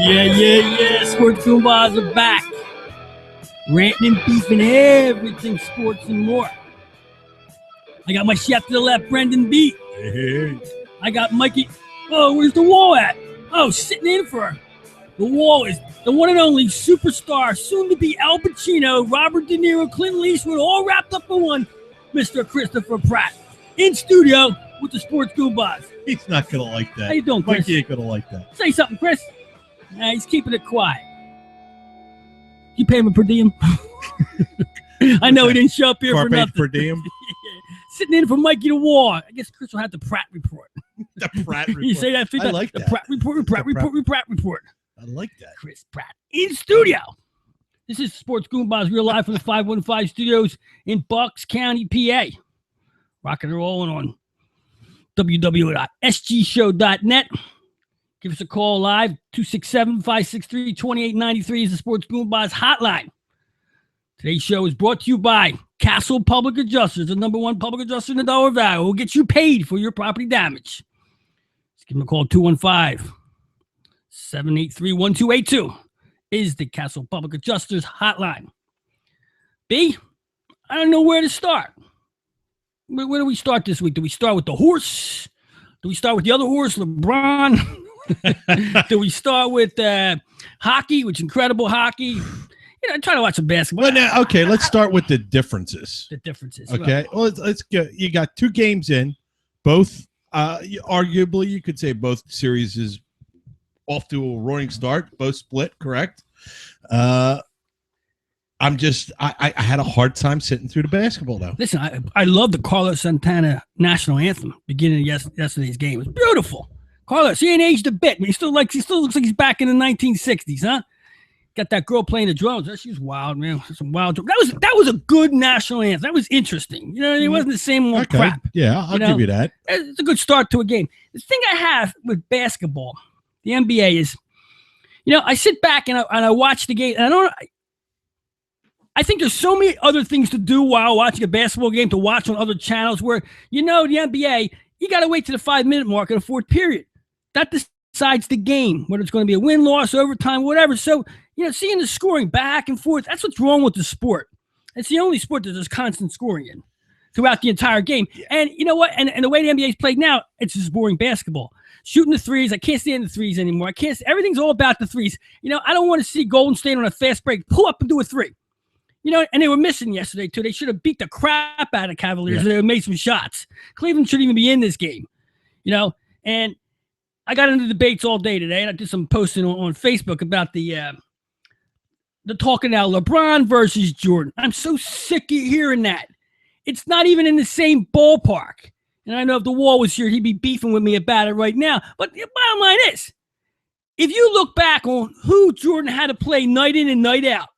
Yeah. Sports Goombahs are back. Ranting and beefing everything sports and more. I got my chef to the left, Brendan B. Hey. I got Mikey. Oh, where's the wall at? Oh, sitting in for the wall is the one and only superstar, soon to be Al Pacino, Robert De Niro, Clint Eastwood, all wrapped up in one, Mr. Christopher Pratt. In studio with the Sports Goombahs. He's not going to like that. How you doing, Chris? Mikey ain't going to like that. Say something, Chris. Nah, he's keeping it quiet. You pay him a per diem? I know he didn't show up here for nothing. Per diem? Sitting in for Mikey the War. I guess Chris will have the Pratt report. The Pratt report. You say that? I like the that. Pratt report. Pratt report. I like that. Chris Pratt in studio. This is Sports Goombahs. We're live from the 515 studios in Bucks County, PA. Rocking and rolling on www.sgshow.net. Give us a call live. 267-563-2893 is the Sports Goombahs hotline. Today's show is brought to you by Castle Public Adjusters, the number one public adjuster in the Delaware Valley, who will get you paid for your property damage. Just give them a call. 215-783-1282 is the Castle Public Adjusters hotline. B, I don't know where to start. Where do we start this week? Do we start with the horse? Do we start with the other horse, LeBron? Do we start with hockey, which incredible hockey? You know, I try to watch some basketball. Well, now, okay, let's start with the differences. The differences. Okay, well, let's go. You got two games in, both. Arguably, you could say both series is off to a roaring start. Both split, correct? I had a hard time sitting through the basketball though. Listen, I love the Carlos Santana national anthem beginning of yesterday's game. It was beautiful. Carlos, he ain't aged a bit. He still looks like he's back in the 1960s, huh? Got that girl playing the drums. She was wild, man. Some wild. That was a good national anthem. That was interesting. You know, it wasn't the same old crap. Yeah, I'll give you that. It's a good start to a game. The thing I have with basketball, the NBA is, you know, I sit back and I watch the game, and I think there's so many other things to do while watching a basketball game to watch on other channels where, you know, the NBA, you got to wait to the 5-minute mark of the fourth period. That decides the game, whether it's going to be a win, loss, overtime, whatever. So, you know, seeing the scoring back and forth, that's what's wrong with the sport. It's the only sport that there's constant scoring in throughout the entire game. Yeah. And you know what? And the way the NBA is played now, it's just boring basketball. Shooting the threes, I can't stand the threes anymore. Everything's all about the threes. You know, I don't want to see Golden State on a fast break pull up and do a three. You know, and they were missing yesterday, too. They should have beat the crap out of Cavaliers. Yeah. They made some shots. Cleveland shouldn't even be in this game. You know, and I got into debates all day today, and I did some posting on Facebook about the talking now LeBron versus Jordan. I'm so sick of hearing that. It's not even in the same ballpark. And I know if the Wall was here, he'd be beefing with me about it right now. But the bottom line is, if you look back on who Jordan had to play night in and night out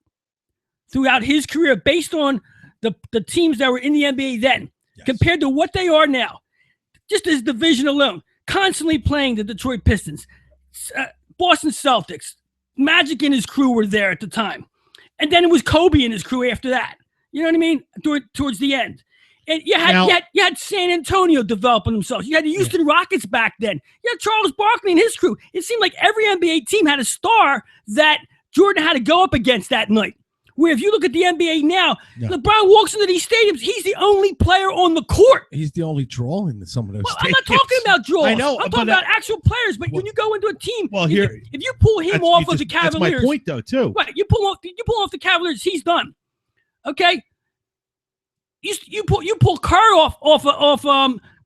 throughout his career based on the teams that were in the NBA then, yes, compared to what they are now, just this division alone, constantly playing the Detroit Pistons, Boston Celtics, Magic and his crew were there at the time. And then it was Kobe and his crew after that. You know what I mean? Towards the end. And you had San Antonio developing themselves. You had the Houston Rockets back then. You had Charles Barkley and his crew. It seemed like every NBA team had a star that Jordan had to go up against that night. Where if you look at the NBA now, LeBron walks into these stadiums, he's the only player on the court. He's the only draw in some of those stadiums. I'm not talking about draws. I know. I'm talking about actual players. But when you go into a team, if you pull him off of the Cavaliers. That's my point, though, too. Right. You pull off the Cavaliers, he's done. Okay? You pull Curry off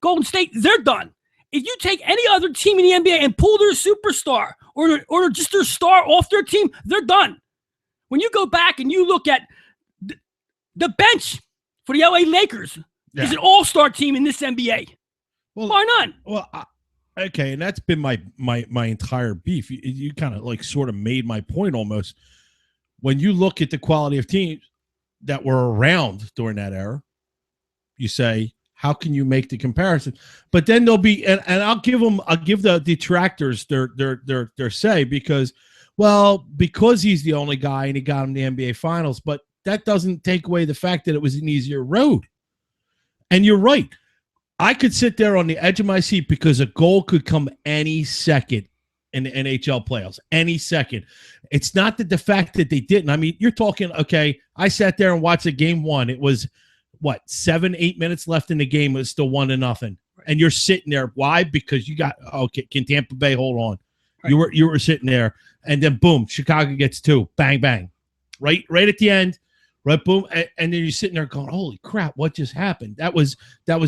Golden State, they're done. If you take any other team in the NBA and pull their superstar or just their star off their team, they're done. When you go back and you look at the bench for the LA Lakers, is an all-star team in this NBA. Well, why not? Well, okay, and that's been my entire beef. You kind of like sort of made my point almost. When you look at the quality of teams that were around during that era, you say, how can you make the comparison? But then there'll be, and I'll give the detractors their say because he's the only guy and he got him the NBA Finals, but that doesn't take away the fact that it was an easier road. And you're right. I could sit there on the edge of my seat because a goal could come any second in the NHL playoffs, any second. It's not that the fact that they didn't. I mean, you're talking, okay, I sat there and watched a game one. It was, 7-8 minutes left in the game. It was still 1-0. And you're sitting there. Why? Because you got, okay, can Tampa Bay hold on? Right. You were sitting there. And then, boom, Chicago gets 2. Bang, bang. Right at the end. Right, boom, and then you're sitting there going, "Holy crap! What just happened?" That was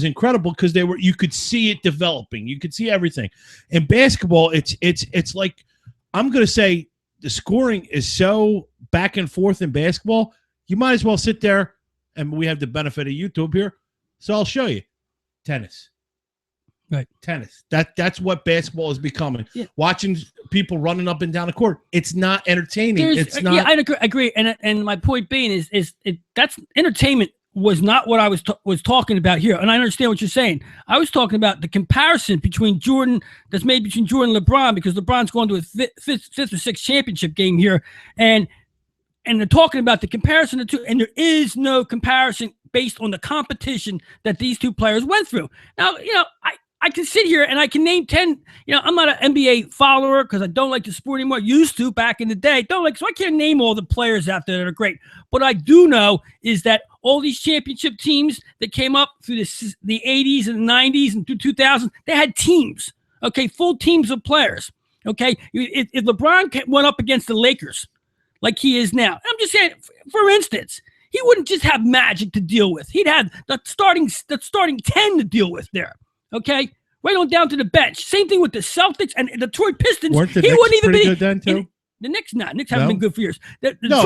incredible because you could see it developing. You could see everything. In basketball, it's like I'm going to say the scoring is so back and forth in basketball. You might as well sit there, and we have the benefit of YouTube here, so I'll show you tennis. Right, tennis. That's what basketball is becoming. Yeah. Watching people running up and down the court, it's not entertaining. It's not. Yeah, I agree. And my point being is that's entertainment was not what I was talking about here. And I understand what you're saying. I was talking about the comparison between Jordan that's made between Jordan and LeBron because LeBron's going to a fifth or sixth championship game here, and they're talking about the comparison of two, and there is no comparison based on the competition that these two players went through. Now, I can sit here and I can name 10. I'm not an NBA follower because I don't like the sport anymore. Used to back in the day. So I can't name all the players out there that are great. What I do know is that all these championship teams that came up through the 80s and the 90s and through 2000, they had teams, okay, full teams of players, okay? If LeBron went up against the Lakers like he is now, I'm just saying, for instance, he wouldn't just have Magic to deal with. He'd have the starting 10 to deal with there. Okay, right on down to the bench. Same thing with the Celtics and the Detroit Pistons. Weren't the Knicks pretty good then too? The Knicks haven't been good for years. I'm saying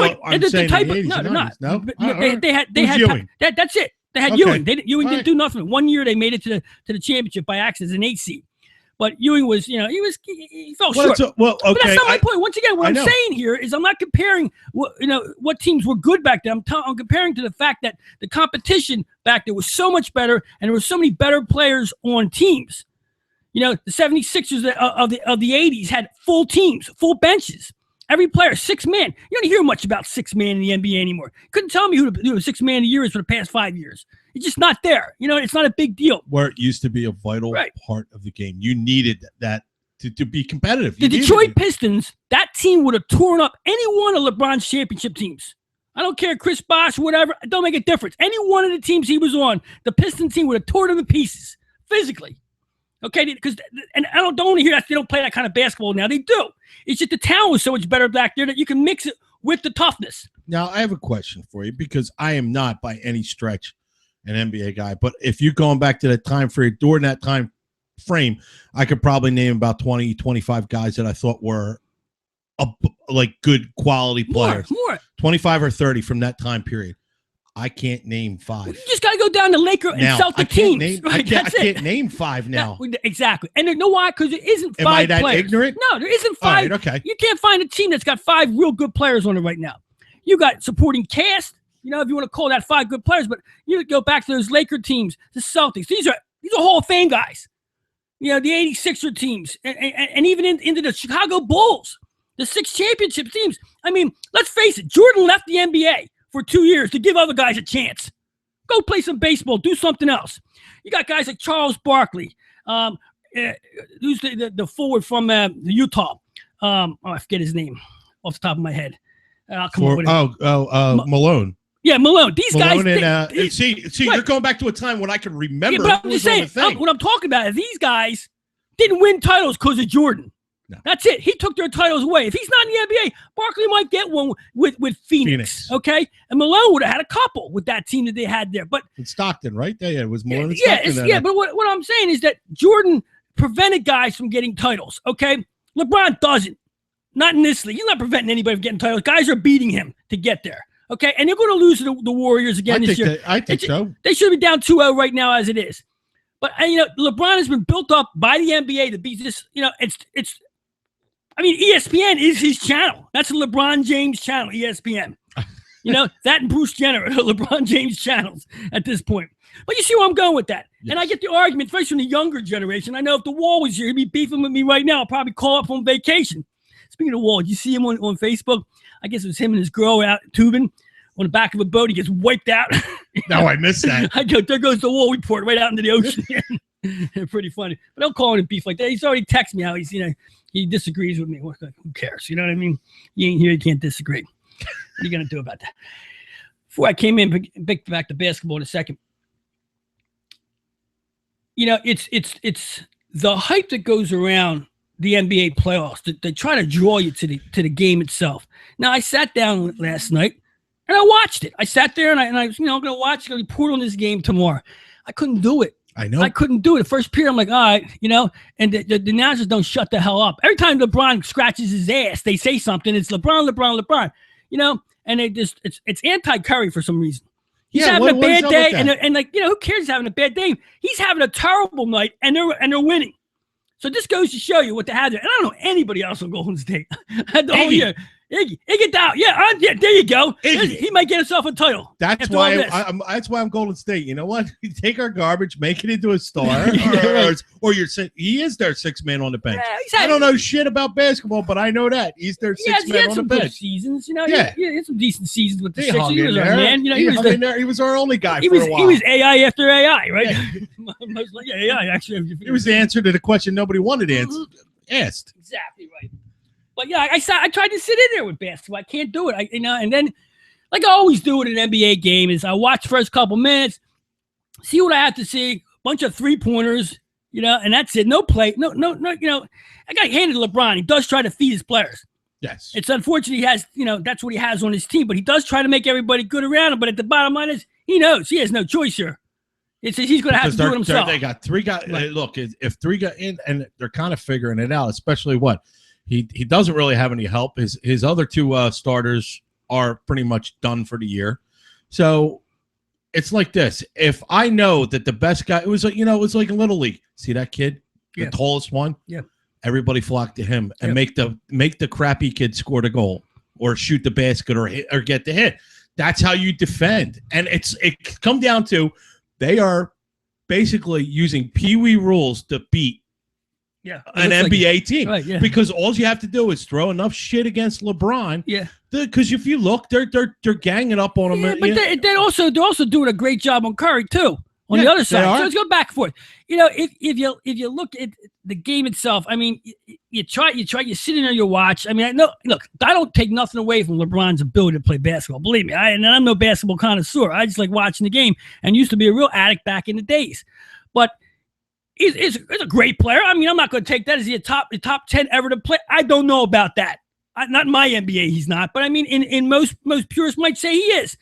the 80s no, they're not. No, they had Ewing. That's it. They had Ewing. Ewing didn't do nothing. 1 year they made it to the championship by accident as an 8 seed. But Ewing was, he fell short. Okay. But that's not my point. Once again, what I'm saying here is I'm not comparing what teams were good back then. I'm comparing to the fact that the competition back there was so much better, and there were so many better players on teams. The 76ers of the 80s had full teams, full benches. Every player, 6 man. You don't hear much about 6 man in the NBA anymore. You couldn't tell me who the 6 man a year is for the past 5 years. It's just not there. It's not a big deal. Where it used to be a vital part of the game. You needed that to be competitive. The Detroit Pistons, that team would have torn up any one of LeBron's championship teams. I don't care, Chris Bosh, whatever. It don't make a difference. Any one of the teams he was on, the Pistons team would have torn them to pieces physically. Okay, because I don't want to hear that they don't play that kind of basketball now. They do. It's just the talent was so much better back there that you can mix it with the toughness. Now, I have a question for you because I am not by any stretch an NBA guy, but if you're going back to that time frame, during that time frame, I could probably name about 20, 25 guys that I thought were like good quality players. More. 25 or 30 from that time period. I can't name 5. You just got to go down to Laker and Celtic teams. I can't name 5 now. Exactly. And you know why? Because there isn't 5 Am I that players. ignorant? No, there isn't 5. Right, okay. You can't find a team that's got 5 real good players on it right now. You got supporting cast, if you want to call that 5 good players, but you go back to those Laker teams, the Celtics. These are Hall of Fame guys. The 86er teams, and even into the Chicago Bulls, the 6 championship teams. I mean, let's face it, Jordan left the NBA for 2 years to give other guys a chance. Go play some baseball. Do something else. You got guys like Charles Barkley, who's the forward from Utah. I forget his name off the top of my head. Malone. Yeah, Malone. These Malone guys. See, you're going back to a time when I can remember. Yeah, but I'm just saying, what I'm talking about is these guys didn't win titles because of Jordan. No. That's it. He took their titles away. If he's not in the NBA, Barkley might get one with Phoenix. Okay? And Malone would have had a couple with that team that they had there. But in Stockton, right? Yeah, it was more than Stockton. Yeah, but what I'm saying is that Jordan prevented guys from getting titles. Okay? LeBron doesn't. Not in this league. He's not preventing anybody from getting titles. Guys are beating him to get there. Okay, and they're going to lose to the Warriors again this year. I think so. They should be down 2-0 right now as it is. But LeBron has been built up by the NBA to be this. It's. I mean, ESPN is his channel. That's a LeBron James channel, ESPN. That and Bruce Jenner are LeBron James channels at this point. But you see where I'm going with that. Yes. And I get the argument, especially from the younger generation. I know if the Wall was here, he'd be beefing with me right now. I'll probably call up on vacation. Speaking of Wall, did you see him on Facebook? I guess it was him and his girl out tubing on the back of a boat. He gets wiped out. No, I missed that. I go, there goes the Wall report right out into the ocean. Pretty funny. But don't call him beef like that. He's already texted me how he's, he disagrees with me. Who cares? You know what I mean? You ain't here, you can't disagree. What are you going to do about that? Before I came in, back to basketball in a second. It's the hype that goes around the NBA playoffs. They try to draw you to the game itself. Now, I sat down last night and I watched it. I sat there and I was, I'm going to watch, going to report on this game tomorrow. I couldn't do it. I know. I couldn't do it. The first period, I'm like, all right, and the announcers don't shut the hell up. Every time LeBron scratches his ass, they say something. It's LeBron, and they just, it's anti-Curry for some reason. He's having a bad day, and who cares he's having a bad day? He's having a terrible night, and they're winning. So this goes to show you what they have there. And I don't know anybody else on Golden State. The whole year. Iggy down. Yeah, there you go. Iggy. He might get himself a title. That's why I'm Golden State. You know what? You take our garbage, make it into a star, he is their sixth man on the bench. Yeah, I don't know shit about basketball, but I know that he's their sixth man on the bench. He had some good seasons, he had some decent seasons with the Sixers. He was our man. He was our only guy for a while. He was AI after AI, right? Yeah. AI actually. It was the answer to the question nobody wanted asked. Exactly right. But yeah, I tried to sit in there with basketball. I can't do it. And then, like I always do with an NBA game, is I watch first couple minutes, see what I have to see, bunch of 3-pointers, and that's it. No play, no. I got handed to LeBron. He does try to feed his players. Yes, it's unfortunate he has, that's what he has on his team. But he does try to make everybody good around him. But at the bottom line is, he knows he has no choice here. He's going to have to do it himself. They got 3 guys. Right. Look, if 3 got in, and they're kind of figuring it out, especially what. He doesn't really have any help. His other 2 starters are pretty much done for the year. So it's like this. If I know that the best guy, it was like a little league. See that kid, the tallest one? Yeah. Everybody flocked to him and make the crappy kid score the goal or shoot the basket or get the hit. That's how you defend. And it come down to they are basically using peewee rules to beat an NBA team, right, because all you have to do is throw enough shit against LeBron. Yeah, because if you look, they're ganging up on him. But they're also doing a great job on Curry too. On the other side, so let's go back and forth. If you look at the game itself, I mean, you sit in there, you watch. I mean, look, I don't take nothing away from LeBron's ability to play basketball. Believe me, I'm no basketball connoisseur. I just like watching the game and used to be a real addict back in the days, but. He's a great player. I mean, I'm not going to take that as the top 10 ever to play. I don't know about that. Not in my NBA, he's not. But I mean, in most purists might say he is.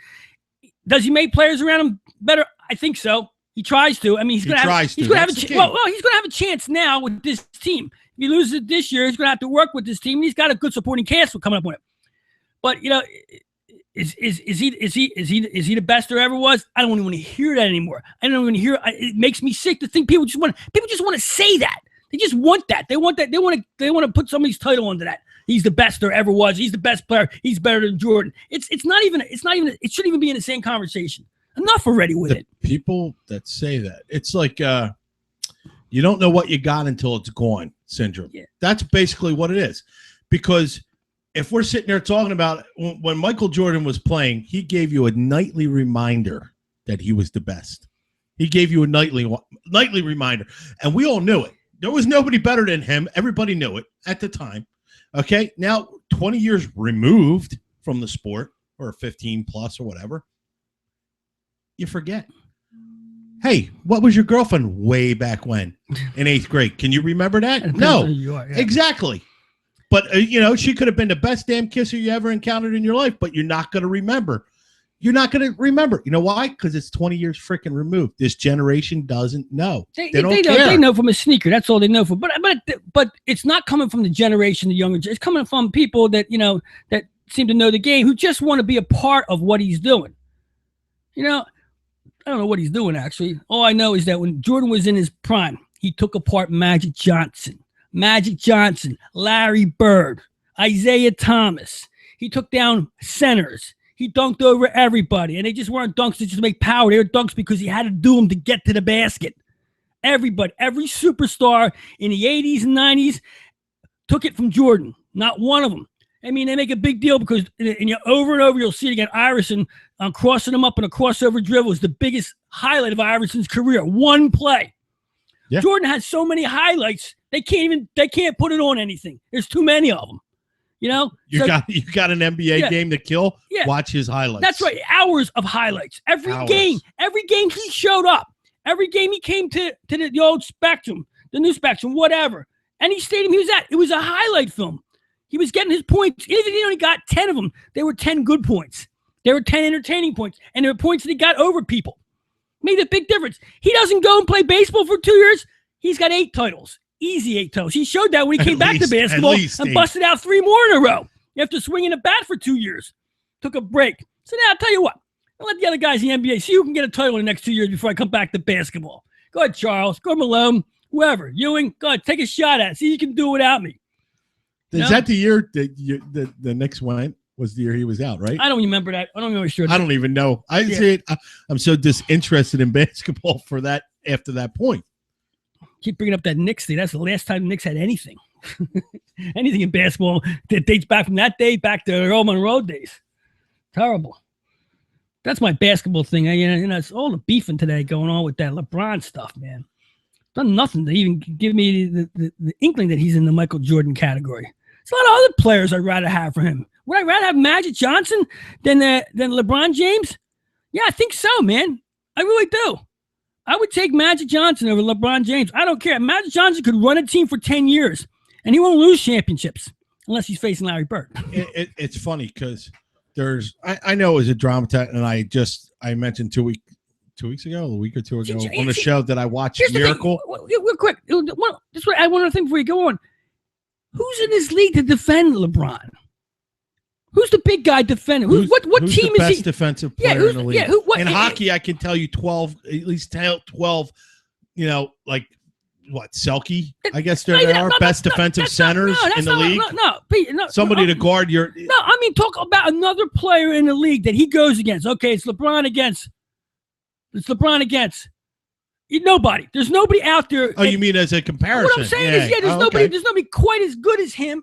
Does he make players around him better? I think so. He tries to. I mean, he's going to have a chance now with this team. If he loses it this year, he's going to have to work with this team. He's got a good supporting cast coming up with him. But Is he the best there ever was? I don't even want to hear that anymore. I don't even hear. It makes me sick to think people just want to say that. They just want that. They want that. They want to put somebody's title onto that. He's the best there ever was. He's the best player. He's better than Jordan. It's not even. It shouldn't even be in the same conversation. Enough already with it. People that say that, it's like you don't know what you got until it's gone syndrome. Yeah. That's basically what it is, because. If we're sitting there talking about when Michael Jordan was playing, he gave you a nightly reminder that he was the best. He gave you a nightly reminder, and we all knew it. There was nobody better than him. Everybody knew it at the time. Okay, now 20 years removed from the sport, or 15 plus or whatever, you forget. Hey, what was your girlfriend way back when in 8th grade? Can you remember that? No, exactly. But, she could have been the best damn kisser you ever encountered in your life, but you're not going to remember. You're not going to remember. You know why? Because it's 20 years freaking removed. This generation doesn't know. They don't care. They know from a sneaker. That's all they know from. But it's not coming from the generation, the younger. It's coming from people that, that seem to know the game, who just want to be a part of what he's doing. You know, I don't know what he's doing, actually. All I know is that when Jordan was in his prime, he took apart Magic Johnson, Larry Bird, Isaiah Thomas. He took down centers. He dunked over everybody. And they just weren't dunks to just make power. They were dunks because he had to do them to get to the basket. Everybody, every superstar in the 80s and 90s took it from Jordan. Not one of them. I mean, they make a big deal because over and over, you'll see it again. Iverson crossing him up in a crossover dribble is the biggest highlight of Iverson's career. One play. Yeah. Jordan has so many highlights, they can't put it on anything. There's too many of them. You know, you got an NBA game to kill. Yeah. Watch his highlights. That's right. Hours of highlights. Every game he showed up. Every game he came to the old Spectrum, the new Spectrum, whatever. Any stadium he was at, it was a highlight film. He was getting his points. Even if he only got 10 of them, they were 10 good points. There were 10 entertaining points, and there were points that he got over people. Made a big difference. He doesn't go and play baseball for 2 years. He's got 8 titles. Easy 8 titles. He showed that when he came back to basketball and busted out 3 more in a row after swinging a bat for 2 years. Took a break. So now I'll tell you what. I'll let the other guys in the NBA see who can get a title in the next 2 years before I come back to basketball. Go ahead, Charles. Go Malone. Whoever. Ewing. Go ahead. Take a shot at it. See if you can do it without me. Is that the year that the Knicks went? Was the year he was out, right? I don't remember that. I don't remember sure. I don't even know. I'm so disinterested in basketball for that after that point. Keep bringing up that Knicks thing. That's the last time the Knicks had anything. Anything in basketball that dates back from that day back to Earl Monroe days. Terrible. That's my basketball thing. It's all the beefing today going on with that LeBron stuff, man. Done nothing to even give me the inkling that he's in the Michael Jordan category. There's a lot of other players I'd rather have for him. Would I rather have Magic Johnson than LeBron James? Yeah, I think so, man. I really do. I would take Magic Johnson over LeBron James. I don't care. Magic Johnson could run a team for 10 years, and he won't lose championships unless he's facing Larry Bird. It's funny because I know it was a drama, and I mentioned 2 weeks ago, a week or two ago, on the show that I watched Miracle. Real quick, this way, I want to think before you go on. Who's in this league to defend LeBron? Who's the big guy defending? What team is he? Who's the best defensive player in the league? In hockey, I can tell you 12, at least 12, like what, Selke? I guess there are best defensive centers in the league. No, somebody to guard your. No, I mean, talk about another player in the league that he goes against. Okay, it's LeBron against. Nobody. There's nobody out there. Oh, you mean as a comparison? What I'm saying is, there's nobody quite as good as him,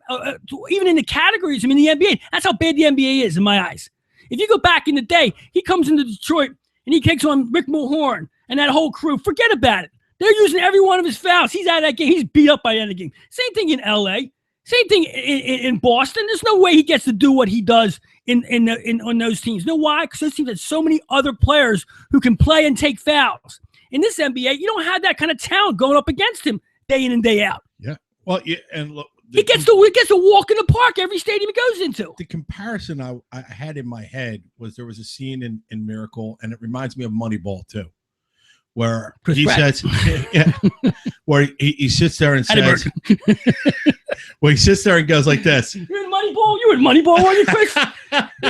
even in the categories. I mean, the NBA. That's how bad the NBA is in my eyes. If you go back in the day, he comes into Detroit and he takes on Rick Mulhorn and that whole crew. Forget about it. They're using every one of his fouls. He's out of that game. He's beat up by the end of the game. Same thing in LA. Same thing in Boston. There's no way he gets to do what he does on those teams. You know why? Because those teams have so many other players who can play and take fouls. In this NBA, you don't have that kind of talent going up against him day in and day out. Yeah. Well, yeah, and look, he gets to walk in the park every stadium he goes into. The comparison I had in my head was there was a scene in Miracle, and it reminds me of Moneyball too, where he says, where he sits there and says, well, he sits there and goes like this. You're in Moneyball, weren't you, Chris?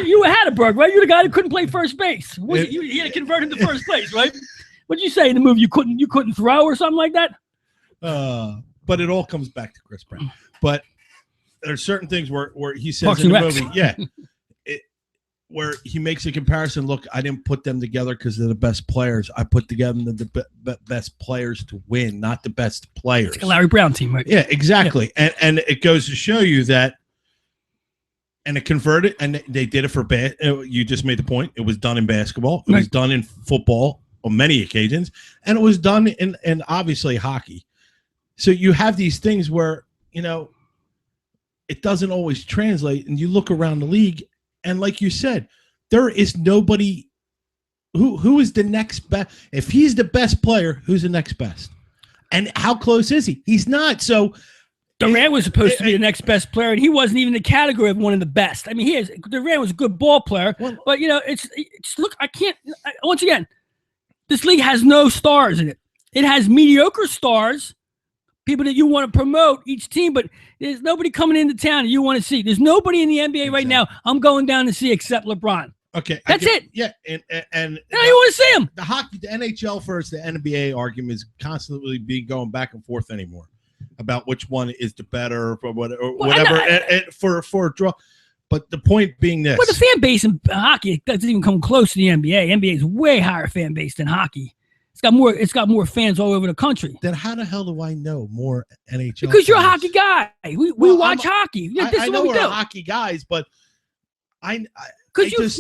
You were Hatterberg, right? You're the guy who couldn't play first base. You had to convert him to first base, right? What'd you say in the movie? You couldn't throw or something like that? But it all comes back to Chris Brown. But there's certain things where he says in the movie, where he makes a comparison. Look, I didn't put them together because they're the best players. I put together the best players to win, not the best players. It's like a Larry Brown team, right? Yeah, exactly. Yeah. And it goes to show you that. And it converted, and they did it for bad. You just made the point. It was done in basketball. It was done in football on many occasions, and it was done in obviously hockey. So you have these things where, it doesn't always translate, and you look around the league, and like you said, there is nobody who is the next best. If he's the best player, who's the next best? And how close is he? He's not. So Durant was supposed to be the next best player, and he wasn't even in the category of one of the best. I mean, Durant was a good ball player, but it's look. Once again, this league has no stars in it. It has mediocre stars, people that you want to promote each team, but there's nobody coming into town that you want to see. There's nobody in the NBA right now I'm going down to see except LeBron. Okay. That's it. Yeah. And you want to see him. The NHL versus the NBA argument is constantly being going back and forth anymore about which one is the better or whatever for a draw. But the point being this. Well, the fan base in hockey doesn't even come close to the NBA. NBA is way higher fan base than hockey. It's got more fans all over the country. Then how the hell do I know more NHL? Because you're a hockey guy. We watch hockey. I know we're hockey guys, but because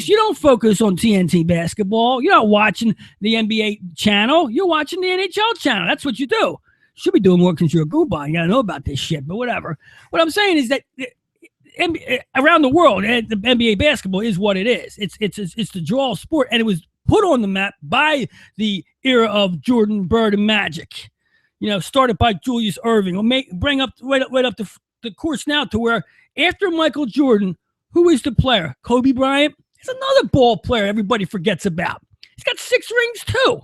you don't focus on TNT basketball. You're not watching the NBA channel. You're watching the NHL channel. That's what you do. You should be doing more because you're a Goombah. You gotta know about this shit. But whatever. What I'm saying is that around the world, the NBA basketball is what it is. It's the draw sport, and it was put on the map by the era of Jordan, Bird, and Magic. Started by Julius Erving. Will bring up right up the course now to where after Michael Jordan, who is the player? Kobe Bryant. He's another ball player everybody forgets about. He's got 6 rings too.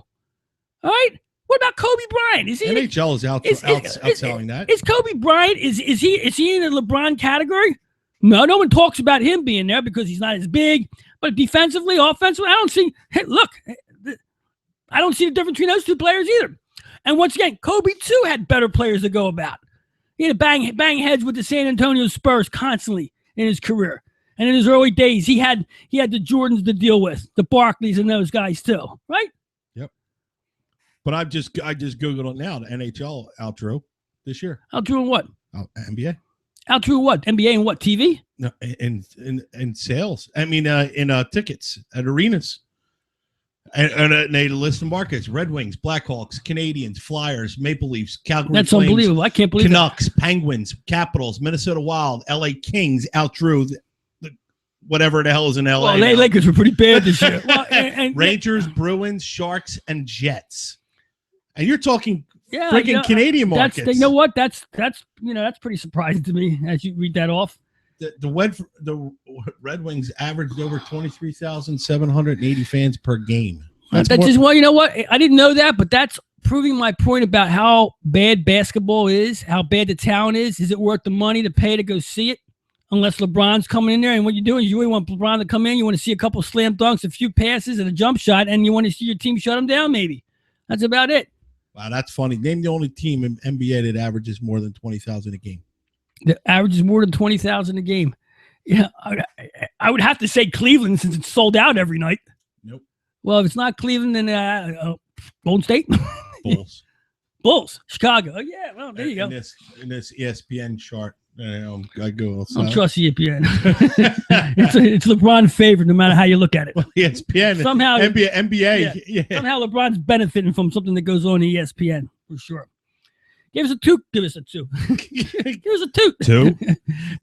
All right. What about Kobe Bryant? Is he NHL is outselling that? Is Kobe Bryant? Is he in the LeBron category? No one talks about him being there because he's not as big. But defensively, offensively, I don't see. Hey, look, I don't see the difference between those two players either. And once again, Kobe too had better players to go about. He had to bang heads with the San Antonio Spurs constantly in his career. And in his early days, he had the Jordans to deal with, the Barkleys and those guys too, right? Yep. But I just Googled it now, the NHL outro this year. Outro in what? NBA. Outro what? NBA and what? TV? No, in sales. I mean, in tickets at arenas. And they list the markets: Red Wings, Blackhawks, Canadians, Flyers, Maple Leafs, Calgary That's Flames, unbelievable. I can't believe Canucks, Penguins, Capitals, Minnesota Wild, LA Kings, outdrew whatever the hell is in LA. Well, LA Lakers were pretty bad this year. Well, and Rangers, Bruins, Sharks, and Jets. And you're talking freaking Canadian markets. You know what? That's pretty surprising to me as you read that off. The Red Wings averaged over 23,780 fans per game. Well, you know what? I didn't know that, but that's proving my point about how bad basketball is, how bad the talent is. Is it worth the money to pay to go see it? Unless LeBron's coming in there, and what you're doing is you really want LeBron to come in. You want to see a couple slam dunks, a few passes, and a jump shot, and you want to see your team shut him down. Maybe that's about it. Wow, that's funny. Name the only team in NBA that averages more than 20,000 a game. The average is more than 20,000 a game. Yeah, I would have to say Cleveland since it's sold out every night. Nope. Well, if it's not Cleveland, then Golden State. Bulls. Chicago. Oh, yeah, well, there you go. In this ESPN chart, I go. I don't trust ESPN. it's LeBron's favorite, no matter how you look at it. Well, ESPN, somehow NBA. Yeah. Somehow LeBron's benefiting from something that goes on in ESPN for sure. Give us a 2. Give us a 2. Give us a 2.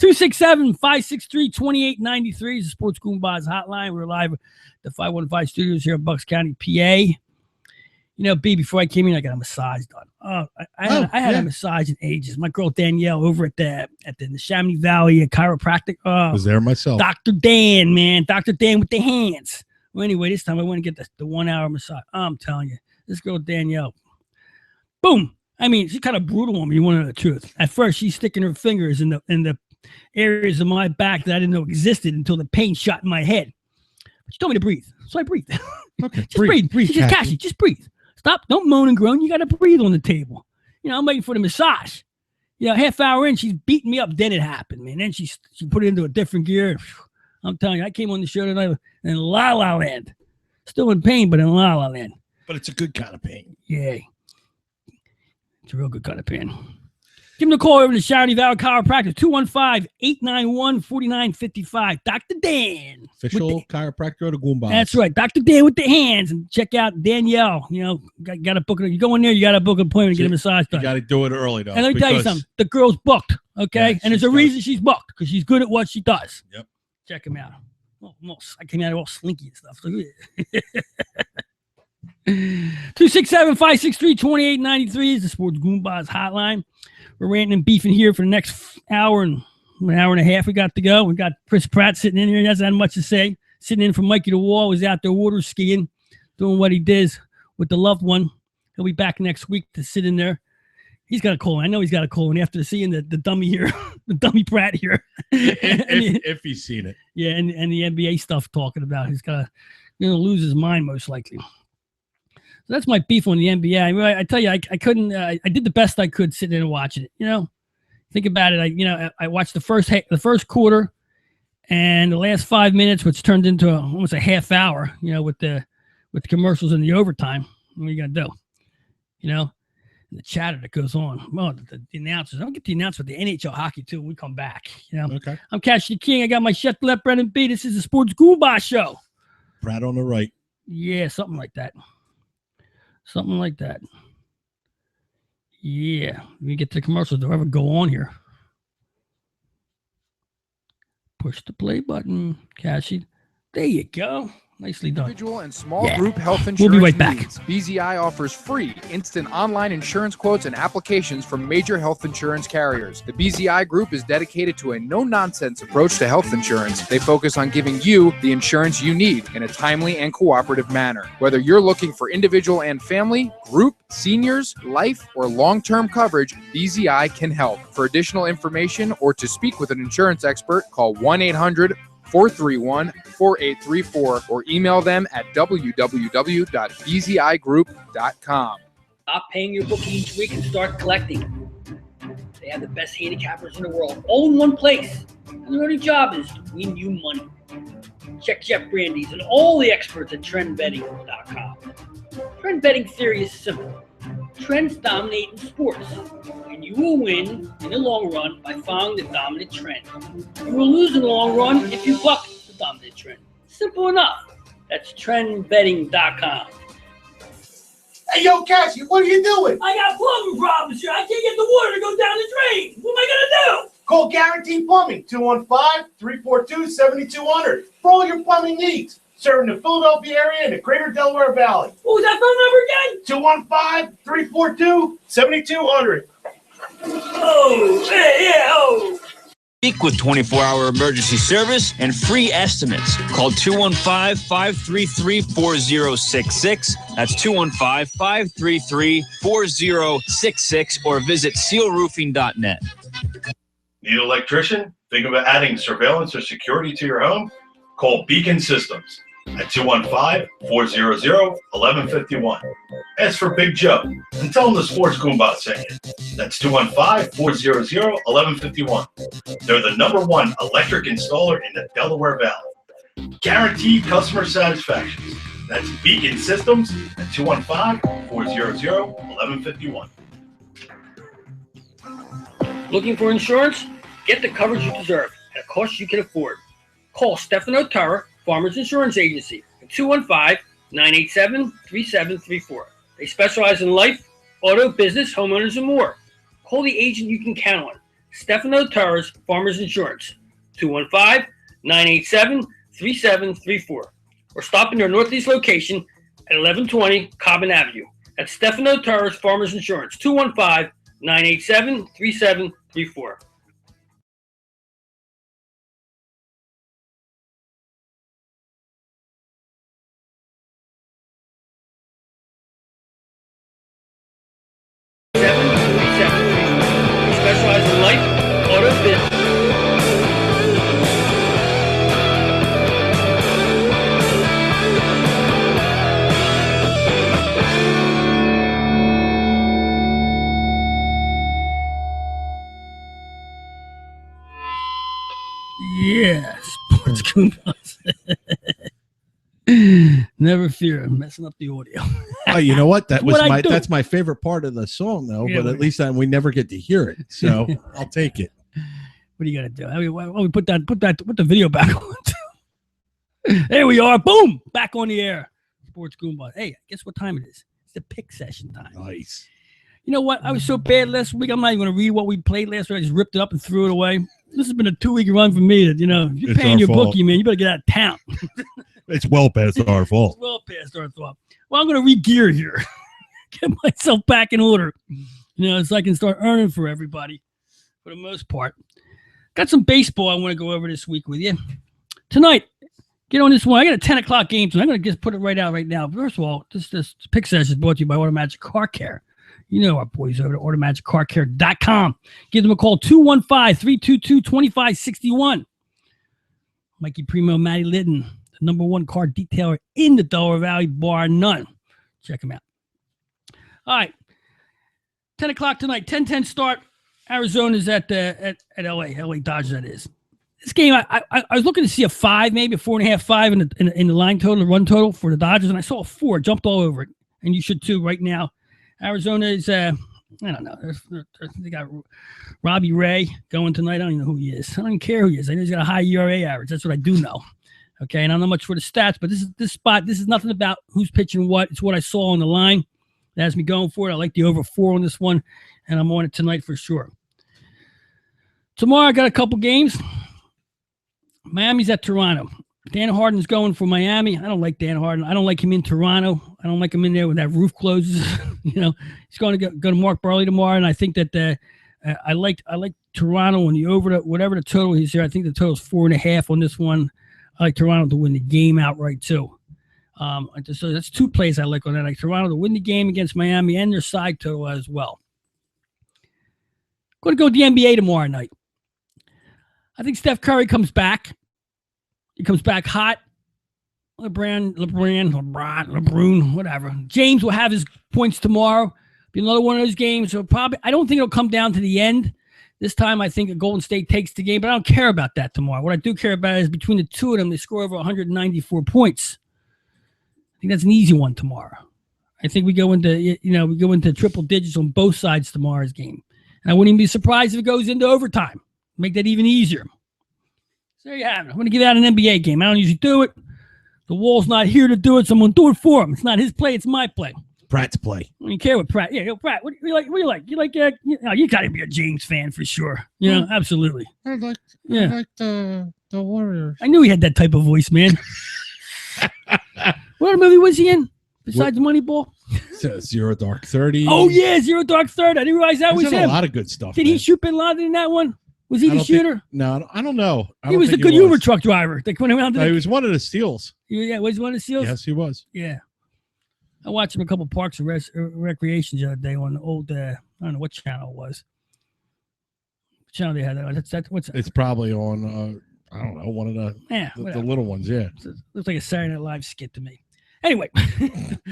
267-563-2893 is the Sports Goombahs hotline. We're live at the 515 studios here in Bucks County, PA. B, before I came in, I got a massage done. I had a massage in ages. My girl Danielle over at the Chamonix Valley chiropractic. I was there myself. Dr. Dan, man. Dr. Dan with the hands. Well, anyway, this time I went to get the 1 hour massage. I'm telling you, this girl Danielle, boom. I mean, she's kind of brutal on me, you want to know the truth. At first, she's sticking her fingers in the areas of my back that I didn't know existed until the pain shot in my head. But she told me to breathe. So I breathed. Okay, just breathe. She says, Cassie, just breathe. Stop. Don't moan and groan. You got to breathe on the table. I'm waiting for the massage. Half hour in, she's beating me up. Then it happened, man. Then she put it into a different gear. I'm telling you, I came on the show tonight in La La Land. Still in pain, but in La La Land. But it's a good kind of pain. Yeah. It's a real good kind of pain. Give them a call over to Chamonix Valley Chiropractic, 215-891-4955. Dr. Dan. Official chiropractor of the Goombahs. That's right. Dr. Dan with the hands. And check out Danielle. Got to book it. You go in there, you got to book an appointment to get a massage done. You got to do it early, though. And let me tell you something. The girl's booked, okay? Yeah, and there's a reason she's booked, because she's good at what she does. Yep. Check him out. I came out all slinky and stuff. 267-563-2893 is the Sports Goombahs hotline. We're ranting and beefing here for the next hour and an hour and a half we got to go. We got Chris Pratt sitting in here. He doesn't have much to say. Sitting in for Mikey the Wall. He's out there water skiing, doing what he does with the loved one. He'll be back next week to sit in there He's got a call. I know he's got a call. And after seeing the dummy here, the dummy Pratt here, if he's seen it, yeah, and the NBA stuff talking about, he's gonna lose his mind most likely. So that's my beef on the NBA. I mean, I tell you, I couldn't. I did the best I could sitting and watching it. Think about it. I watched the first quarter, and the last 5 minutes, which turned into almost a half hour. With the commercials and the overtime. What are you gonna do? The chatter that goes on. Well, the announcers. I'll get the announcer with the NHL hockey too when we come back. Okay. I'm Cash the King. I got my chef left, Brennan B. This is the Sports Goombahs show. Pratt on the right. Yeah, something like that. Something like that. Yeah. Let me get to the commercials. Do I ever go on here? Push the play button, Cashy. There you go. Nicely done. Individual and small group health insurance. We'll be right back. BZI offers free, instant online insurance quotes and applications from major health insurance carriers. The BZI Group is dedicated to a no-nonsense approach to health insurance. They focus on giving you the insurance you need in a timely and cooperative manner. Whether you're looking for individual and family, group, seniors, life, or long-term coverage, BZI can help. For additional information or to speak with an insurance expert, call 1-800-431-4834 or email them at www.bzigroup.com. Stop paying your bookie each week and start collecting. They have the best handicappers in the world, all in one place. And their only job is to win you money. Check Jeff Brandy's and all the experts at trendbetting.com. Trend betting theory is simple. Trends dominate in sports, and you will win in the long run by following the dominant trend. You will lose in the long run if you buck the dominant trend. Simple enough. That's trendbetting.com. Hey, yo, Cassie, what are you doing? I got plumbing problems here. I can't get the water to go down the drain. What am I going to do? Call Guaranteed Plumbing, 215-342-7200 for all your plumbing needs. Serving the Philadelphia area and the greater Delaware Valley. What was that phone number again? 215-342-7200. Oh, yeah. Speak with 24-hour emergency service and free estimates. Call 215-533-4066. That's 215-533-4066 or visit sealroofing.net. Need an electrician? Think about adding surveillance or security to your home? Call Beacon Systems at 215-400-1151. Ask for Big Joe and tell him the Sports Goombahs sent you. That's 215-400-1151. They're the #1 electric installer in the Delaware Valley. Guaranteed customer satisfaction. That's Beacon Systems at 215-400-1151. Looking for insurance? Get the coverage you deserve at a cost you can afford. Call Stefano Turra, Farmers Insurance Agency, at 215-987-3734. They specialize in life, auto, business, homeowners, and more. Call the agent you can count on. Stefano Turra's Farmers Insurance, 215-987-3734. Or stop in their Northeast location at 1120 Cobbin Avenue. That's Stefano Turra's Farmers Insurance, 215-987-3734. Specialize in life, auto, business. Yeah, Sports Goombahs. Never fear, I'm messing up the audio. Oh, you know what? That's my favorite part of the song, though. Yeah, but at least we never get to hear it, so I'll take it. What are you gonna do? I mean, why don't we put the video back on? There we are. Boom, back on the air. Sports Goombahs. Hey, guess what time it is? It's the pick session time. Nice. You know what? I was so bad last week. I'm not even gonna read what we played last week. I just ripped it up and threw it away. This has been a 2-week run for me. That if you're It's paying our your fault. bookie, man, you better get out of town. It's well past our fault. Well past our thought. Well, I'm going to re-gear here. Get myself back in order. So I can start earning for everybody for the most part. Got some baseball I want to go over this week with you. Tonight, get on this one. I got a 10 o'clock game, so I'm going to just put it right out right now. First of all, this pick session is brought to you by Automagic Car Care. You know our boys over at AutomagicCarCare.com. Give them a call, 215-322-2561. Mikey Primo, Matty Litton, the #1 car detailer in the Delaware Valley, bar none. Check them out. All right. 10 o'clock tonight, 10-10 start. Arizona's at LA Dodgers, that is. This game, I was looking to see a 5, maybe a 4.5, 5 in the line total, the run total for the Dodgers, and I saw a 4, jumped all over it. And you should too right now. Arizona is, I don't know. They got Robbie Ray going tonight. I don't even know who he is. I don't even care who he is. I know he's got a high ERA average. That's what I do know. Okay, and I don't know much for the stats, but this is nothing about who's pitching what. It's what I saw on the line. That has me going for it. I like the over 4 on this one, and I'm on it tonight for sure. Tomorrow I got a couple games. Miami's at Toronto. Dan Harden's going for Miami. I don't like Dan Harden. I don't like him in Toronto. I don't like him in there when that roof closes. He's going to go to Mark Barley tomorrow, and I think that I like Toronto on the over whatever the total is here. I think the total is 4.5 on this one. I like Toronto to win the game outright too. So that's 2 plays I like on that. I like Toronto to win the game against Miami and their side total as well. Going to go to the NBA tomorrow night. I think Steph Curry comes back. He comes back hot. LeBron, whatever. James will have his points tomorrow. Be another one of those games. So I don't think it'll come down to the end. This time, I think Golden State takes the game, but I don't care about that tomorrow. What I do care about is between the two of them, they score over 194 points. I think that's an easy one tomorrow. I think we go into triple digits on both sides tomorrow's game. And I wouldn't even be surprised if it goes into overtime. Make that even easier. So there you have it. I'm going to give out an NBA game. I don't usually do it. The Wall's not here to do it, so I'm going to do it for him. It's not his play. It's my play. Pratt's play. I don't care what Pratt. Yeah, Pratt. What do you like? You like? You got to be a James fan for sure. Absolutely. I like the Warriors. I knew he had that type of voice, man. What movie was he in besides Moneyball? Zero Dark 30. Oh yeah, Zero Dark 30. I didn't realize that was him. A lot of good stuff. Did he shoot Bin Laden in that one? Was he the shooter? No, I don't know. He was the good Uber truck driver. They went around. He was one of the SEALs. Yeah, was he one of the SEALs? Yes, he was. Yeah. I watched him a couple Parks and Recreations the other day on the old, I don't know what channel it was. What channel they had that on? That's what's that? It's probably on, I don't know, one of the little ones, yeah. Looks like a Saturday Night Live skit to me. Anyway,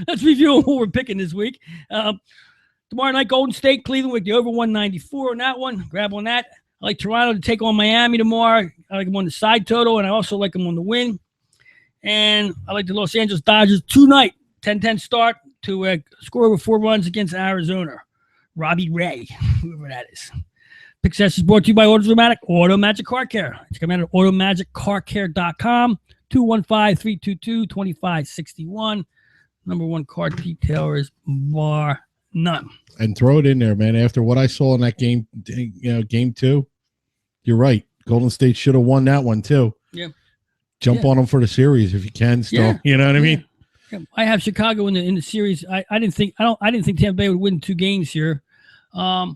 let's review what we're picking this week. Tomorrow night, Golden State, Cleveland with the over 194 on that one. Grab on that. I like Toronto to take on Miami tomorrow. I like them on the side total, and I also like them on the win. And I like the Los Angeles Dodgers tonight. 10-10 start to score over 4 runs against Arizona. Robbie Ray, whoever that is. Pick session is brought to you by Automagic Car Care. Check them out at AutomagicCarCare.com. 215-322-2561. #1 car detailer is bar none. And throw it in there, man. After what I saw in that game, game 2, you're right. Golden State should have won that one too. Yeah. Jump on them for the series if you can. Still, yeah. You know what I mean. I have Chicago in the series. I didn't think Tampa Bay would win 2 games here. I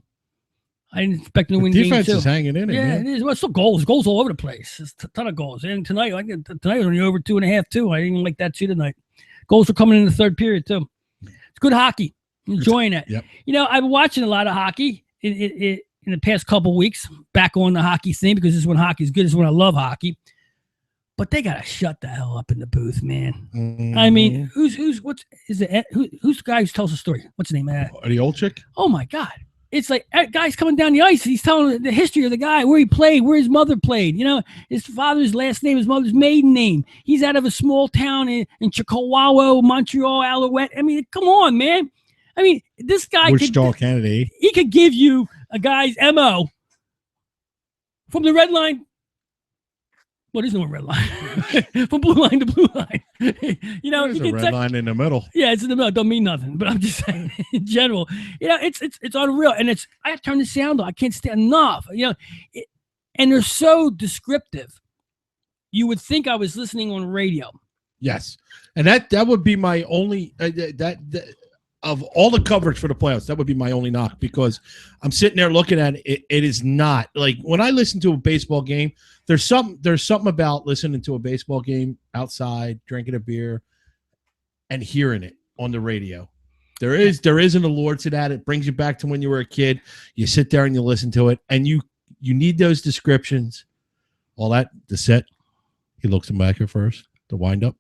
didn't expect them to win game 2. Defense is hanging in it. Yeah, man. it is. Well, it's still goals all over the place. It's a ton of goals. And tonight was only over 2.5 too. I didn't even like that too tonight. Goals are coming in the third period too. It's good hockey. I'm enjoying it. Yep. I've been watching a lot of hockey in the past couple weeks. Back on the hockey thing because this is when hockey's good. This is when I love hockey. But they gotta shut the hell up in the booth, man. Mm-hmm. I mean, who's the guy who tells the story? What's his name? The old chick? Oh my God! It's like that guy's coming down the ice. He's telling the history of the guy, where he played, where his mother played. His father's last name, his mother's maiden name. He's out of a small town in Chicago, Montreal, Alouette. I mean, come on, man. I mean, this guy Kennedy. He could give you a guy's MO from the red line. Well, there's no red line. From blue line to blue line. There's a red line in the middle. Yeah, it's in the middle. It don't mean nothing. But I'm just saying, in general, it's unreal. And I have to turn the sound on. I can't stand enough. And they're so descriptive. You would think I was listening on radio. Yes, and that would be my only of all the coverage for the playoffs, that would be my only knock, because I'm sitting there looking at it. It is not like when I listen to a baseball game, there's something about listening to a baseball game outside, drinking a beer and hearing it on the radio. There is an allure to that. It brings you back to when you were a kid. You sit there and you listen to it, and you need those descriptions, all that, the set. He looks him back at first, the wind up,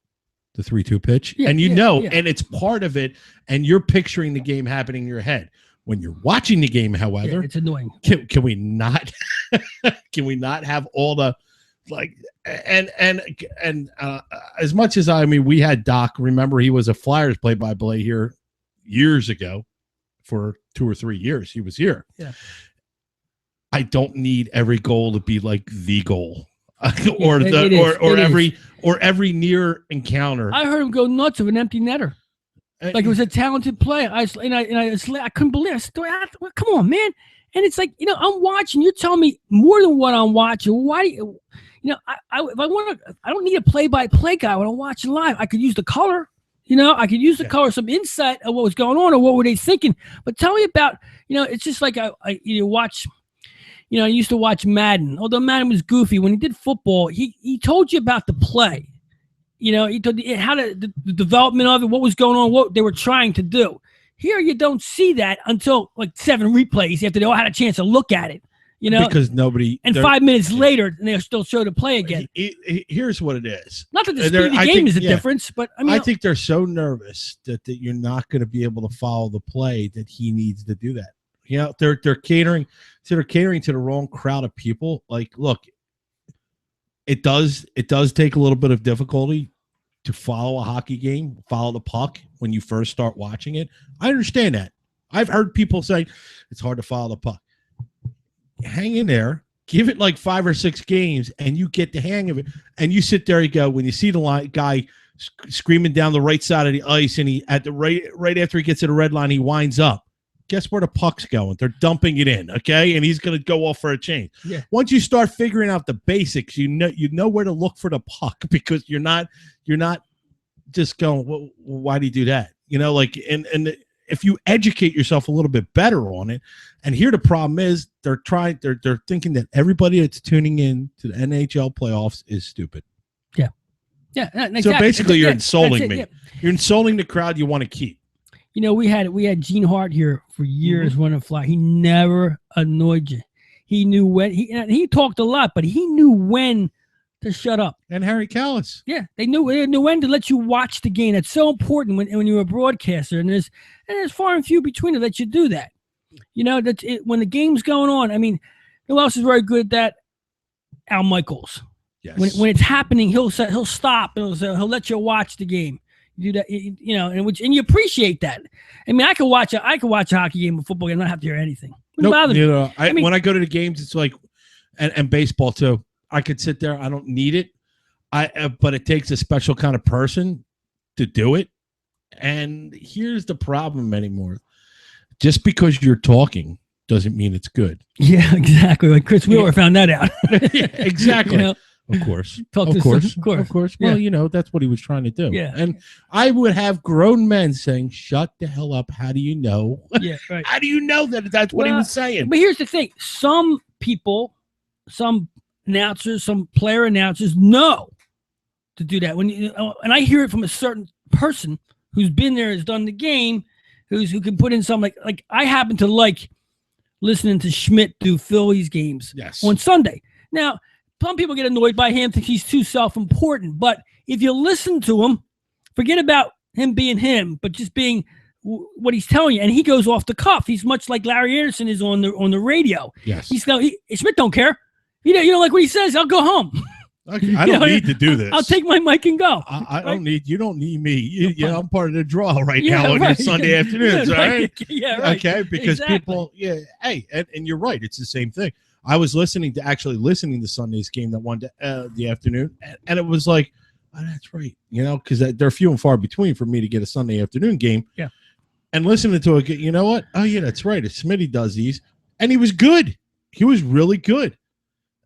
the 3-2 pitch, and and it's part of it, and you're picturing the game happening in your head. When you're watching the game, however, it's annoying. Can we not have all the and as much as we had Doc. Remember, he was a Flyers play-by-play here years ago for 2 or 3 years. He was here. Yeah. I don't need every goal to be like the goal, or every near encounter. I heard him go nuts of an empty netter. Like it was a talented play. I couldn't believe it. Come on, man. And it's like, I'm watching. You're telling me more than what I'm watching. Why do you, if I want to, I don't need a play-by-play guy when I'm watching live. I could use the color. I could use the color, some insight of what was going on or what were they thinking. But tell me about, it's just like I watch, I used to watch Madden. Although Madden was goofy, when he did football, he told you about the play. He told you how the development of it, what was going on, what they were trying to do. Here you don't see that until like 7 replays after they all had a chance to look at it. Because nobody. And 5 minutes later, they'll still show the play again. Here's what it is. Not that the speed of the game is a difference, but I think they're so nervous that you're not going to be able to follow the play that he needs to do that. They're catering to the wrong crowd of people. Like, look, it does take a little bit of difficulty to follow a hockey game, follow the puck when you first start watching it. I understand that. I've heard people say it's hard to follow the puck. Hang in there, give it like 5 or 6 games, and you get the hang of it. And you sit there, you go, when you see the guy screaming down the right side of the ice, and he at the right after he gets to the red line, he winds up. Guess where the puck's going? They're dumping it in, okay? And he's going to go off for a change. Yeah. Once you start figuring out the basics, you know where to look for the puck, because you're not just going, well, why do you do that? And if you educate yourself a little bit better on it, and here the problem is they're thinking that everybody that's tuning in to the NHL playoffs is stupid. Yeah. Yeah. Exactly. So basically you're insulting me. Yeah. You're insulting the crowd you want to keep. We had Gene Hart here for years running fly. He never annoyed you. He knew when he talked a lot, but he knew when to shut up. And Harry Callis. Yeah, they knew when to let you watch the game. That's so important when you're a broadcaster, and there's far and few between to let you do that. That's it, when the game's going on. Who else is very good at that? Al Michaels. Yes. When it's happening, he'll stop and he'll let you watch the game. You do that, and you appreciate that. I could watch a hockey game, a football game, and not have to hear anything. Nope, when I go to the games, it's like, and baseball too. I could sit there. I don't need it. But it takes a special kind of person to do it. And here's the problem anymore. Just because you're talking doesn't mean it's good. Yeah, exactly. Like Chris Wheeler found that out. Yeah, exactly. Of course. Of course. Well, yeah. That's what he was trying to do. Yeah. And I would have grown men saying, shut the hell up. How do you know? Yeah, right. How do you know that's what he was saying? But here's the thing. Some people, some announcers, some player announcers know to do that. And I hear it from a certain person who's been there, has done the game, who can put in some like I happen to like listening to Schmidt do Phillies games on Sunday. Now, some people get annoyed by him, think he's too self-important. But if you listen to him, forget about him being him, but just being what he's telling you. And he goes off the cuff. He's much like Larry Anderson is on the radio. Yes. Schmidt don't care. You don't like what he says, I'll go home. I don't need to do this. I'll take my mic and go. I don't need. You don't need me. I'm part of the draw now on your Sunday afternoons. All right. Yeah. Right. Okay. Because people. Yeah. Hey, and you're right. It's the same thing. I was listening to Sunday's game that one the afternoon, and it was like, oh, that's right. Because they're few and far between for me to get a Sunday afternoon game. Yeah. And listening to it, you know what? Oh yeah, that's right. Smitty does these, and he was good. He was really good.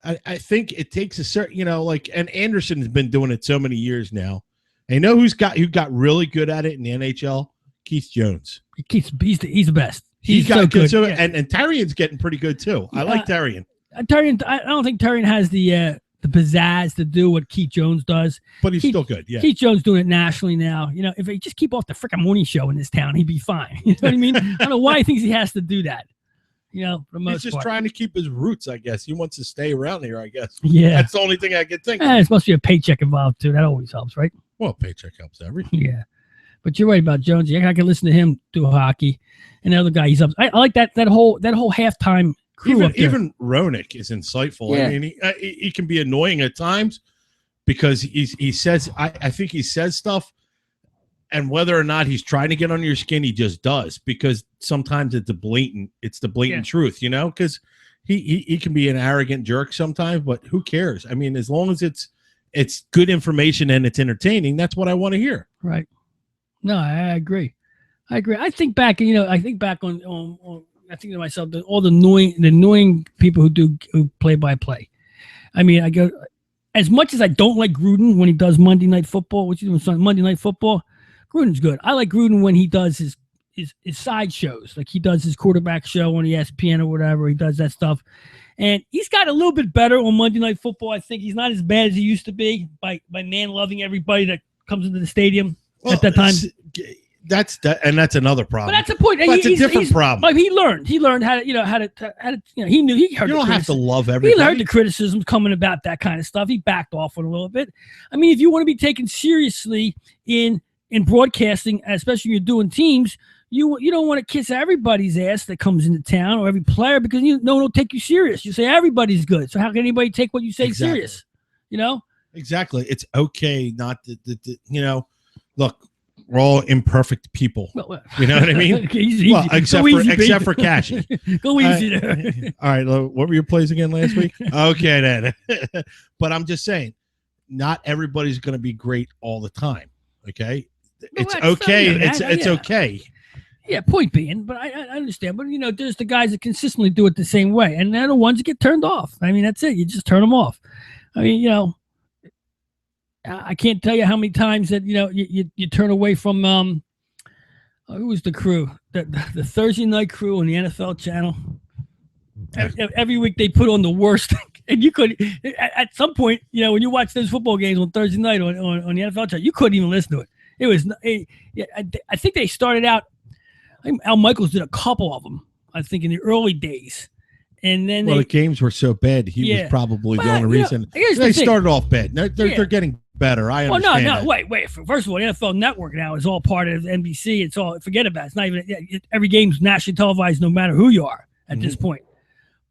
I think it takes a certain, and Anderson has been doing it so many years now. And you know who got really good at it in the NHL? Keith Jones. He's the best. He's got so good. Yeah. And Tarian's getting pretty good too. I like Tarian. Tarian, I don't think Tarian has the the pizzazz to do what Keith Jones does. But he's still good. Yeah. Keith Jones doing it nationally now. You know, if he just keep off the freaking morning show in this town, he'd be fine. You know what I mean? I don't know why he thinks he has to do that. You know, for the most He's just part. trying to keep his roots, I guess. He wants to stay around here, I guess. Yeah. That's the only thing I can think of. There's supposed to be a paycheck involved too. That always helps, right? Well, paycheck helps everything. Yeah. But you're right about Jonesy. I can listen to him do hockey. And the other guy, he's up. I like that whole halftime crew up there. Even Ronick is insightful. Yeah. I mean, he can be annoying at times because he says, I think he says stuff, and whether or not he's trying to get under your skin, he just does, because sometimes it's the blatant truth, you know, because he can be an arrogant jerk sometimes, but who cares? I mean, as long as it's good information and it's entertaining, that's what I want to hear. Right. No, I agree. I think back, you know, on I think to myself, all the annoying people who play by play. I mean, I go, as much as I don't like Gruden when he does Monday Night Football, which is Monday Night Football, Gruden's good. I like Gruden when he does his side shows, like he does his quarterback show on ESPN or whatever. He does that stuff, and he's got a little bit better on Monday Night Football. I think he's not as bad as he used to be by man loving everybody that comes into the stadium at that time. That's another problem. But that's the point. But it's a different problem. Like he learned how to, you know, he heard. You don't have to love He everybody. heard the criticisms coming about that kind of stuff. He backed off on a little bit. I mean, if you want to be taken seriously in broadcasting, especially when you're doing teams, you don't want to kiss everybody's ass that comes into town or every player, because no one will take you serious. You say everybody's good, so how can anybody take what you say serious? You know. Exactly. It's okay not to you know, look. We're all imperfect people. Well, you know what I mean? Okay, easy. Well, except for Cashy. Go easy there. All right. What were your plays again last week? Okay, then. But I'm just saying, not everybody's going to be great all the time. Okay, it's okay. It's okay. Yeah, point being, but I understand. But, you know, there's the guys that consistently do it the same way, and they're the ones that get turned off. I mean, that's it. You just turn them off. I mean, you know, I can't tell you how many times that, you know, you turn away from who was the crew, the Thursday night crew on the NFL channel. Every week they put on the worst, and you could at some point, you know, when you watch those football games on Thursday night on the NFL channel, you couldn't even listen to it. It was I think they started out. I think Al Michaels did a couple of them, I think, in the early days. And then the games were so bad, he was probably the only reason. They started off bad. They're getting better. I understand. Well, no, wait. First of all, NFL Network now is all part of NBC. It's all, forget about it. It's not even, every game's nationally televised no matter who you are at this point.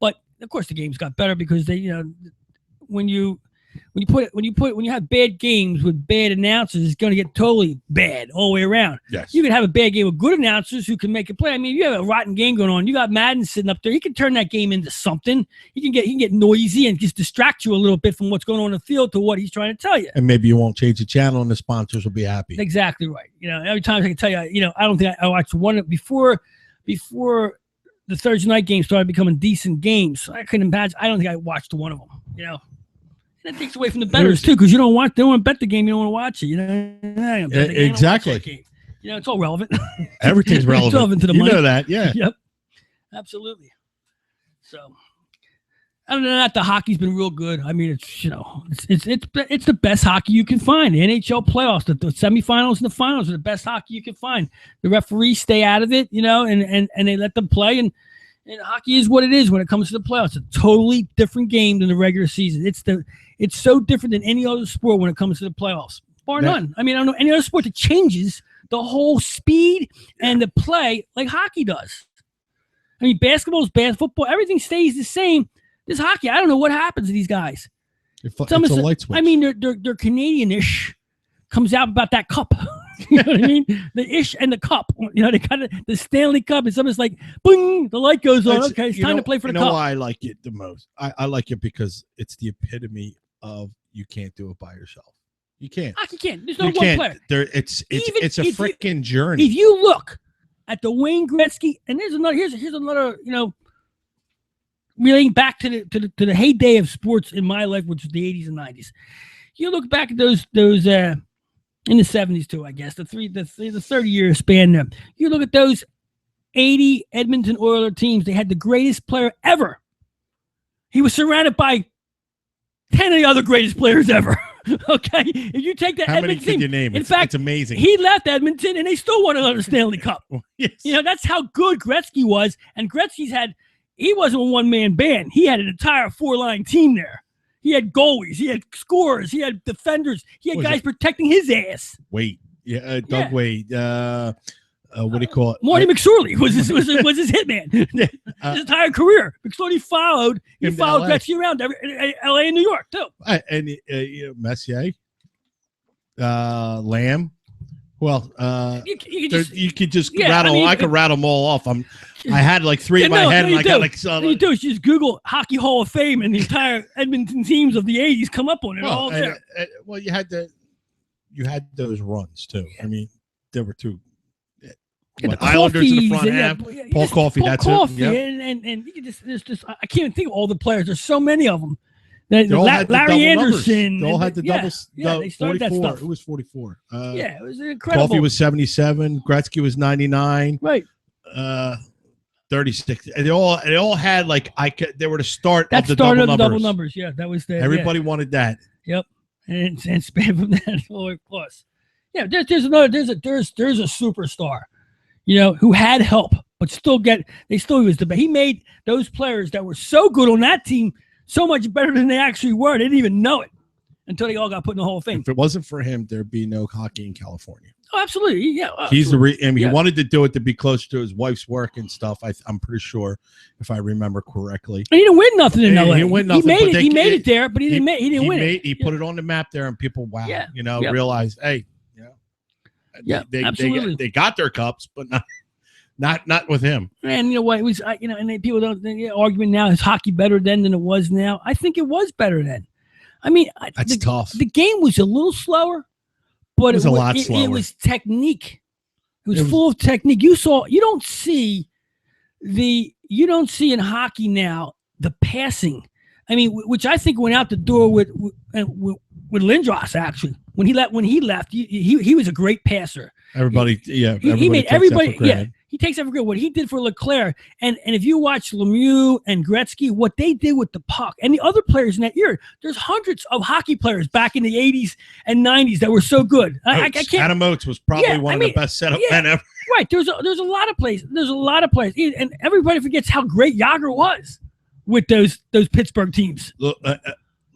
But of course the games got better because they, you know, when you have bad games with bad announcers, it's going to get totally bad all the way around. Yes. You can have a bad game with good announcers who can make it play. I mean, if you have a rotten game going on, you got Madden sitting up there. He can turn that game into something. He can get noisy and just distract you a little bit from what's going on in the field to what he's trying to tell you. And maybe you won't change the channel and the sponsors will be happy. Exactly right. You know, every time I can tell you, you know, I don't think I watched one before the Thursday night game started becoming decent games. I couldn't imagine. I don't think I watched one of them, you know. That takes away from the bettors too, because they don't want to bet the game. You don't want to watch it. You know, exactly. You know, it's all relevant. Everything's relevant. It's relevant to the money. You know that, yeah. Yep. Absolutely. So, other than that, the hockey's been real good. I mean, it's, you know, it's the best hockey you can find. The NHL playoffs, the semifinals and the finals are the best hockey you can find. The referees stay out of it, you know, and they let them play. And hockey is what it is when it comes to the playoffs. It's a totally different game than the regular season. It's so different than any other sport when it comes to the playoffs, bar none. I mean, I don't know any other sport that changes the whole speed and the play like hockey does. I mean, basketball, football, everything stays the same. This hockey, I don't know what happens to these guys. It's a light switch. I mean, they're Canadian-ish. Comes out about that cup. You know what I mean? The ish and the cup. You know, they kind of the Stanley Cup, and something's like, boom, the light goes on. Okay, it's time to play for the cup. You know why I like it the most? I like it because it's the epitome of you can't do it by yourself. You can't. Hockey can't. There's no one player. It's a freaking journey. If you look at the Wayne Gretzky, and here's another, you know, relating back to the heyday of sports in my life, which was the 80s and 90s. You look back at those in the 70s too, I guess, the 30-year span there. You look at those 80 Edmonton Oilers teams, they had the greatest player ever. He was surrounded by 10 of the other greatest players ever. Okay, if you take that How many Edmonton can team, you name? in It's fact, amazing. he left Edmonton and they still won another Stanley Cup. Yes. You know, that's how good Gretzky was. And he wasn't a one-man band. He had an entire 4-line team there. He had goalies, he had scorers, he had defenders, he had guys protecting his ass. Doug Wade. What do you call it? Marty McSorley was his hitman his entire career. McSorley followed Gretzky around L.A. and New York too. And Messier, Lamb. Well, you could just rattle. I mean, I could rattle them all off. I had like three in my head, and I got like some. What you do is you just Google Hockey Hall of Fame, and the entire Edmonton teams of the '80s come up on it all there. Well, you had those runs too. I mean, there were two. Islanders in the front half. Paul Coffey. That's it. Yep. And you can just I can't even think of all the players. There's so many of them. Larry Anderson. They all had the doubles. They started 44. That stuff. It was 44. It was incredible. Coffey was 77. Gretzky was 99. Right. 36. And they all had they were the start that of the started double numbers. Double numbers. Yeah, that was there. Everybody wanted that. Yep. And span from that forward plus. Yeah, there's a superstar, who had help, but he was the best. He made those players that were so good on that team so much better than they actually were. They didn't even know it until they all got put in the Hall of Fame. If it wasn't for him, there'd be no hockey in California. Oh, absolutely. Yeah. He's he wanted to do it to be closer to his wife's work and stuff. I'm pretty sure, if I remember correctly. And he didn't win nothing in LA. He didn't win nothing. He made it there, but he didn't win it. He put it on the map there, and people, realized, hey, absolutely. They got their cups, but not with him. And you know what? It was, and people don't argument now is hockey better then than it was now. I think it was better then. I mean, that's tough. The game was a little slower, but it was a lot slower. It was technique. It was full of technique. You don't see in hockey now the passing. I mean, which I think went out the door with Lindros. Actually, when he left, he was a great passer. He made everybody. Yeah, he takes every good. What he did for Leclerc, and if you watch Lemieux and Gretzky, what they did with the puck, and the other players in that era, there's hundreds of hockey players back in the '80s and '90s that were so good. I can't. Adam Oates was probably one of the best setup men ever. Right. There's a lot of players. And everybody forgets how great Yager was with those Pittsburgh teams.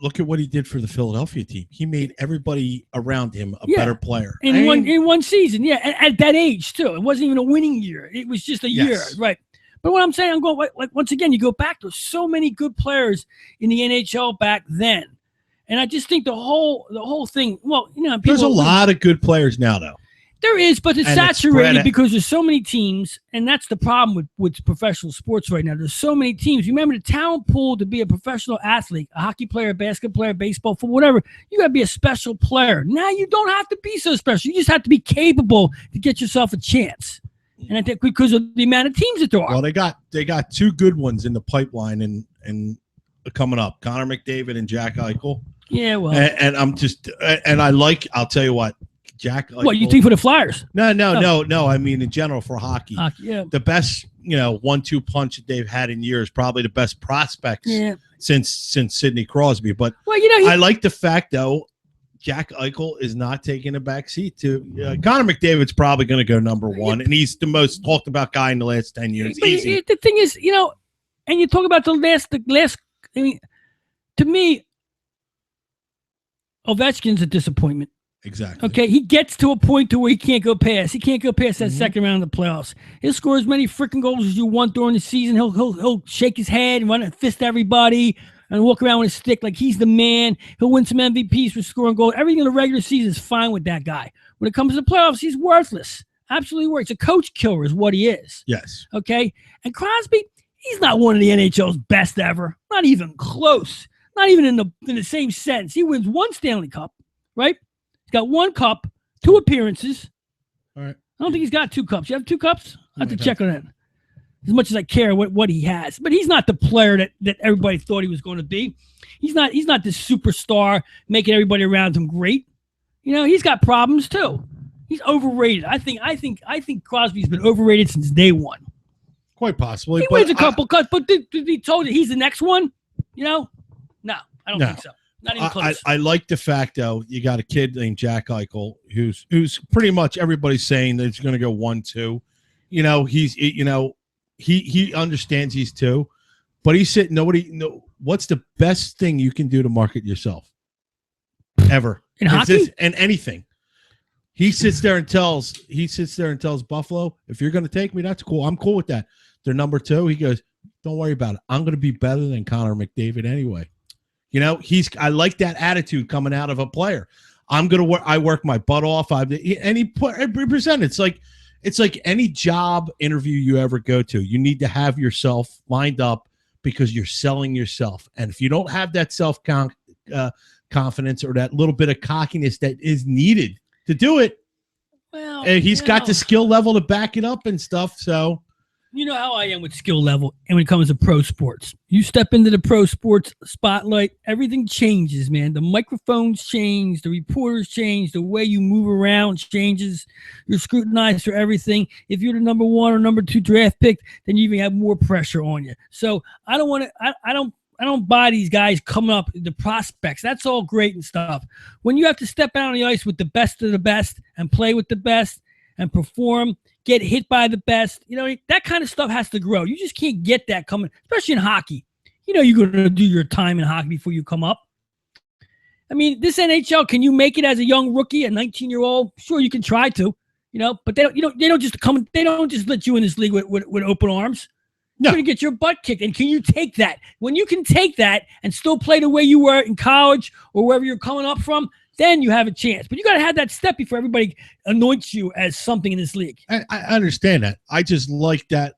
Look at what he did for the Philadelphia team. He made everybody around him a better player. In one season, at that age, too. It wasn't even a winning year. It was just a year, right? But what I'm saying, once again, you go back, there's so many good players in the NHL back then. And I just think the whole thing, there's a lot of good players now, though. There is, but it's saturated because there's so many teams, and that's the problem with professional sports right now. There's so many teams. Remember, the talent pool to be a professional athlete, a hockey player, a basketball player, baseball, for whatever, you got to be a special player. Now you don't have to be so special. You just have to be capable to get yourself a chance. And I think because of the amount of teams that there are. Well, they got two good ones in the pipeline and coming up, Connor McDavid and Jack Eichel. Yeah, well, and I'll tell you what. Jack, what you think for the Flyers? No. I mean, in general for hockey, the best 1-2 punch that they've had in years, probably the best prospects since Sidney Crosby. But I like the fact though, Jack Eichel is not taking a back seat to Connor McDavid's probably going to go number one, and he's the most talked about guy in the last 10 years. But the thing is, and you talk about the last. I mean, to me, Ovechkin's a disappointment. Exactly. Okay, he gets to a point to where he can't go past. He can't go past that second round of the playoffs. He'll score as many freaking goals as you want during the season. He'll shake his head and run and fist everybody and walk around with a stick like he's the man. He'll win some MVPs for scoring goals. Everything in the regular season is fine with that guy. When it comes to the playoffs, he's worthless. Absolutely worthless. A coach killer is what he is. Yes. Okay, and Crosby, he's not one of the NHL's best ever. Not even close. Not even in the same sense. He wins one Stanley Cup, right? Got one cup, 2 appearances. All right. I don't think he's got 2 cups. You have 2 cups? I have to check on that. As much as I care what he has. But he's not the player that everybody thought he was going to be. He's not this superstar making everybody around him great. He's got problems too. He's overrated. I think Crosby's been overrated since day one. Quite possibly. He wins a couple cups, but to be told that he's the next one, no, I don't think so. Not even close. I like the fact though you got a kid named Jack Eichel who's pretty much everybody's saying that he's going to go 1-2. He understands he's 2, but he said what's the best thing you can do to market yourself ever in hockey and anything. He sits there and tells Buffalo, if you're going to take me, that's cool. I'm cool with that. They're number 2. He goes, don't worry about it. I'm going to be better than Connor McDavid anyway. I like that attitude coming out of a player. I'm going to work. I work my butt off. He presented. It's like any job interview you ever go to. You need to have yourself lined up because you're selling yourself. And if you don't have that confidence or that little bit of cockiness that is needed to do it, well, he's got the skill level to back it up and stuff. So. You know how I am with skill level and when it comes to pro sports. You step into the pro sports spotlight, everything changes, man. The microphones change, the reporters change, the way you move around changes. You're scrutinized for everything. If you're the number 1 or number 2 draft pick, then you even have more pressure on you. So I don't want to I don't buy these guys coming up, the prospects. That's all great and stuff. When you have to step out on the ice with the best of the best and play with the best and perform, get hit by the best, that kind of stuff has to grow. You just can't get that coming, especially in hockey. You're going to do your time in hockey before you come up. I mean, this NHL, can you make it as a young rookie, a 19-year-old? Sure, you can try to, but they don't just let you in this league with open arms. No. You're going to get your butt kicked. And can you take that? When you can take that and still play the way you were in college or wherever you're coming up from, then you have a chance. But you got to have that step before everybody anoints you as something in this league. I understand that. I just like that.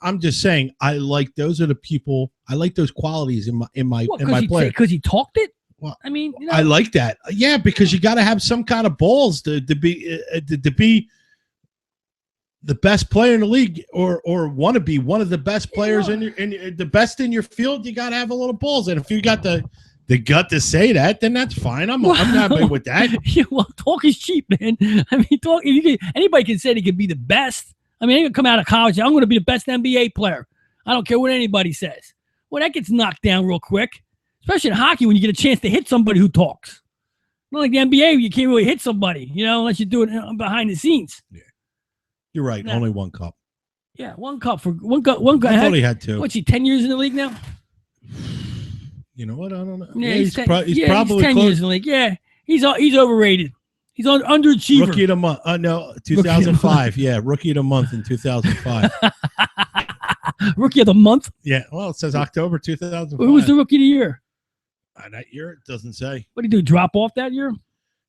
I'm just saying, I like those are the people. I like those qualities in my player. Because he talked it. Well, I mean, I like that. Yeah, because you got to have some kind of balls to be the best player in the league, or want to be one of the best players in the best in your field. You got to have a little balls, and if you got the gut to say that, then that's fine. I'm happy with that. Yeah, well, talk is cheap, man. I mean, anybody can say they could be the best. I mean, they can come out of college. I'm going to be the best NBA player. I don't care what anybody says. Well, that gets knocked down real quick, especially in hockey when you get a chance to hit somebody who talks. Not like the NBA, you can't really hit somebody, unless you do it behind the scenes. Yeah, you're right. Only 1 cup. Yeah, 1 cup for one cup. One guy. I thought he had 2. What's he? 10 years in the league now. You know what? I don't know. Yeah, he's probably 10 close. years in the league. Yeah, he's overrated. He's on underachiever. Rookie of the month. No, 2005. Yeah, rookie of the month in 2005. Rookie of the month? Yeah. Well, it says October 2005. Who was the rookie of the year? That year, it doesn't say. What did he do? Drop off that year?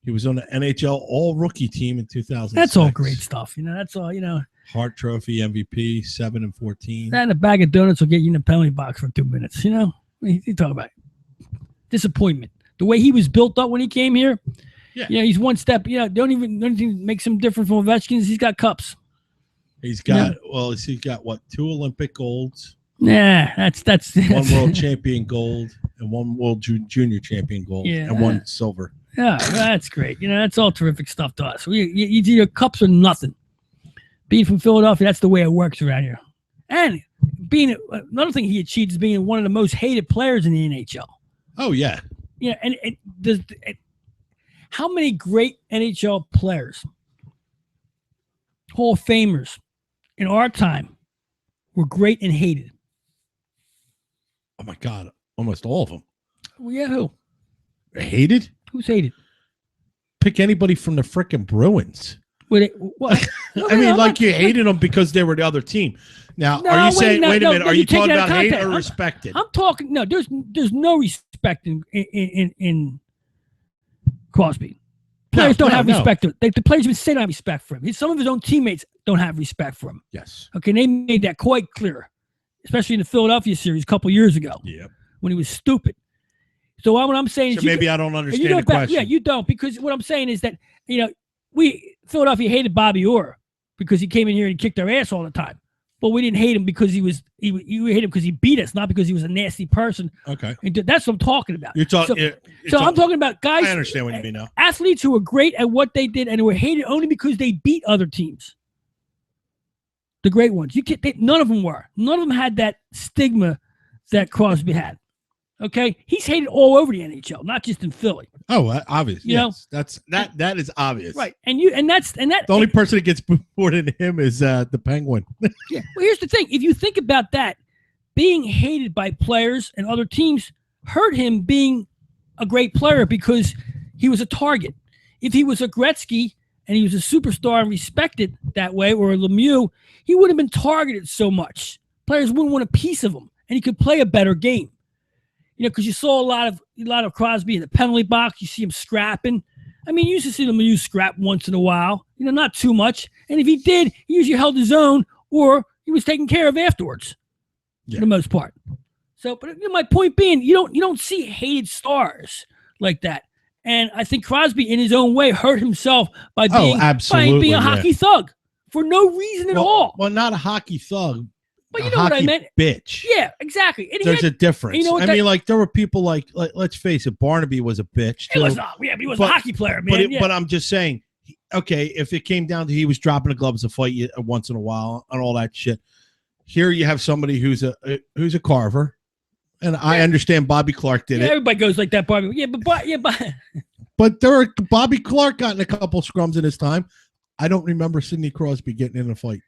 He was on the NHL All-Rookie team in 2006. That's all great stuff. That's all. Hart Trophy MVP, 7 and 14. That and a bag of donuts will get you in the penalty box for 2 minutes. You talk about disappointment. The way he was built up when he came here. Yeah. He's one step. Don't even makes him different from Ovechkin. He's got cups. He's got he's got what, 2 Olympic golds? Yeah, that's 1 world champion gold and 1 world junior champion gold and 1 silver. Yeah, that's great. That's all terrific stuff to us. Your cups are nothing. Being from Philadelphia, that's the way it works around here. And being another thing he achieved is being one of the most hated players in the NHL. Oh yeah. Yeah, and how many great NHL players, Hall of Famers, in our time were great and hated? Oh my God, almost all of them. Well, yeah, who? Hated? Who's hated? Pick anybody from the frickin' Bruins. What? I mean, you hated them because they were the other team. Now, are you saying? Wait a minute. Are you talking about hate or respected? I'm talking. No, there's no respect in Crosby. Players don't have respect. The players even say don't have respect for him. Some of his own teammates don't have respect for him. Yes. Okay, they made that quite clear, especially in the Philadelphia series a couple years ago. Yeah. When he was stupid. So what I'm saying is, maybe I don't understand the question. Yeah, you don't, because what I'm saying is that Philadelphia hated Bobby Orr because he came in here and kicked our ass all the time. But we didn't hate him because we hate him because he beat us, not because he was a nasty person. Okay. And that's what I'm talking about. I'm talking about guys. I understand what you mean now. Athletes who were great at what they did and who were hated only because they beat other teams. The great ones. None of them were. None of them had that stigma that Crosby had. Okay, he's hated all over the NHL, not just in Philly. Oh, obvious. You know? That is obvious. Right, and that's The only person that gets more than him is the Penguin. Yeah. Well, here's the thing: if you think about that, being hated by players and other teams hurt him being a great player because he was a target. If he was a Gretzky and he was a superstar and respected that way, or a Lemieux, he wouldn't have been targeted so much. Players wouldn't want a piece of him, and he could play a better game. You know, because you saw a lot of Crosby in the penalty box. You see him scrapping. I mean, you used to see Lemieux scrap once in a while. You know, not too much. And if he did, he usually held his own, or he was taken care of afterwards, for the most part. So, but my point being, you don't see hated stars like that. And I think Crosby, in his own way, hurt himself by being a hockey thug for no reason at all. Well, not a hockey thug. But you know what I meant? Bitch. Yeah, exactly. And there's a difference. You know I mean, like, there were people like let's face it, Barnaby was a bitch too. He was not. Yeah, but he was a hockey player, man. But I'm just saying, okay, if it came down to he was dropping the gloves to fight you once in a while and all that shit. Here you have somebody who's a carver, and I understand Bobby Clark did it. Everybody goes like that, Bobby. Yeah, but Bobby Clark got in a couple scrums in his time. I don't remember Sidney Crosby getting in a fight.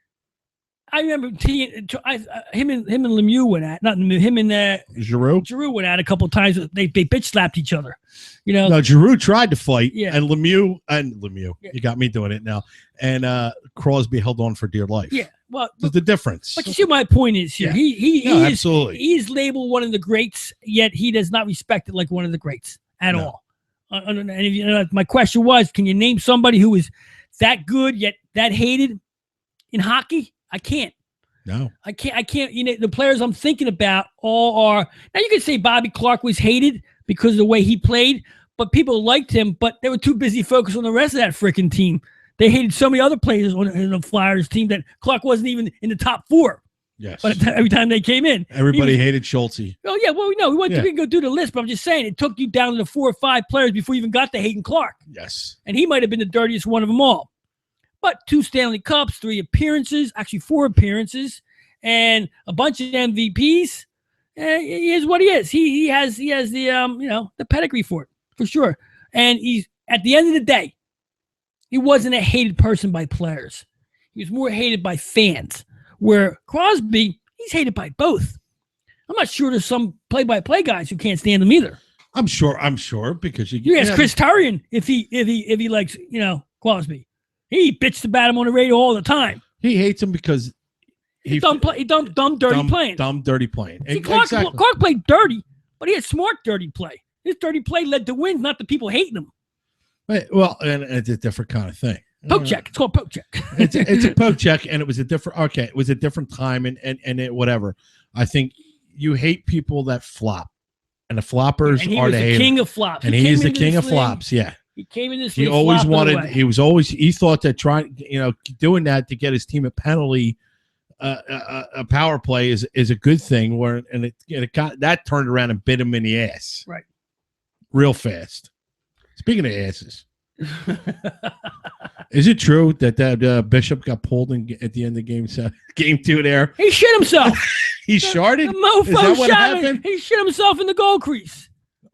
I remember him and Lemieux went at, not Lemieux, him and Giroux went at a couple of times. They bitch slapped each other. You know, no, Giroux tried to fight, and Lemieux, yeah. You got me doing it now. And Crosby held on for dear life. Yeah, well, there's the difference. But you see, my point is here. Yeah. Absolutely. He is labeled one of the greats, yet he does not respect it like one of the greats at all. And if, you know, my question was, can you name somebody who is that good yet that hated in hockey? I can't. No. I can't. You know, the players I'm thinking about all are. Now, you could say Bobby Clark was hated because of the way he played, but people liked him, but they were too busy focused on the rest of that freaking team. They hated so many other players on the Flyers team that Clark wasn't even in the top four. Yes. But every time they came in. Everybody hated Schulte. Oh, yeah. Well, no, we can go through the list, but I'm just saying it took you down to the 4 or 5 players before you even got to Hayden Clark. Yes. And he might have been the dirtiest one of them all. But 2 Stanley Cups, 3 appearances, actually 4 appearances, and a bunch of MVPs. He is what he is. He has the the pedigree for it, for sure. And he's, at the end of the day, he wasn't a hated person by players. He was more hated by fans. Where Crosby, he's hated by both. I'm not sure there's some play-by-play guys who can't stand him either. I'm sure because you ask Chris Turian if he likes Crosby. He bitched about him on the radio all the time. He hates him because he dumb, dirty playing. Dumb, dirty playing. See, Clark played dirty, but he had smart, dirty play. His dirty play led to wins, not the people hating him. Right, well, and it's a different kind of thing. Poke check. It's called poke check. it's a poke check, and it was a different time, and it whatever. I think you hate people that flop, and the floppers are the king of flops, and he's the king of flops. Yeah. He came in this. He always wanted. He thought that doing that to get his team a penalty, a power play is a good thing. It got that turned around and bit him in the ass, right, real fast. Speaking of asses, is it true that Bishop got pulled at the end of game 2 there? He shit himself. He sharted. The mofo is that what happened? He shit himself in the goal crease.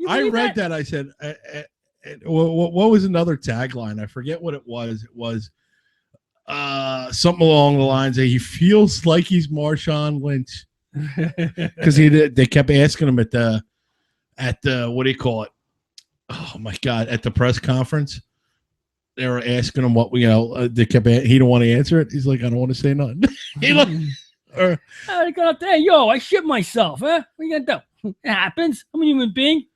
I read that. I said. What was another tagline? I forget what it was. It was something along the lines of he feels like he's Marshawn Lynch because they kept asking him at the what do you call it? Oh my God! At the press conference, they were asking him what they kept. He didn't want to answer it. He's like, I don't want to say nothing. I got up there, I shit myself. Huh? What are you gonna do? It happens. I'm a human being.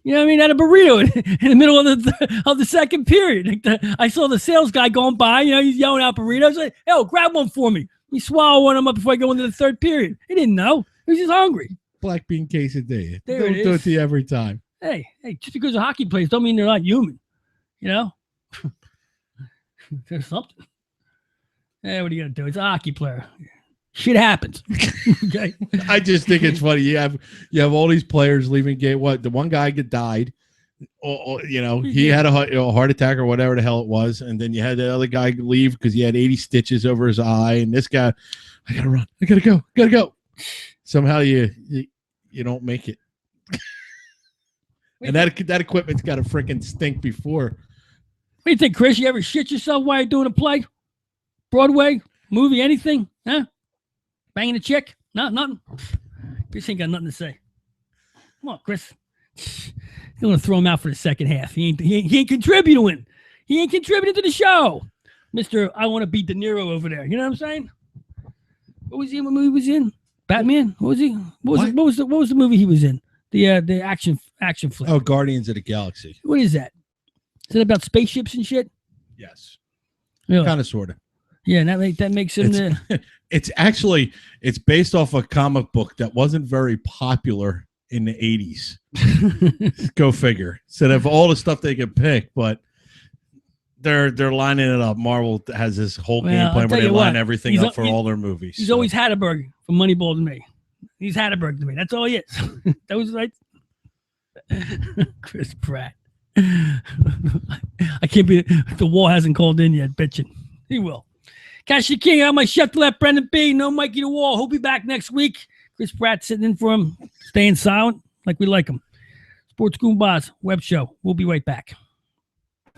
You know what I mean? Had a burrito in the middle of the second period. I saw the sales guy going by. He's yelling out burritos. Like, "Hell, grab one for me." He swallow one of them up before I go into the third period. He didn't know. He was just hungry. Black bean quesadilla. Don't do it to you every time. Hey, just because they're hockey players don't mean they're not human. There's something. Hey, what are you gonna do? It's a hockey player. Shit happens. Okay. I just think it's funny. You have all these players leaving game. What the one guy died, he had a heart attack or whatever the hell it was, and then you had the other guy leave because he had 80 stitches over his eye, and this guy, I gotta run, I gotta go. Somehow you don't make it. And that equipment's got to freaking stink before. What do you think, Chris? You ever shit yourself while you're doing a play? Broadway, movie, anything? Huh? Banging a chick? No, nothing. Chris ain't got nothing to say. Come on, Chris. You're gonna throw him out for the second half. He ain't contributing. He ain't contributing to the show. Mr. I want to beat De Niro over there. You know what I'm saying? What was he? What movie he was in? Batman? What was he? What was the movie he was in? The action flick. Oh, Guardians of the Galaxy. What is that? Is it about spaceships and shit? Yes. Really? Kind of, sort of. Yeah, and that makes him it's based off a comic book that wasn't very popular in the 80s. Go figure. So they have all the stuff they can pick, but they're lining it up. Marvel has this whole game plan where they line everything up for all their movies. He's always Hatterberg from Moneyball to me. He's Hatterberg to me. That's all he is. That was right. Chris Pratt. I can't be. The Wall hasn't called in yet, bitching. He will. Cash the King, I'm my chef to let Brendan B. No Mikey the Wall. He'll be back next week. Chris Pratt sitting in for him, staying silent like we like him. Sports Goombahs web show. We'll be right back.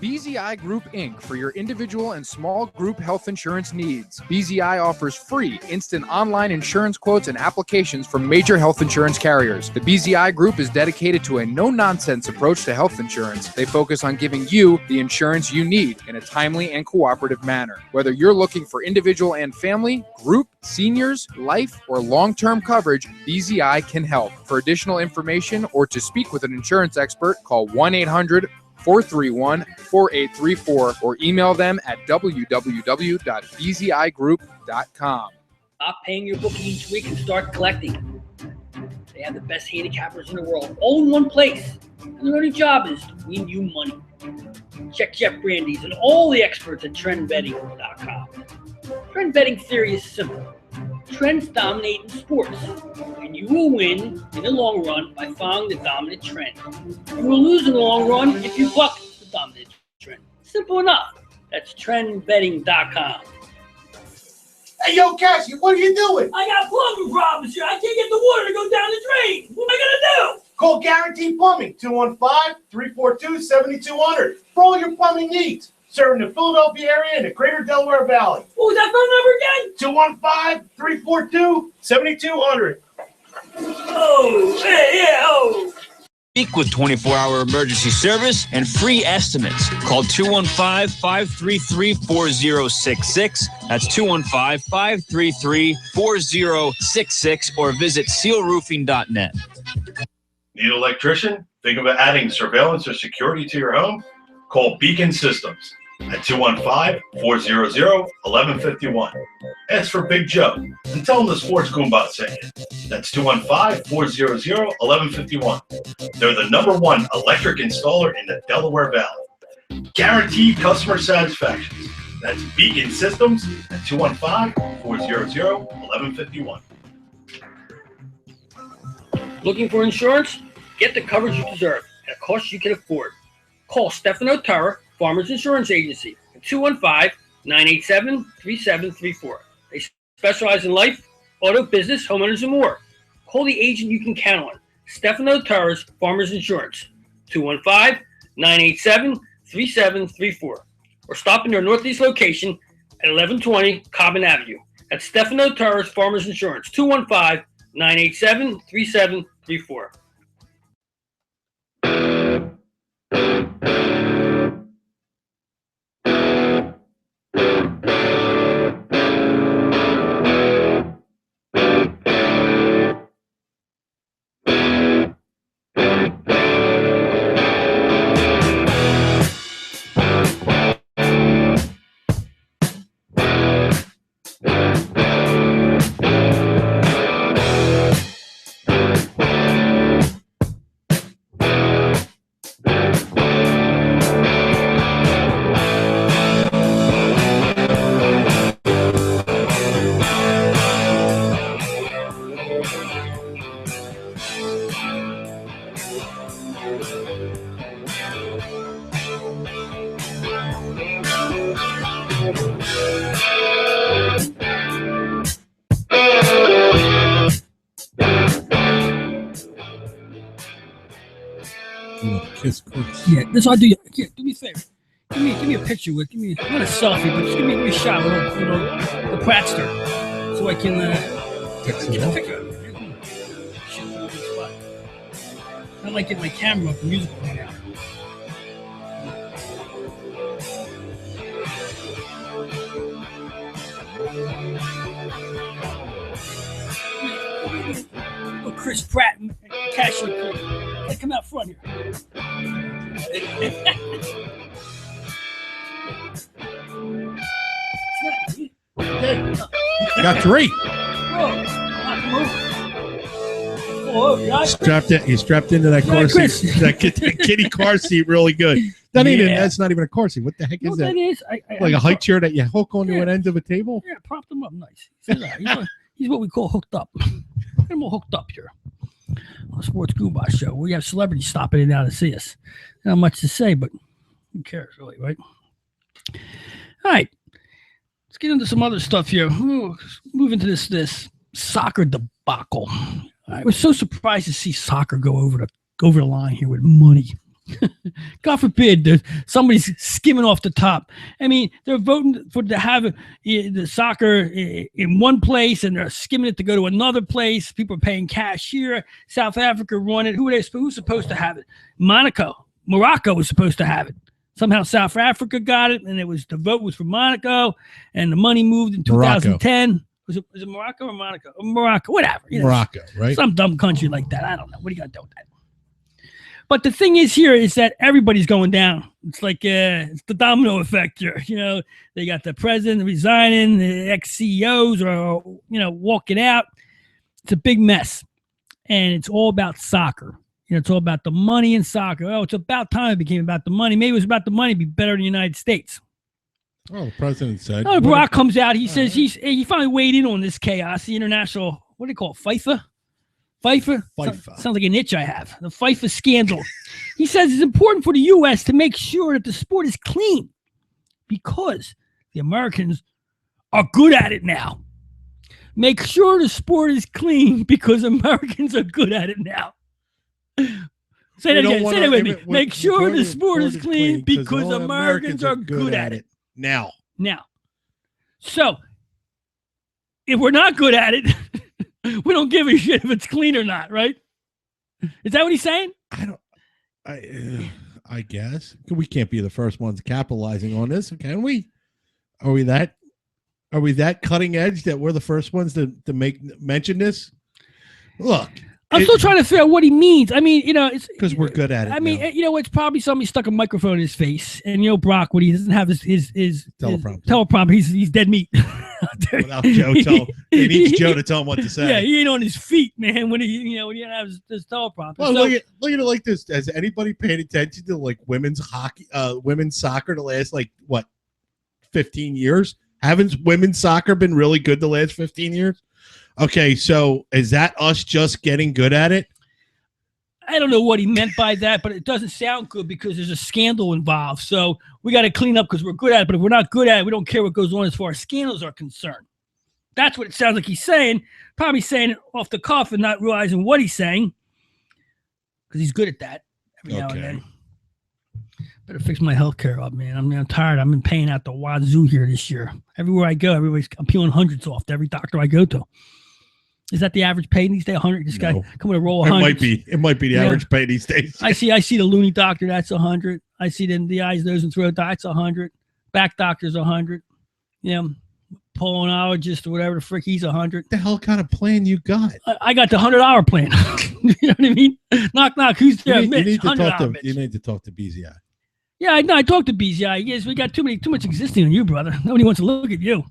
BZI Group Inc. for your individual and small group health insurance needs. BZI offers free instant online insurance quotes and applications from major health insurance carriers. The BZI Group is dedicated to a no-nonsense approach to health insurance. They focus on giving you the insurance you need in a timely and cooperative manner. Whether you're looking for individual and family, group, seniors, life, or long-term coverage, BZI can help. For additional information or to speak with an insurance expert, call 1-800-431-4834 or email them at www.bzigroup.com. Stop paying your bookie each week and start collecting. They have the best handicappers in the world, all in one place. And their only job is to win you money. Check Jeff Brandy's and all the experts at trendbetting.com. Trend betting theory is simple. Trends dominate in sports, and you will win in the long run by following the dominant trend. You will lose in the long run if you buck the dominant trend. Simple enough. That's trendbetting.com. Hey, yo, Cassie, what are you doing? I got plumbing problems here. I can't get the water to go down the drain. What am I going to do? Call Guaranteed Plumbing, 215-342-7200 for all your plumbing needs. Serving the Philadelphia area and the greater Delaware Valley. What was that phone number again? 215-342-7200. Oh, yeah. Speak with 24-hour emergency service and free estimates. Call 215-533-4066. That's 215-533-4066 or visit sealroofing.net. Need an electrician? Think about adding surveillance or security to your home? Call Beacon Systems at 215-400-1151. Ask for Big Joe and tell him the Sports Goombahs sent you. That's 215-400-1151. They're the #1 electric installer in the Delaware Valley. Guaranteed customer satisfaction. That's Beacon Systems at 215-400-1151. Looking for insurance? Get the coverage you deserve at a cost you can afford. Call Stefano Terra, Farmers Insurance Agency, at 215-987-3734. They specialize in life, auto, business, homeowners, and more. Call the agent you can count on. Stefano Terra's Farmers Insurance, 215-987-3734. Or stop in their Northeast location at 1120 Cobbin Avenue. That's Stefano Terra's Farmers Insurance, 215-987-3734. Kiss Chris. Yeah, that's what I do. Here, do me a favor. Give me a picture with. Give me not a selfie, but just give me a shot with the Pratster, so I can Text get it a off. picture of it. Shit, really good spot. I like getting my camera up and music right now. Oh, Chris Pratt and Cashew Creek. They come out front here. Got 3. Strapped in. He's strapped into that car seat. That kitty car seat, really good. That's not even a car seat. What the heck is that? That is Like a high chair that you hook onto an end of a table. Yeah, propped him up nice. He's what we call hooked up. Get him all hooked up here. On the Sports Goombahs show. We have celebrities stopping in now to see us. Not much to say, but who cares, really, right? All right. Let's get into some other stuff here. Move into this soccer debacle. I was so surprised to see soccer go over the line here with money. God forbid somebody's skimming off the top. I mean, they're voting to have the soccer in one place, and they're skimming it to go to another place. People are paying cash here. South Africa run it. Who's supposed to have it? Morocco was supposed to have it. Somehow South Africa got it, and the vote was for Monaco, and the money moved in 2010. Was it Morocco or Monaco? Morocco, whatever. Morocco, right? Some dumb country like that. I don't know. What are you going to do with that? But the thing is here is that everybody's going down. It's like it's the domino effect here. They got the president resigning, the ex-CEOs are, walking out. It's a big mess. And it's all about soccer. It's all about the money in soccer. Oh, it's about time it became about the money. Maybe it was about the money be better in the United States. Oh, the president said. Oh, Barack comes out. He says he finally weighed in on this chaos. The international, what do they call it? FIFA? Sounds like an itch I have. The FIFA scandal. He says it's important for the U.S. to make sure that the sport is clean because the Americans are good at it now. Make sure the sport is clean because Americans are good at it now. Say that again. Say that with me. Make sure the sport is clean because Americans are good at it. Now. So, if we're not good at it, we don't give a shit if it's clean or not, right? Is that what he's saying? I guess we can't be the first ones capitalizing on this, can we? Are we that cutting edge that we're the first ones to mention this? Look, I'm still trying to figure out what he means. I mean, it's because we're good at it. I mean, it's probably somebody stuck a microphone in his face, and Brock, when he doesn't have his teleprompter, he's dead meat. Without Joe, he needs Joe to tell him what to say. Yeah, he ain't on his feet, man. When he doesn't have his teleprompter. Well, look at it like this. Has anybody paid attention to like women's hockey, women's soccer the last 15 years? Haven't women's soccer been really good the last 15 years? Okay, so is that us just getting good at it? I don't know what he meant by that, but it doesn't sound good because there's a scandal involved. So we got to clean up because we're good at it. But if we're not good at it, we don't care what goes on as far as scandals are concerned. That's what it sounds like he's saying. Probably saying it off the cuff and not realizing what he's saying because he's good at that every now and then. Better fix my health care up, man. I'm tired. I've been paying out the wazoo here this year. Everywhere I go, I'm peeling hundreds off to every doctor I go to. Is that the average pay these days? 100. This guy come with a roll of 100. It might be the average pay these days. I see the loony doctor. That's 100. I see the eyes, nose, and throat. That's 100. Back doctor's 100. Pulmonologist or whatever the frick. He's 100. What the hell kind of plan you got? I got the $100 plan. You know what I mean? Knock knock. Who's there? You need to talk to BZI. Yeah, I talked to BZI. Yes, we got too much existing on you, brother. Nobody wants to look at you.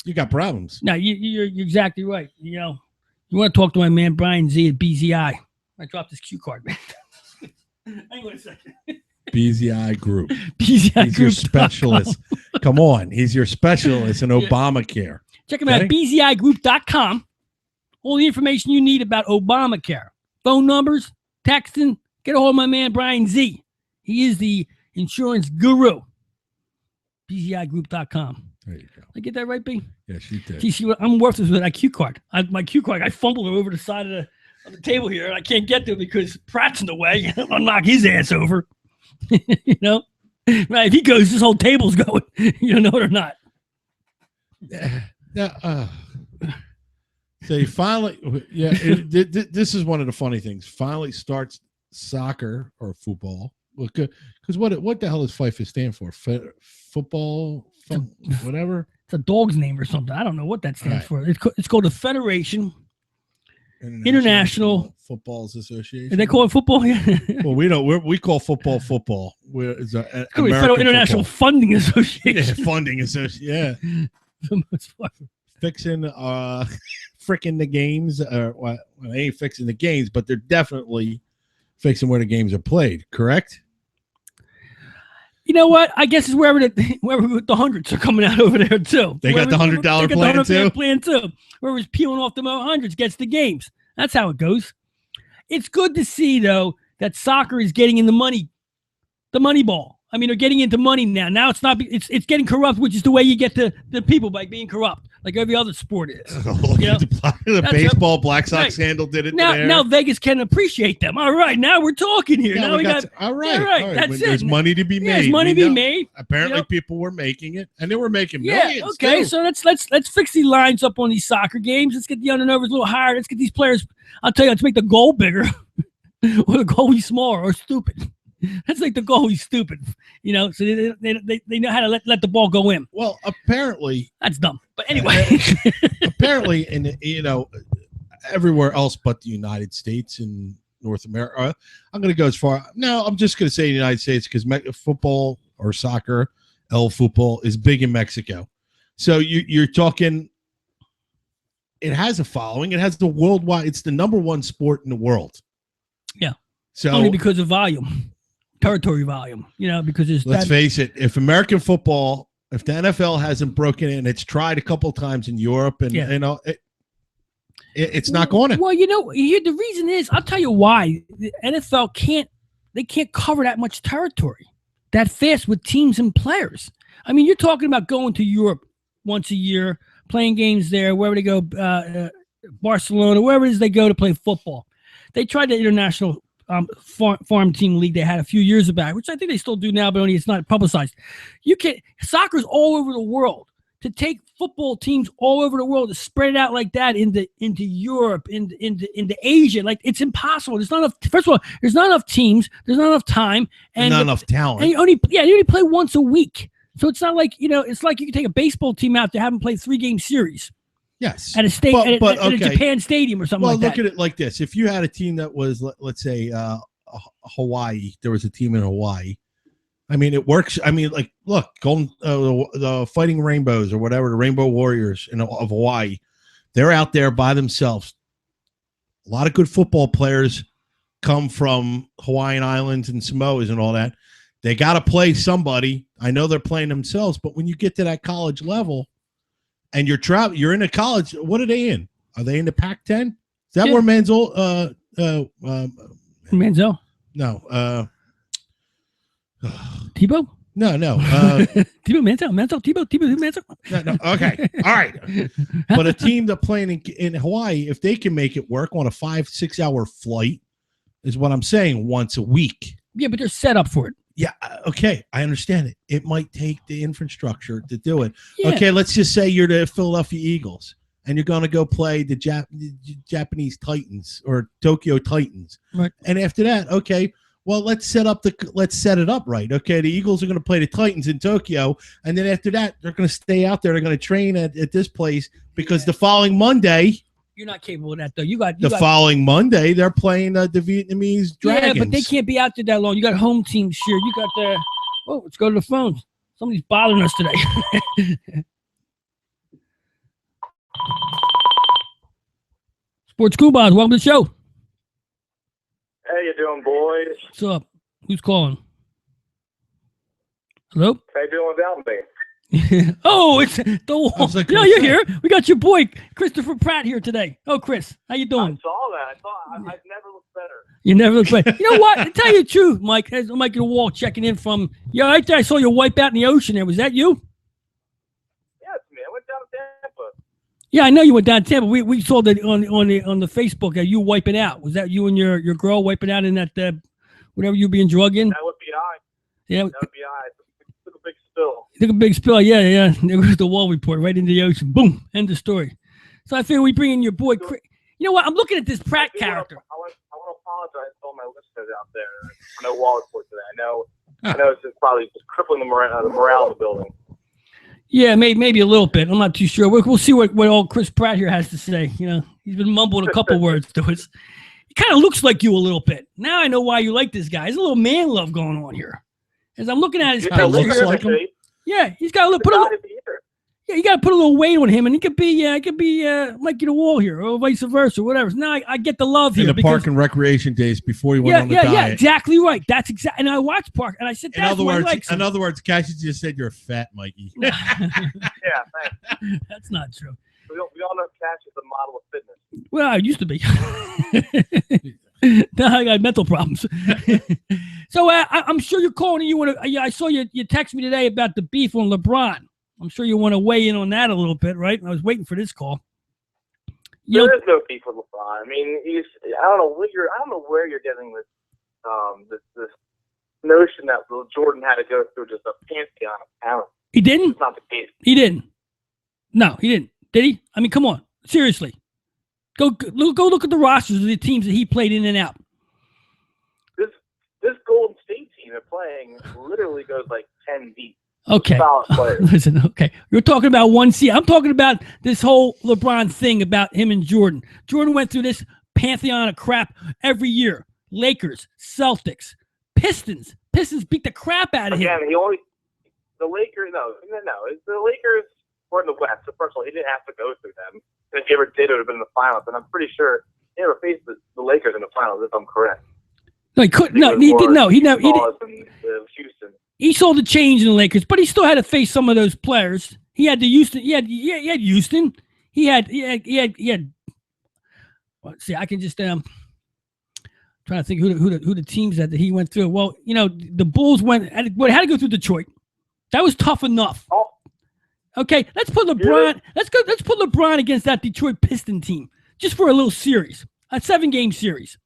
You got problems. No, you're exactly right. You want to talk to my man Brian Z at BZI. I dropped his cue card, man. Hang on a second. BZI Group. BZI Group. He's your specialist. Come on. He's your specialist in Obamacare. Check him out at bzigroup.com. All the information you need about Obamacare. Phone numbers, texting. Get a hold of my man Brian Z. He is the insurance guru. bzigroup.com. There you go. I get that right, B? Yes, you did. See, I'm worthless with that cue card. My cue card, I fumbled it over the side on the table here, and I can't get to it because Pratt's in the way. I'll knock his ass over. You know, right? If he goes, this whole table's going. You know it or not? Yeah. So you finally, this is one of the funny things. Finally starts soccer or football. Because what the hell does FIFA stand for? Football, whatever. It's a dog's name or something. I don't know what that stands for. It's called the Federation International Football's Association. Did they call it football? Yeah. Well, we don't. We call football football. It's a Federal International football. Funding Association. Yeah, funding association. Yeah. Fixing fricking the games. Well, they ain't fixing the games, but they're definitely fixing where the games are played. Correct. You know what? I guess it's wherever the hundreds are coming out over there too. They got the $100 plan too. Whoever's peeling off the hundreds gets the games. That's how it goes. It's good to see though that soccer is getting in the money ball. I mean, they're getting into money now. Now it's not. It's getting corrupt, which is the way you get the people by being corrupt, like every other sport is. You know? The baseball Black Sox scandal did it. Now Vegas can appreciate them. All right, now we're talking here. Yeah, now we got all right. That's it. There's money to be made. There's money to be made. Apparently, people were making it, and they were making millions. Yeah. Okay. Too. So let's fix these lines up on these soccer games. Let's get the underovers a little higher. Let's get these players. I'll tell you, let's make the goal bigger, or the goalie smaller, or stupid. That's like the goalie's stupid, you know. So they know how to let the ball go in. Well, apparently that's dumb. But anyway, apparently, everywhere else but the United States and North America, I'm going to go as far. No, I'm just going to say the United States because football or soccer, el football is big in Mexico. So you're talking. It has a following. It has the worldwide. It's the number one sport in the world. Yeah. So only because of volume. Territory volume, you know, because let's face it, if American football, if the NFL hasn't broken in, it's tried a couple times in Europe, and you know, it's not going to. Well, you know, the reason is, I'll tell you why. The NFL can't cover that much territory that fast with teams and players. I mean, you're talking about going to Europe once a year, playing games there, wherever they go, Barcelona, wherever it is they go to play football. They tried the international farm team league they had a few years back, which I think they still do now, but only it's not publicized. Soccer's all over the world. To take football teams all over the world to spread it out like that into Europe, into Asia, like it's impossible. There's not enough. First of all, there's not enough teams. There's not enough time, and not enough talent. And you only play once a week. So it's not like, you know, it's like you can take a baseball team out to have them play 3-game series. Yes, at a state, at a Japan stadium or something like that. Well, look at it like this: if you had a team that was, let's say, Hawaii, there was a team in Hawaii. I mean, it works. I mean, like, look, the Fighting Rainbows or whatever, the Rainbow Warriors of Hawaii, they're out there by themselves. A lot of good football players come from Hawaiian Islands and Samoas and all that. They got to play somebody. I know they're playing themselves, but when you get to that college level. And you're in a college. What are they in? Are they in the Pac-10? Is that where Manziel? Manziel? No. Tebow? No. Tebow Manziel. No. Okay. All right. But a team that playing in Hawaii, if they can make it work on a 5-6 hour flight, is what I'm saying, once a week. Yeah, but they're set up for it. Yeah, okay, I understand it. It might take the infrastructure to do it. Yeah. Okay, let's just say you're the Philadelphia Eagles, and you're going to go play the Japanese Titans or Tokyo Titans. Right. And after that, okay, well, let's set it up right. Okay, the Eagles are going to play the Titans in Tokyo, and then after that, they're going to stay out there. They're going to train at this place because the following Monday. You're not capable of that, though. Following Monday, they're playing the Vietnamese Dragons. Yeah, but they can't be out there that long. You got home teams here. You got the. Oh, let's go to the phones. Somebody's bothering us today. Sports Goombahs, welcome to the show. How you doing, boys? What's up? Who's calling? Hello? How you doing without me? Oh, it's the wall. Like, no, you're here. We got your boy Christopher Pratt here today. Oh, Chris, how you doing? I saw that. I've never looked better. You never look better. You know what? To tell you the truth, Mike, there's Mike at the wall checking in from. Yeah, right there. I saw you wipe out in the ocean there. Was that you? Yeah, it's me. I went down to Tampa. Yeah, I know you went down to Tampa. We saw that on the Facebook. You wiping out. Was that you and your girl wiping out in that whatever you being drug in? That would be I. Yeah, That would be I. Took a big spill. took a big spill. Yeah. There was the wall report right into the ocean. Boom. End of story. So I figure we bring in your boy. You know what? I'm looking at this Pratt character. I want to apologize to all my listeners out there. No wall report today. I know it's just probably just crippling the morale of the building. Yeah, maybe a little bit. I'm not too sure. We'll see what old Chris Pratt here has to say. You know, he's been mumbling a couple words to us. He kind of looks like you a little bit. Now I know why you like this guy. There's a little man love going on here. As I'm looking at his picture looks here, like him. yeah, he's got a little you got to put a little weight on him, and he could be Mikey the Wall here, or vice versa, whatever. So now I get the love here. In the park and recreation days before he went on the diet. Yeah, exactly right. That's exactly. And I watched Park, and I said, in other words, Cassie just said you're fat, Mikey. Yeah, thanks. That's not true. We all know Cash is the model of fitness. Well, I used to be. Now I got mental problems. So I'm sure you're calling. And you want to? I saw you text me today about the beef on LeBron. I'm sure you want to weigh in on that a little bit, right? I was waiting for this call. There is no beef with LeBron. I mean, I don't know where you're getting this notion that Jordan had to go through just a pantheon of talent. He didn't. It's not the case. He didn't. No, he didn't. Did he? I mean, come on, seriously. Go look at the rosters of the teams that he played in and out. This Golden State team they're playing literally goes like 10 deep. Okay. Listen, okay. You're talking about one seed. I'm talking about this whole LeBron thing about him and Jordan. Jordan went through this pantheon of crap every year. Lakers, Celtics, Pistons. Pistons beat the crap out of him. Again, the Lakers were in the West. So first of all, he didn't have to go through them. And if he ever did, it would have been in the finals. And I'm pretty sure he never faced the Lakers in the finals, if I'm correct. No, he couldn't. No, he did. No, he never. He did. Houston. He saw the change in the Lakers, but he still had to face some of those players. He had the Houston. He had Houston. He had. Well, see, I can just trying to think who the teams that he went through. Well, you know, the Bulls had to go through Detroit. That was tough enough. Oh. Okay, let's put LeBron. Let's put LeBron against that Detroit Piston team just for a little series, a 7-game series.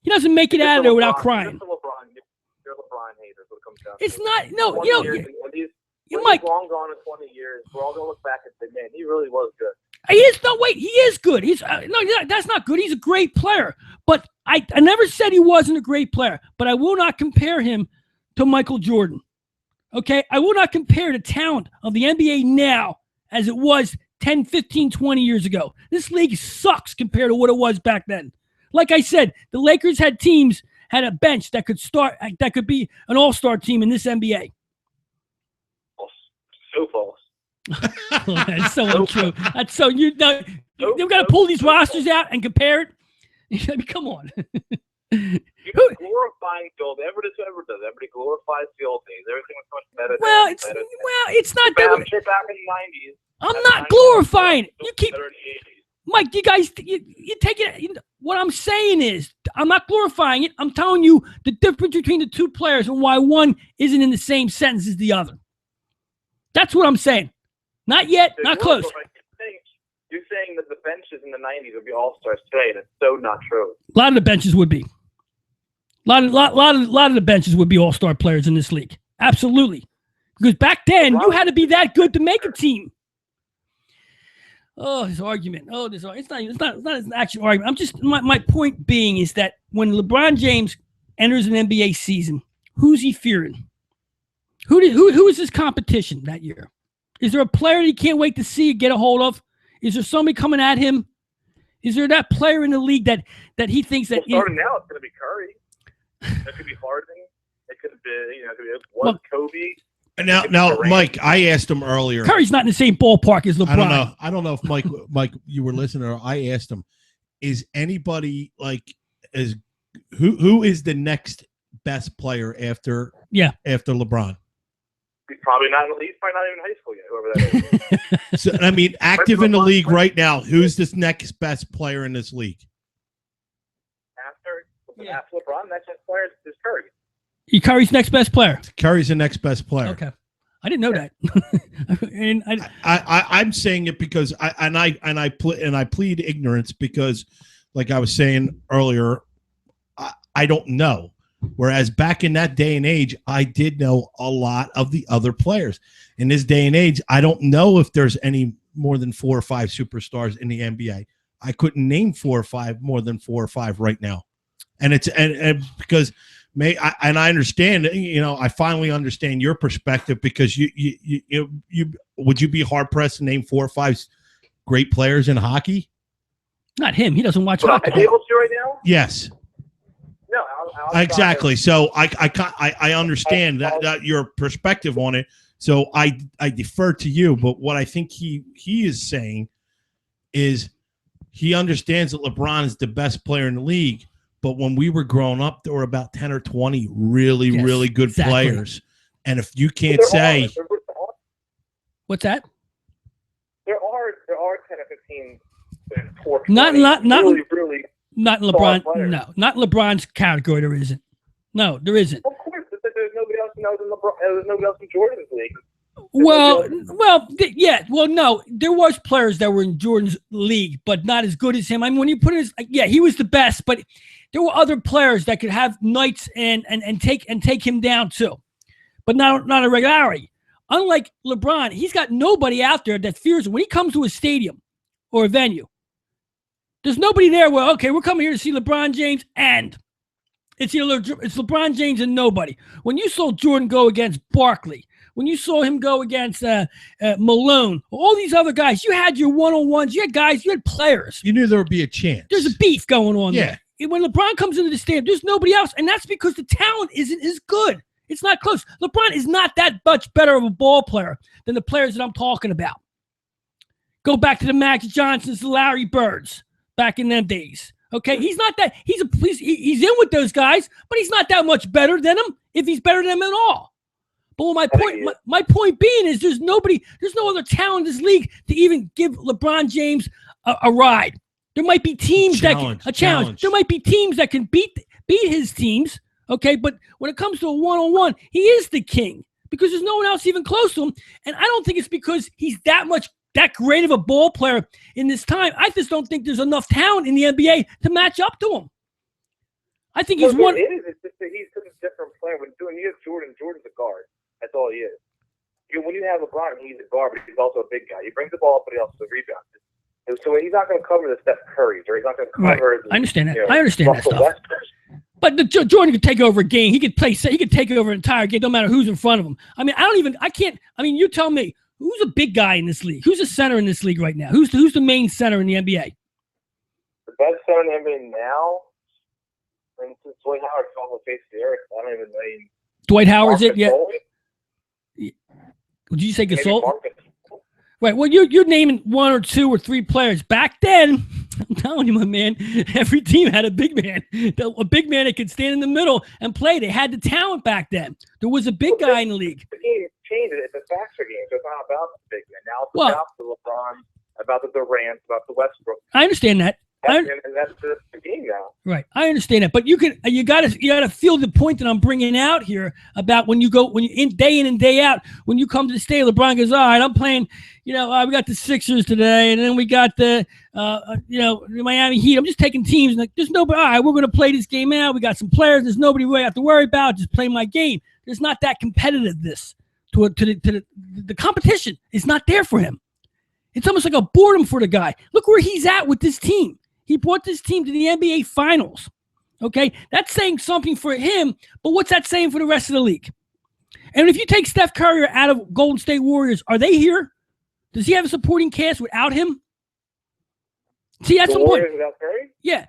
He doesn't make it out of there without crying. You're a LeBron hater. What it comes down it's to. not. No, He's long gone in 20 years. We're all gonna look back and say, "Man, he really was good." He is. No, wait. He is good. He's that's not good. He's a great player. But I never said he wasn't a great player. But I will not compare him to Michael Jordan. Okay? I will not compare the talent of the NBA now as it was 10, 15, 20 years ago. This league sucks compared to what it was back then. Like I said, the Lakers had a bench that could be an all-star team in this NBA. So false. That's so untrue. That's so you've got to pull these rosters out and compare it. I mean, come on. You're glorifying the old. Everybody does. Everybody glorifies the old days. Everything was so much better. It's not that. I'm sure back in the 90s. I'm not glorifying it. You keep, Mike. You guys, you take it. What I'm saying is, I'm not glorifying it. I'm telling you the difference between the two players and why one isn't in the same sentence as the other. That's what I'm saying. Not yet, not close. You're saying that the benches in the 90s would be all-stars today, and it's so not true. A lot of the benches would be. A lot of the benches would be all-star players in this league. Absolutely. Because back then, you had to be that good to make a team. Oh, this argument. It's not an actual argument. I'm just my point being is that when LeBron James enters an NBA season, who's he fearing? Who is his competition that year? Is there a player that he can't wait to see get a hold of? Is there somebody coming at him? Is there that player in the league that he thinks that? Starting now, it's going to be Curry. It could be Harden. It could be Kobe. Now, Mike, I asked him earlier. Curry's not in the same ballpark as LeBron. I don't know if Mike, you were listening, or I asked him, is anybody who is the next best player after LeBron? He's probably not. He's probably not even in high school yet. Whoever that is. So I mean, active in the league right now. Who's this next best player in this league? After LeBron, next best player is Curry. Curry's next best player. Curry's the next best player. Okay. I didn't know that. And I'm saying it because I plead ignorance because, like I was saying earlier, I don't know. Whereas back in that day and age, I did know a lot of the other players. In this day and age, I don't know if there's any more than 4 or 5 superstars in the NBA. I couldn't name 4 or 5 more than 4 or 5 right now, and it's and because. I understand, I finally understand your perspective because you would you be hard pressed to name 4 or 5 great players in hockey? Not him. He doesn't watch hockey. Am I able to right now? Yes. No, exactly. So I understand that your perspective on it. So I defer to you. But what I think he is saying is he understands that LeBron is the best player in the league. But when we were growing up, there were about 10 or 20 really good players. And if you can't say what's that? There are 10 or 15 not really not LeBron. No, not LeBron's category. There isn't. No, there isn't. Of course, there's nobody else knows in LeBron. There's nobody else in Jordan's league. No, there was players that were in Jordan's league, but not as good as him. I mean, when you put it, he was the best, but there were other players that could have nights and take him down too, but not a regularity. Unlike LeBron, he's got nobody out there that fears him. When he comes to a stadium or a venue, there's nobody there where, okay, we're coming here to see LeBron James, and it's LeBron James and nobody. When you saw Jordan go against Barkley, when you saw him go against Malone, all these other guys, you had your one-on-ones, you had players. You knew there would be a chance. There's a beef going on there. When LeBron comes into the stadium, there's nobody else, and that's because the talent isn't as good. It's not close. LeBron is not that much better of a ball player than the players that I'm talking about. Go back to the Max Johnsons, the Larry Birds, back in them days. Okay, he's not that. He's in with those guys, but he's not that much better than them. If he's better than them at all. But my point being is, there's no other talent in this league to even give LeBron James a ride. There might be teams that There might be teams that can beat his teams. Okay, but when it comes to a one-on-one, he is the king because there's no one else even close to him. And I don't think it's because he's that great of a ball player in this time. I just don't think there's enough talent in the NBA to match up to him. I think he's one. It's just that he's such a different player. When you have Jordan's a guard. That's all he is. When you have LeBron, he's a guard, but he's also a big guy. He brings the ball up, but he also rebounds it. And so he's not going to cover the Steph Currys, or he's not going to cover. Right. I understand that. I understand that stuff. But Jordan could take over a game. He could take over an entire game, no matter who's in front of him. I mean, you tell me, who's a big guy in this league? Who's a center in this league right now? Who's the main center in the NBA? The best center in the NBA now, and since Dwight Howard fell on the face of the earth, I don't even know. Dwight Howard's it? Yeah. Did you say Gasol? Right. Well, you're naming 1 or 2 or 3 players. Back then, I'm telling you, my man, every team had a big man. A big man that could stand in the middle and play. They had the talent back then. There was a big guy in the league. The game changed. It's a faster game, so it's not about the big man. Now it's about the LeBron, about the Durant, about the Westbrook. I understand that. And that's the game now. Right. I understand that. But you gotta feel the point that I'm bringing out here about when you day in and day out, when you come to the state, LeBron goes, all right, I'm playing, we got the Sixers today, and then we got the Miami Heat. I'm just taking teams, and there's nobody, all right, we're going to play this game out. We got some players. There's nobody we have to worry about. Just play my game. There's not that competitiveness to the competition is not there for him. It's almost like a boredom for the guy. Look where he's at with this team. He brought this team to the NBA Finals. Okay? That's saying something for him, but what's that saying for the rest of the league? And if you take Steph Curry out of Golden State Warriors, are they here? Does he have a supporting cast without him? See, that's the point. Without Curry? Yeah.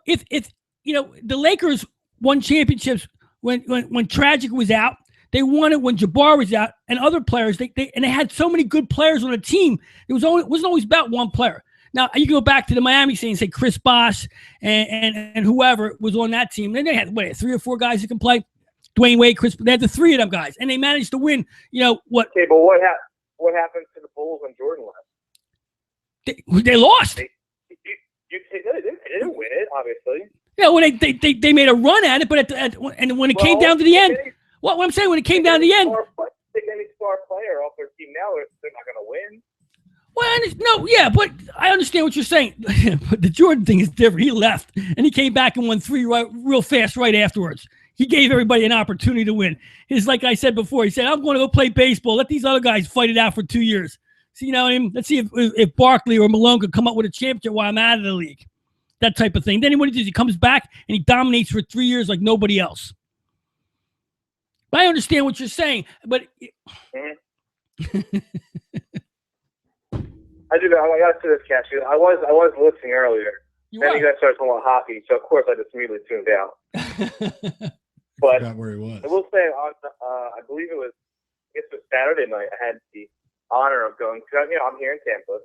If the Lakers won championships when Tragic was out. They won it when Jabbar was out, and other players. They had so many good players on a team. It wasn't always about one player. Now you go back to the Miami scene and say Chris Bosh and whoever was on that team. Then they had 3 or 4 guys that can play. Dwayne Wade, Chris. They had the 3 of them guys, and they managed to win. What? Okay, but what happened to the Bulls when Jordan left? They lost. They didn't win it, obviously. Yeah, well, they made a run at it, but and when it came down to the end. What I'm saying, when it came down to the end. Take any star player off their team now, they're not going to win. Well, no, yeah, but I understand what you're saying. But the Jordan thing is different. He left, and he came back and won 3 real fast right afterwards. He gave everybody an opportunity to win. It's like I said before. He said, I'm going to go play baseball. Let these other guys fight it out for 2 years. So, you know what I mean? Let's see if Barkley or Malone could come up with a championship while I'm out of the league. That type of thing. Then what he does, he comes back and he dominates for 3 years like nobody else. But I understand what you're saying, but... I got to say this, Cash. I was listening earlier. You guys started talking about hockey, so of course I just immediately tuned out. But Forgot where he was. I will say, I believe it was Saturday night. I had the honor of going to. I'm here in Tampa.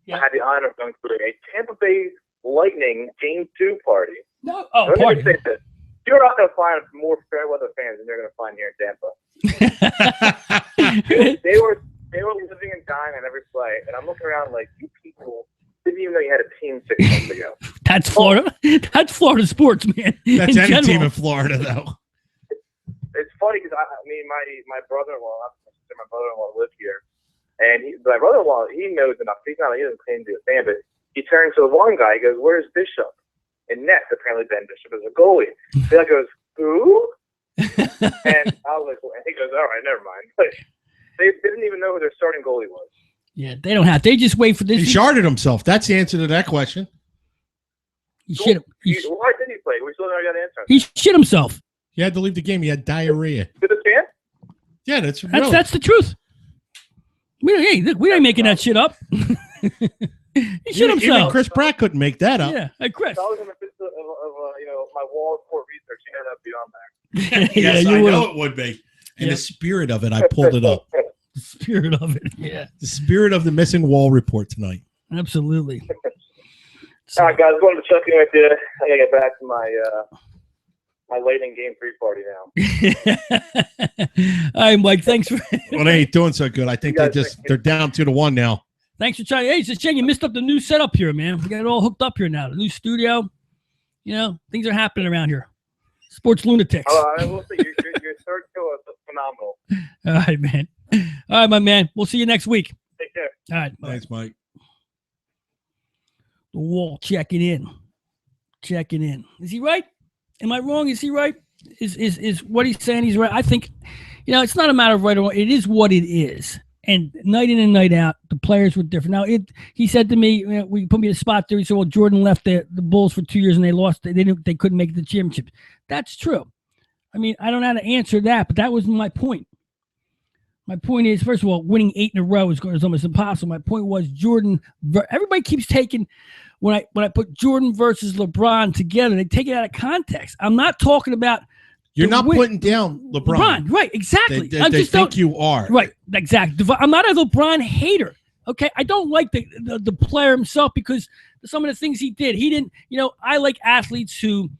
Yeah. I had the honor of going to a Tampa Bay Lightning Game 2 party. No, Let me just say this: you're not going to find more fair weather fans than you're going to find here in Tampa. They were living and dying on every play, and I'm looking around like, you people didn't even know you had a team 6 months ago. That's Florida. That's Florida sports, man. That's any general. Team in Florida, though. It's funny because my brother-in-law lives here, and my brother-in-law, he knows enough. He doesn't claim to be a fan, but he turns to the one guy. He goes, "Where's Bishop?" And net, apparently Ben Bishop is a goalie. The guy goes, "Who?" And I was like, and he goes, "All right, never mind." But they didn't even know who their starting goalie was. Yeah, they don't have. They just wait for this. He sharded himself. That's the answer to that question. He shit. Why did he play? We still never got an answer. He shit himself. He had to leave the game. He had diarrhea. Did the chance? Yeah, that's the truth. We ain't making that shit up. He shit himself. Even Chris Pratt couldn't make that up. Yeah, hey Chris. If I was in the midst of my wall of court research, you know that'd be on there. Yes, I know it would be. In the spirit of it, I pulled it up. The spirit of it, yeah. The spirit of the missing wall report tonight. Absolutely. All right, guys, going to check in with you. I gotta get back to my Lightning Game 3 party now. All right, Mike. Thanks for. Well, they ain't doing so good. I think they're down 2-1 now. Thanks for trying. Hey, it's a shame you missed up the new setup here, man. We got it all hooked up here now. The new studio. You know, things are happening around here. Sports lunatics. I will say your third show is phenomenal. All right, man. All right, my man. We'll see you next week. Take care. All right. Thanks, Mike. The Wall checking in. Is he right? Am I wrong? Is he right? Is what he's saying he's right? I think, it's not a matter of right or wrong. It is what it is. And night in and night out, the players were different. Now, he said to me, we put me in a spot there. He said, well, Jordan left the Bulls for 2 years and they lost. They couldn't make the championship. That's true. I mean, I don't know how to answer that, but that was my point. My point is, first of all, winning 8 in a row is almost impossible. My point was Jordan. Everybody keeps taking when I put Jordan versus LeBron together, they take it out of context. I'm not talking about. You're not putting down LeBron. Right? Exactly. They think you are. Right. Exactly. I'm not a LeBron hater. Okay, I don't like the player himself because some of the things he did. He didn't. I like athletes who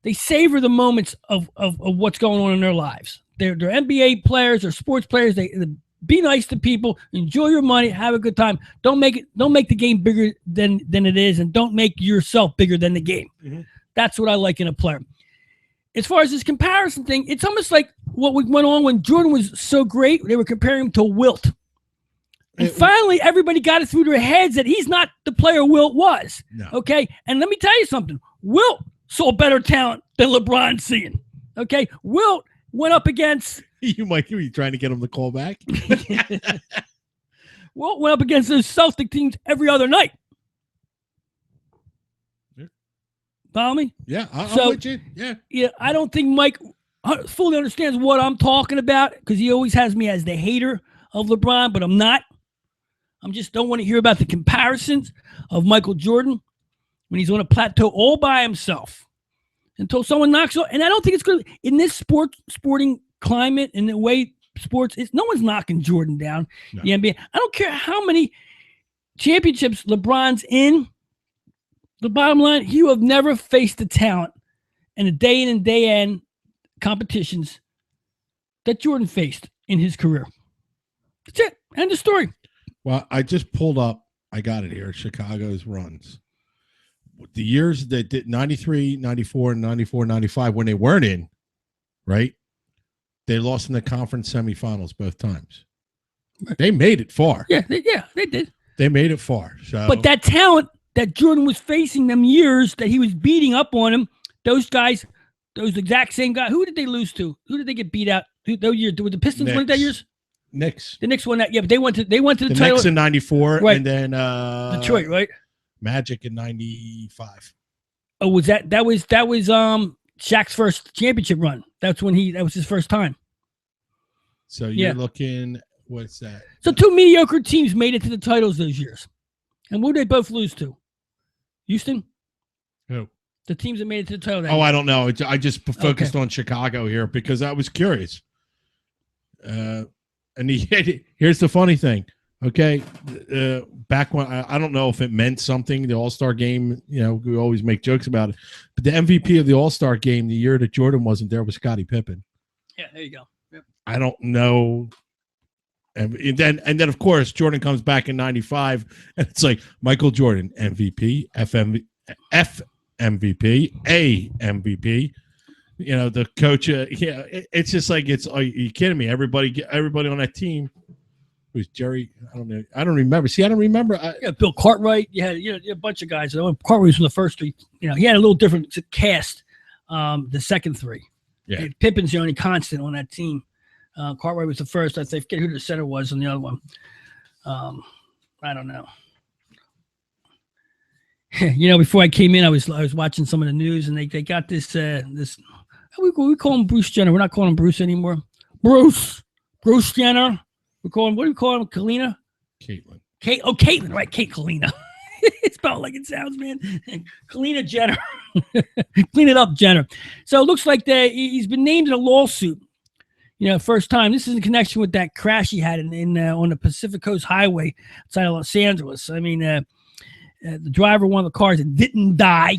they savor the moments of what's going on in their lives. They're NBA players or sports players. They be nice to people, enjoy your money, have a good time. Don't make the game bigger than it is, and don't make yourself bigger than the game. Mm-hmm. That's what I like in a player. As far as this comparison thing, it's almost like what went on when Jordan was so great. They were comparing him to Wilt. And finally, everybody got it through their heads that he's not the player Wilt was. No. Okay? And let me tell you something. Wilt saw better talent than LeBron's seeing. Okay? Wilt went up against... You might be trying to get him to call back. Wilt went up against those Celtic teams every other night. Follow me? Yeah, I'm with you. Yeah, I don't think Mike fully understands what I'm talking about because he always has me as the hater of LeBron, but I'm not. I just don't want to hear about the comparisons of Michael Jordan when he's on a plateau all by himself until someone knocks off. And I don't think it's good in this sporting climate and the way sports is. No one's knocking Jordan down. No. The NBA. I don't care how many championships LeBron's in. The bottom line, you have never faced the talent in the day in and day end competitions that Jordan faced in his career. That's it. End of story. Well, I just pulled up, I got it here, Chicago's runs. The years that did 93, 94, and 94, 95, when they weren't in, right? They lost in the conference semifinals both times. They made it far. Yeah, they did. They made it far. So, but that talent that Jordan was facing them years that he was beating up on him, those guys, those exact same guys, who did they lose to? Who did they get beat out? Those years, were the Pistons win it that years? Knicks. The Knicks won that. Yeah, but they went to the title. Knicks in '94, right. And then Detroit, right? Magic in '95. Oh, was that was Shaq's first championship run? That was his first time. So you're looking, what's that? So two mediocre teams made it to the titles those years. And who did they both lose to? Houston? Who? The teams that made it to the title. I don't know. I just focused on Chicago here because I was curious. And here's the funny thing. Okay. Back when, I don't know if it meant something, the All-Star game, we always make jokes about it. But the MVP of the All-Star game the year that Jordan wasn't there was Scottie Pippen. Yeah, there you go. Yep. I don't know. And then of course Jordan comes back in '95, and it's like Michael Jordan MVP, F MVP, A MVP. The coach. It's just like are you kidding me? Everybody on that team was Jerry. I don't remember. See, I don't remember. Bill Cartwright. You had a bunch of guys. Cartwright was from the first three. He had a little different cast. The second three. Yeah, Pippen's the only constant on that team. Cartwright was the first. I forget who the center was on the other one. I don't know. Before I came in, I was watching some of the news, and they got this we call him Bruce Jenner. We're not calling him Bruce anymore. Bruce Jenner. What do we call him? Kalina? Caitlin. Caitlin, right? Kate Kalina. It's about like it sounds, man. Kalina Jenner. Clean it up, Jenner. So it looks like he's been named in a lawsuit. First time. This is in connection with that crash he had in on the Pacific Coast Highway outside of Los Angeles. I mean, the driver of one of the cars that didn't die,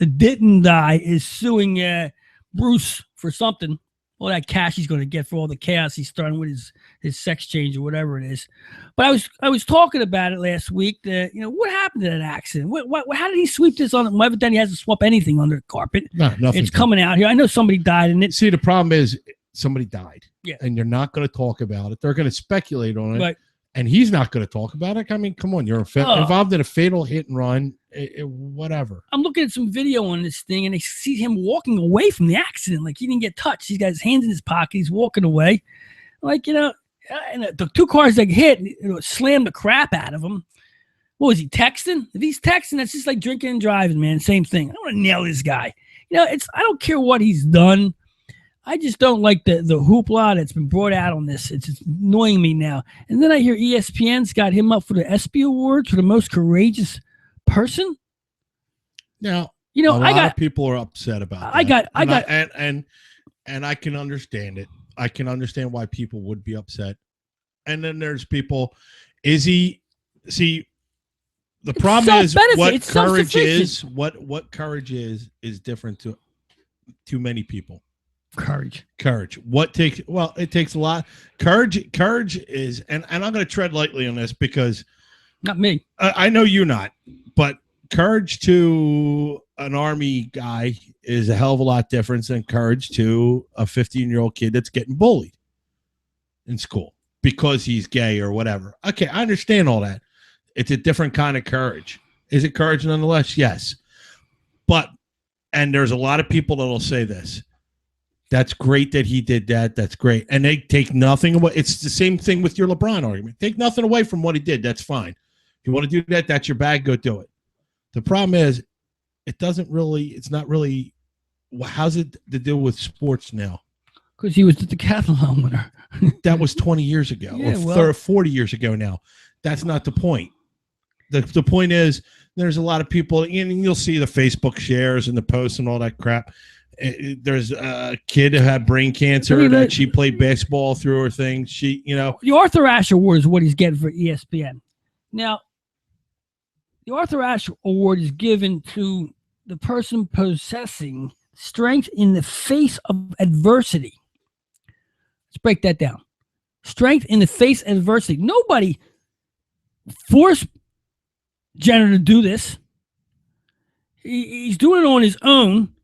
is suing Bruce for something. All that cash he's going to get for all the chaos he's starting with his sex change or whatever it is. But I was talking about it last week. What happened to that accident? How did he sweep this on? Well, evidently he hasn't swept anything under the carpet. No, nothing. It's coming out here. I know somebody died in it. See, the problem is somebody died. Yeah. And you're not going to talk about it. They're going to speculate on it. Right. And he's not going to talk about it. I mean, come on. You're involved in a fatal hit and run. Whatever. I'm looking at some video on this thing, and I see him walking away from the accident. Like he didn't get touched. He's got his hands in his pocket. He's walking away. Like, and the two cars that hit slammed the crap out of him. What was he texting? If he's texting, that's just like drinking and driving, man. Same thing. I don't want to nail this guy. I don't care what he's done. I just don't like the hoopla that's been brought out on this. It's just annoying me now. And then I hear ESPN's got him up for the ESPY Awards for the most courageous person. Now, a lot of people are upset about that. And I can understand it. I can understand why people would be upset. And then there's people. The problem is what courage is. What courage is different to many people. Courage. It takes a lot. Courage is, and I'm going to tread lightly on this because not me. I know you're not, but courage to an Army guy is a hell of a lot different than courage to a 15-year-old kid that's getting bullied in school because he's gay or whatever. Okay, I understand all that. It's a different kind of courage. Is it courage nonetheless? Yes. And there's a lot of people that will say this. That's great that he did that. That's great. And they take nothing away. It's the same thing with your LeBron argument. Take nothing away from what he did. That's fine. If you want to do that, that's your bag. Go do it. The problem is it's not really, how's it to do with sports now? Because he was the decathlon winner. That was 20 years ago or 40 years ago now. That's not the point. The point is there's a lot of people, and you'll see the Facebook shares and the posts and all that crap. There's a kid who had brain cancer that she played basketball through her thing. The Arthur Ashe Award is what he's getting for ESPN. Now, the Arthur Ashe Award is given to the person possessing strength in the face of adversity. Let's break that down. Strength in the face of adversity. Nobody forced Jenner to do this. He's doing it on his own.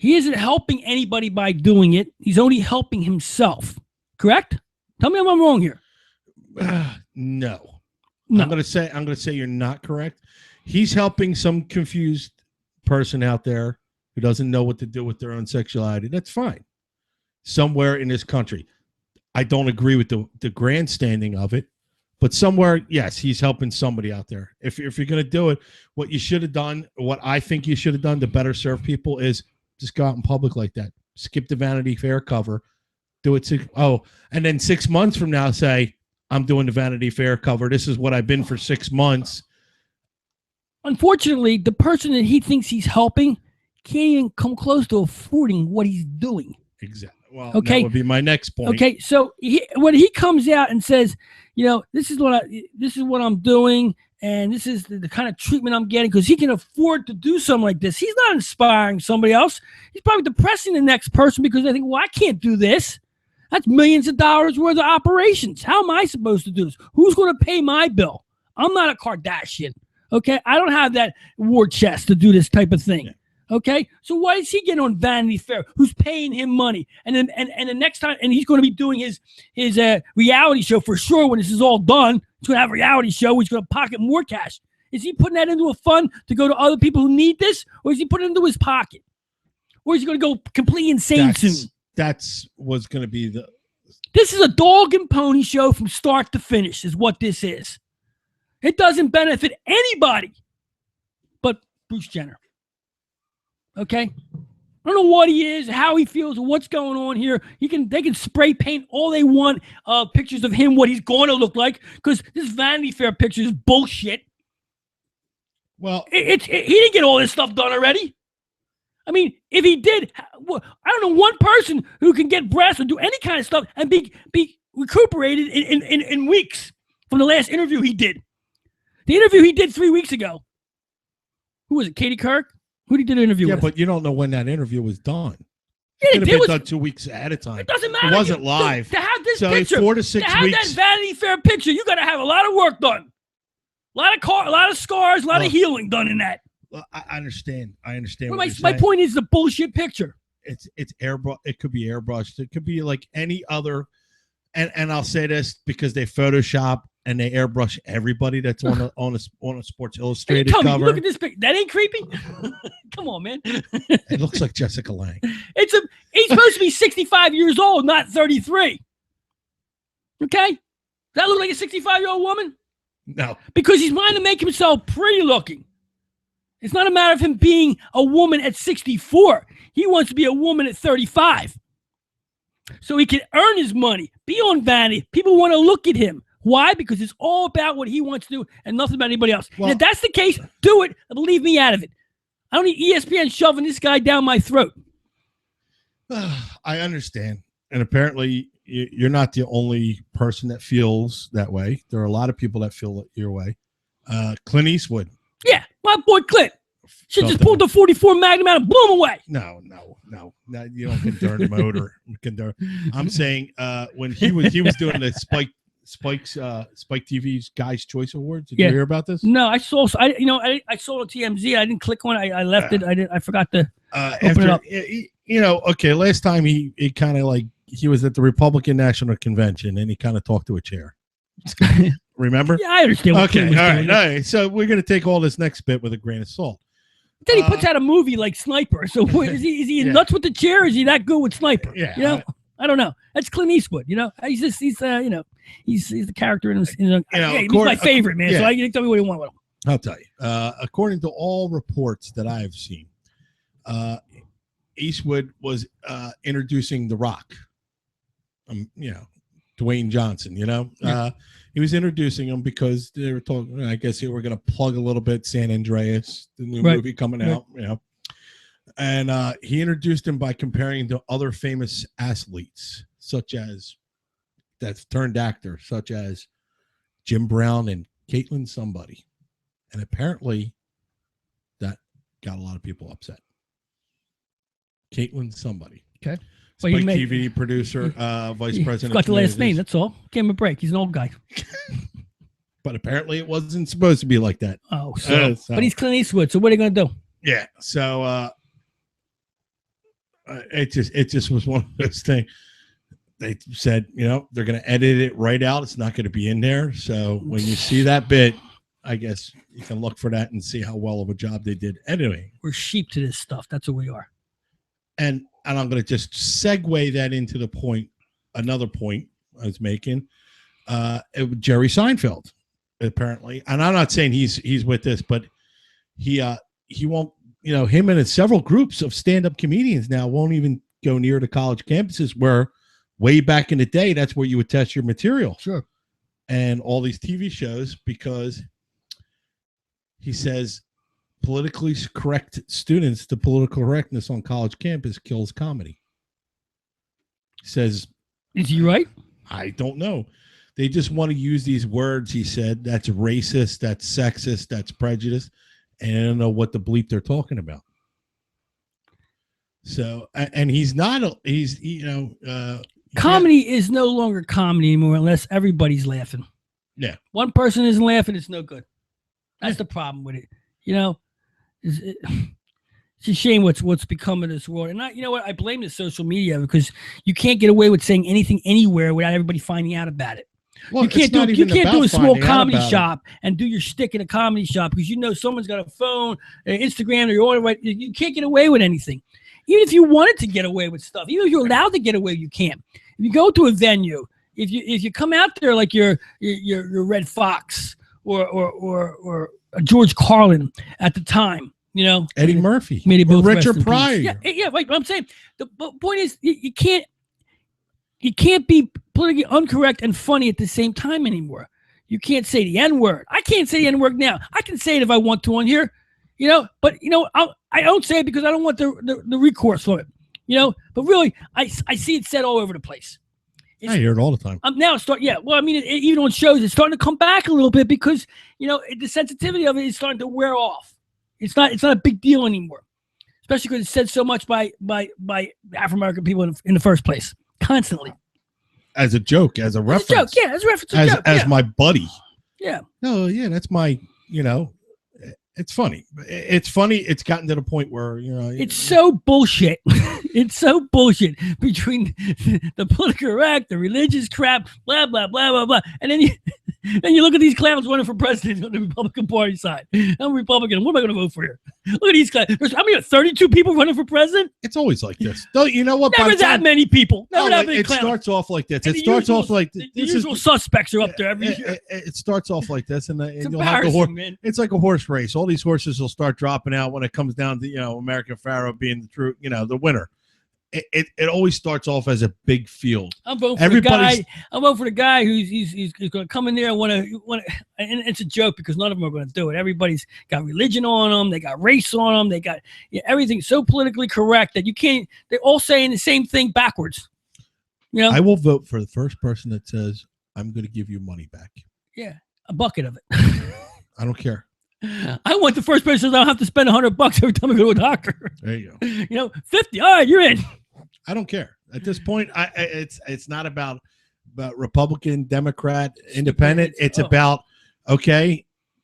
He isn't helping anybody by doing it. He's only helping himself. Correct? Tell me if I'm wrong here. No. No. I'm gonna say you're not correct. He's helping some confused person out there who doesn't know what to do with their own sexuality. That's fine. Somewhere in this country. I don't agree with the grandstanding of it, but somewhere, yes, he's helping somebody out there. If you're going to do it, what you should have done, what I think you should have done to better serve people is just go out in public like that. Skip the Vanity Fair cover. Do it. And then 6 months from now, say, I'm doing the Vanity Fair cover. This is what I've been for 6 months. Unfortunately, the person that he thinks he's helping can't even come close to affording what he's doing. Exactly. Well, okay. That would be my next point. Okay, so when he comes out and says, this is what I'm doing, and this is the kind of treatment I'm getting, because he can afford to do something like this. He's not inspiring somebody else. He's probably depressing the next person because they think, well, I can't do this. That's millions of dollars worth of operations. How am I supposed to do this? Who's going to pay my bill? I'm not a Kardashian. Okay, I don't have that war chest to do this type of thing. Okay, so why is he getting on Vanity Fair? Who's paying him money? And then the next time, and he's going to be doing his reality show for sure when this is all done. He's going to have a reality show. He's going to pocket more cash. Is he putting that into a fund to go to other people who need this, or is he putting it into his pocket, or is he going to go completely insane soon? That's what's going to be the. This is a dog and pony show from start to finish. Is what this is. It doesn't benefit anybody, but Bruce Jenner. Okay, I don't know what he is, how he feels, or what's going on here. They can spray paint all they want, pictures of him, what he's going to look like, because this Vanity Fair picture is bullshit. Well, he didn't get all this stuff done already. I mean, if he did, I don't know one person who can get breasts or do any kind of stuff and be recuperated in weeks from the last interview he did. The interview he did 3 weeks ago. Who was it? Katie Couric? Who did he do the interview with? Yeah, but you don't know when that interview was done. Yeah, it could have been done 2 weeks ahead of time. It doesn't matter. It wasn't live. To have this so picture, 4 to 6 to weeks. have that Vanity Fair picture, you got to have a lot of work done. A lot of scars, a lot of healing done in that. I understand. What my point is the bullshit picture. It's airbrush. It could be airbrushed. It could be like any other. And I'll say this because they Photoshop and they airbrush everybody that's on a Sports Illustrated cover. Look at this picture. That ain't creepy. Come on, man. It looks like Jessica Lange. He's supposed to be 65 years old, not 33. Okay, does that look like a 65-year-old woman? No, because he's trying to make himself pretty looking. It's not a matter of him being a woman at 64. He wants to be a woman at 35. So he can earn his money, be on Vanity. People want to look at him. Why? Because it's all about what he wants to do and nothing about anybody else. Well, and if that's the case, do it and leave me out of it. I don't need ESPN shoving this guy down my throat. I understand. And apparently you're not the only person that feels that way. There are a lot of people that feel your way. Clint Eastwood. Yeah, my boy Clint. Should just pull the 44 Magnum out and blow him away. No. You don't condone the motor. I'm saying when he was doing the Spike TV's Guys Choice Awards. Did you hear about this? No, I saw it on TMZ. I didn't click on it. I left it. I forgot to open it up. Okay. Last time he kind of like he was at the Republican National Convention and he kind of talked to a chair. Remember? Yeah, I understand. Okay, all right. So we're gonna take all this next bit with a grain of salt. Then he puts out a movie like Sniper. So is he nuts with the chair? Or is he that good with Sniper? Yeah, I don't know. That's Clint Eastwood. He's the character in he's my favorite man. So you can tell me what you want with him. I'll tell you. According to all reports that I have seen, Eastwood was introducing The Rock. Dwayne Johnson. He was introducing him because they were talking. I guess they were going to plug a little bit San Andreas, the new movie coming out. And he introduced him by comparing to other famous athletes, such as that turned actor, such as Jim Brown and Caitlin somebody. And apparently that got a lot of people upset. Caitlin somebody. Okay. Spike TV producer, vice president. Got the last name. That's all. Give him a break. He's an old guy. But apparently it wasn't supposed to be like that. Oh, so. But he's Clint Eastwood. So what are they going to do? Yeah. So It just was one of those things. They said, they're going to edit it right out. It's not going to be in there. So when you see that bit, I guess you can look for that and see how well of a job they did. Anyway, we're sheep to this stuff. That's what we are. And I'm going to just segue that into the point. Another point I was making. Jerry Seinfeld, apparently, and I'm not saying he's with this, but he won't. Him and several groups of stand-up comedians now won't even go near the college campuses where. Way back in the day, that's where you would test your material. Sure. And all these TV shows, because he says politically correct students, the political correctness on college campus kills comedy. He says. Is he right? I don't know. They just want to use these words, he said. That's racist, that's sexist, that's prejudice. And I don't know what the bleep they're talking about. So, and he's not, comedy is no longer comedy anymore unless everybody's laughing. Yeah. One person isn't laughing, it's no good. That's the problem with it. It's a shame what's become of this world. And I blame the social media because you can't get away with saying anything anywhere without everybody finding out about it. Well, you can't do a small comedy shop and do your shtick in a comedy shop because someone's got a phone, Instagram, or your right. You can't get away with anything. Even if you wanted to get away with stuff, even if you're allowed to get away, you can't. If you go to a venue, if you come out there like you're Red Fox or George Carlin at the time, Eddie Murphy, or Richard Pryor. Yeah, right. But I'm saying the point is you can't be politically incorrect and funny at the same time anymore. You can't say the N-word. I can't say the N-word now. I can say it if I want to on here. But I don't say it because I don't want the recourse from it. But really, I see it said all over the place. I hear it all the time. Now it's starting. Yeah, well, I mean, even on shows, it's starting to come back a little bit because the sensitivity of it is starting to wear off. It's not a big deal anymore, especially because it's said so much by African American people in the first place, constantly. As a joke, as a reference. As a joke, as a reference. As my buddy. Yeah. No, yeah, that's my. It's funny. It's funny. It's gotten to the point where, it's so bullshit. It's so bullshit between the political correct, the religious crap, blah, blah, blah, blah, blah. And then you look at these clowns running for president on the Republican Party side. I'm a Republican. What am I going to vote for here? Look at these guys. How many? 32 people running for president? It's always like this. You know what? Never that many people. Never that many It clowns. starts off like this. And it starts off like the usual suspects are up there every year. It starts off like this, and It's you'll have the horse. man. It's like a horse race. All these horses will start dropping out when it comes down to American Pharaoh being the true, the winner. It always starts off as a big field. I'm voting for the guy. I'm voting for the guy who's going to come in there and want to. And it's a joke because none of them are going to do it. Everybody's got religion on them. They got race on them. They got everything so politically correct that you can't. They're all saying the same thing backwards. I will vote for the first person that says, "I'm going to give you money back." Yeah, a bucket of it. I don't care. I want the first person that says I don't have to spend $100 every time I go to a doctor. There you go. 50. All right, you're in. I don't care at this point. It's not about Republican, Democrat, Independent. It's about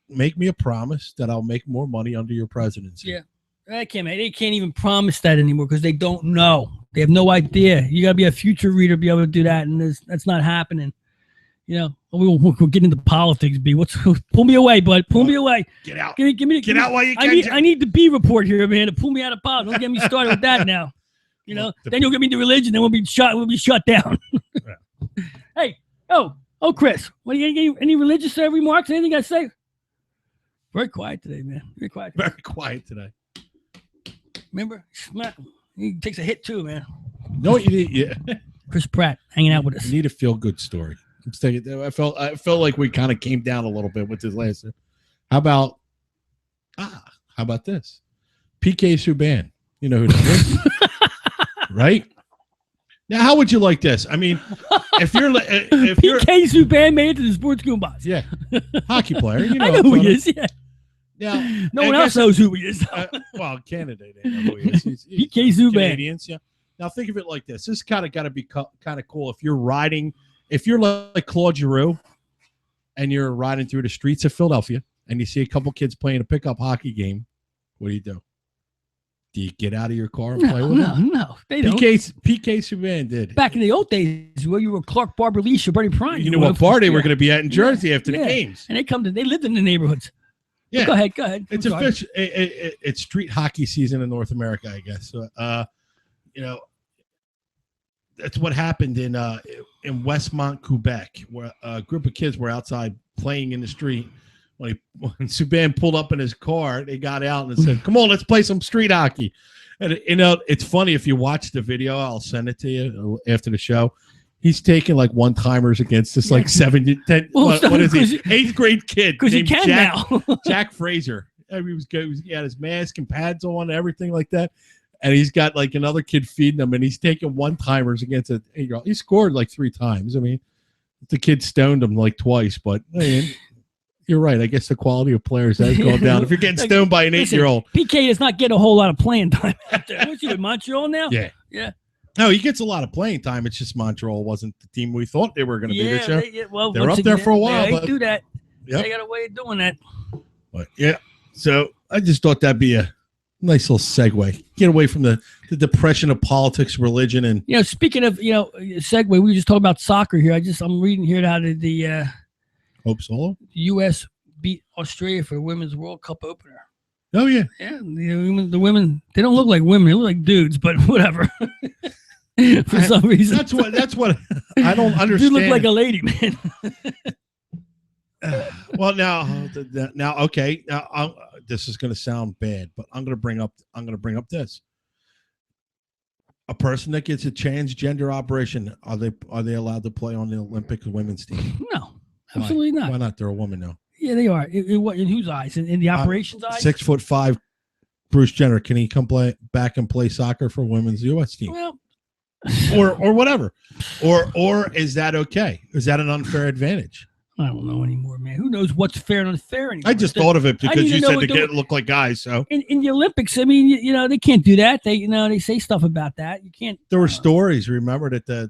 make me a promise that I'll make more money under your presidency. Yeah, they can't even promise that anymore because they don't know. They have no idea. You got to be a future reader to be able to do that, and that's not happening. We'll get into politics. Pull me away, bud. Pull me away. Get out. Get out while you can. I need the B report here, man, to pull me out of politics. Don't get me started with that now. Then you'll get me into religion, then we'll be shut down. Hey, Chris, any religious remarks? Anything I say? Very quiet today, man. Very quiet. Very quiet today. Remember, he takes a hit too, man. No, you did. Yeah. Chris Pratt hanging out with us. You need a feel-good story. I felt like we kind of came down a little bit with this last. How about this? PK Subban. You know who that is? Right? Now, how would you like this? I mean, if you're PK Subban made it to the Sports Goombahs. Yeah, hockey player. I know who he is. Yeah. Now, no one else knows who he is. Well, Canada, they know who he is. He's PK Subban. Canadians, yeah. Now, think of it like this. This kind of got to be kind of cool. If you're like Claude Giroux, and you're riding through the streets of Philadelphia, and you see a couple kids playing a pickup hockey game, what do you do? Do you get out of your car and play with them? No, they don't. PK Subban did. Back in the old days, where you were Clark, Barber, Leash, or Bernie Prime. You know what bar they were going to be at in Jersey after the games. And they lived in the neighborhoods. Yeah. Go ahead. It's it's street hockey season in North America, I guess. So, that's what happened in Westmont, Quebec, where a group of kids were outside playing in the street. When Subban pulled up in his car, they got out and said, "Come on, let's play some street hockey." And it's funny if you watch the video. I'll send it to you after the show. He's taking like one-timers against this like 7 to 10. What is he? 8th grade kid because he can now. Jack Fraser. He was good. He had his mask and pads on and everything like that. And he's got like another kid feeding him, and he's taking one-timers against a 8-year-old. He scored like 3 times. I mean, the kid stoned him like twice, but I mean, you're right. I guess the quality of players has gone down. If you're getting stoned by an 8-year-old. PK does not get a whole lot of playing time out there. What's he with Montreal now? Yeah. No, he gets a lot of playing time. It's just Montreal wasn't the team we thought they were going to be this year. They're up there for a while. They do that. Yep. They got a way of doing that. But yeah, so I just thought that'd be a nice little segue. Get away from the depression of politics, religion, and speaking of segue, we were just talking about soccer here. I'm reading here out of the Hope Solo. The U.S. beat Australia for the Women's World Cup opener. Oh yeah, yeah. The women they don't look like women; they look like dudes, but whatever. For some reason, that's what I don't understand. You look like a lady, man. Well, now, okay. Now, this is going to sound bad, but I'm going to bring up this. A person that gets a transgender operation, are they allowed to play on the Olympic women's team? No, absolutely not. Why not? They're a woman now. Yeah, they are. In whose eyes? In the operations eyes? 6'5" Bruce Jenner. Can he come back and play soccer for women's U.S. team? Well, or whatever, or is that okay? Is that an unfair advantage? I don't know anymore, man. Who knows what's fair and unfair anymore? I just thought of it because you said they look like guys. So in the Olympics, I mean, they can't do that. They say stuff about that. You can't. There were stories. Remember that the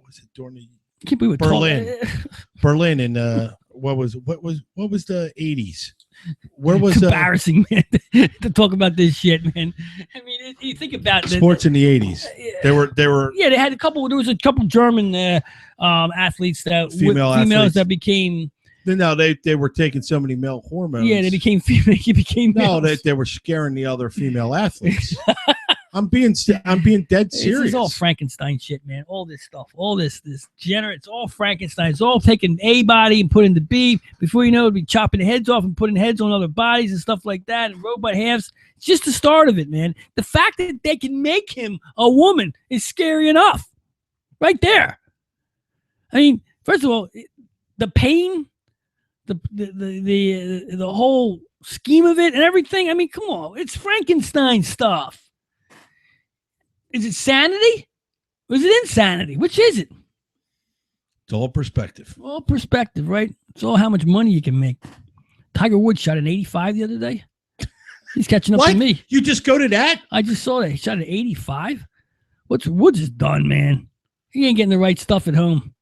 was it during the can't believe Berlin and what was the 80s? Where was it's embarrassing, man, to talk about this shit, man. I mean, you think about sports in the 80s. They were. Yeah, they had a couple. There was a couple German athletes females that became. No, they were taking so many male hormones. Yeah, they became female. No, they were scaring the other female athletes. I'm being dead serious. This is all Frankenstein shit, man. All this stuff, all this Jenner, it's all Frankenstein. It's all taking A body and putting the B. Before you know it, it'll be chopping heads off and putting heads on other bodies and stuff like that, and robot halves. It's just the start of it, man. The fact that they can make him a woman is scary enough, right there. I mean, first of all, the pain, the whole scheme of it and everything. I mean, come on, it's Frankenstein stuff. Is it sanity? Or is it insanity? Which is it? It's all perspective. All perspective, right? It's all how much money you can make. Tiger Woods shot an 85 the other day. He's catching up to me. You just go to that? I just saw that. He shot an 85. Woods is done, man. He ain't getting the right stuff at home.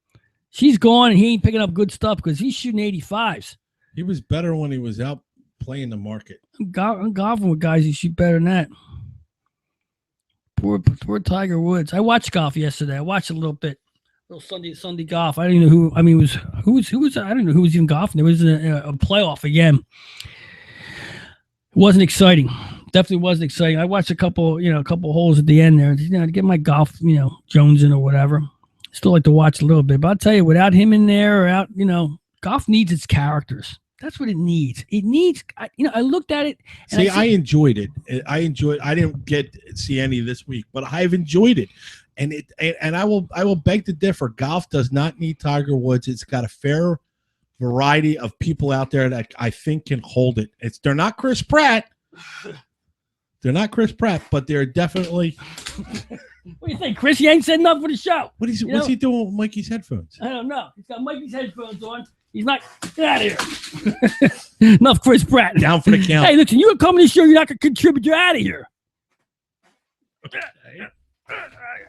She's gone, and he ain't picking up good stuff because he's shooting 85s. He was better when he was out playing the market. I'm golfing with guys who shoot better than that. Poor Tiger Woods. I watched golf yesterday. I watched a little bit, little Sunday golf. I didn't know who. I mean, who was? I don't know who was even golfing. There was a playoff again. It wasn't exciting. Definitely wasn't exciting. I watched a couple holes at the end there. To get my golf, Jones in or whatever. Still like to watch a little bit, but I'll tell you, without him in there, or out, golf needs its characters. That's what it needs. It needs, I looked at it. And I enjoyed it. I didn't see any this week, but I've enjoyed it. And I will beg to differ. Golf does not need Tiger Woods. It's got a fair variety of people out there that I think can hold it. They're not Chris Pratt. They're not Chris Pratt, but they're definitely. What do you think, Chris? You ain't said enough for the show. What's he doing with Mikey's headphones? I don't know. He's got Mikey's headphones on. He's not. Get out of here. Enough Chris Pratt. Down for the count. Hey, listen, you come to the show, you're not going to contribute. You're out of here.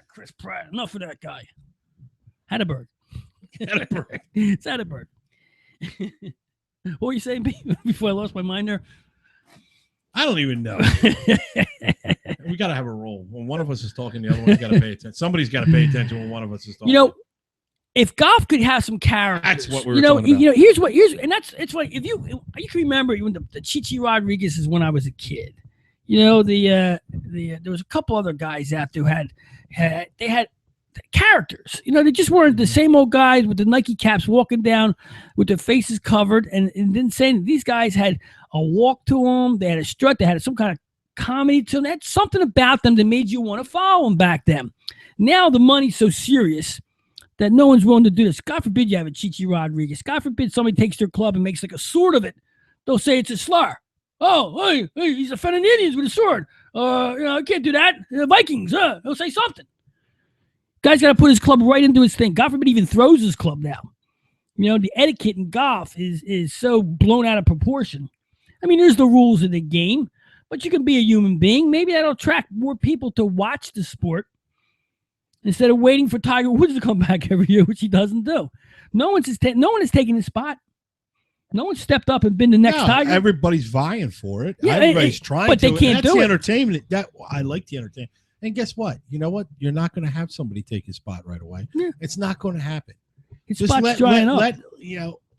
Chris Pratt. Enough of that guy. Hatterberg. It's Hatterberg. What were you saying before I lost my mind there? I don't even know. We got to have a rule. When one of us is talking, the other one's got to pay attention. Somebody's got to pay attention when one of us is talking. You know, if golf could have some characters, that's what we were talking about. You know, it's what if you can remember even the Chichi Rodriguez is when I was a kid. You know, there was a couple other guys out there who had characters. You know, they just weren't the same old guys with the Nike caps walking down with their faces covered, and then saying these guys had a walk to them, they had a strut, they had some kind of comedy to them. They had something about them that made you want to follow them back then. Now the money's so serious that no one's willing to do this. God forbid you have a Chichi Rodriguez. God forbid somebody takes their club and makes like a sword of it. They'll say it's a slur. Oh, hey, he's offending Indians with a sword. I can't do that. The Vikings, they'll say something. Guy's got to put his club right into his thing. God forbid he even throws his club now. You know, the etiquette in golf is so blown out of proportion. I mean, there's the rules of the game, but you can be a human being. Maybe that'll attract more people to watch the sport instead of waiting for Tiger Woods to come back every year, which he doesn't do. No one has taken his spot. No one stepped up and been the next Tiger. Everybody's vying for it. Yeah, everybody's trying but to. But they can't do it. That's the entertainment. I like the entertainment. And guess what? You know what? You're not going to have somebody take his spot right away. Yeah. It's not going to happen. His spot's drying up.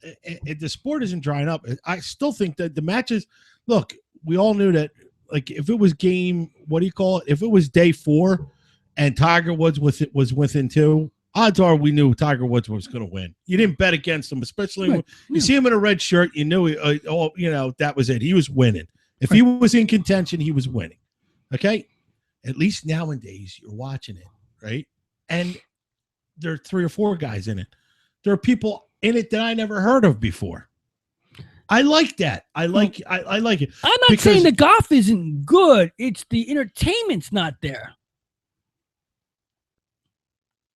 The sport isn't drying up. I still think that the matches. Look, we all knew that. Like, if it was game, what do you call it? If it was day 4, and Tiger Woods was within 2, odds are we knew Tiger Woods was going to win. You didn't bet against him, especially when you see him in a red shirt. You knew, that was it. He was winning. If he was in contention, he was winning. Okay. At least nowadays you're watching it, right? And there are 3 or 4 guys in it. There are people in it that I never heard of before. I like that. I like it. I'm not saying the golf isn't good. It's the entertainment's not there.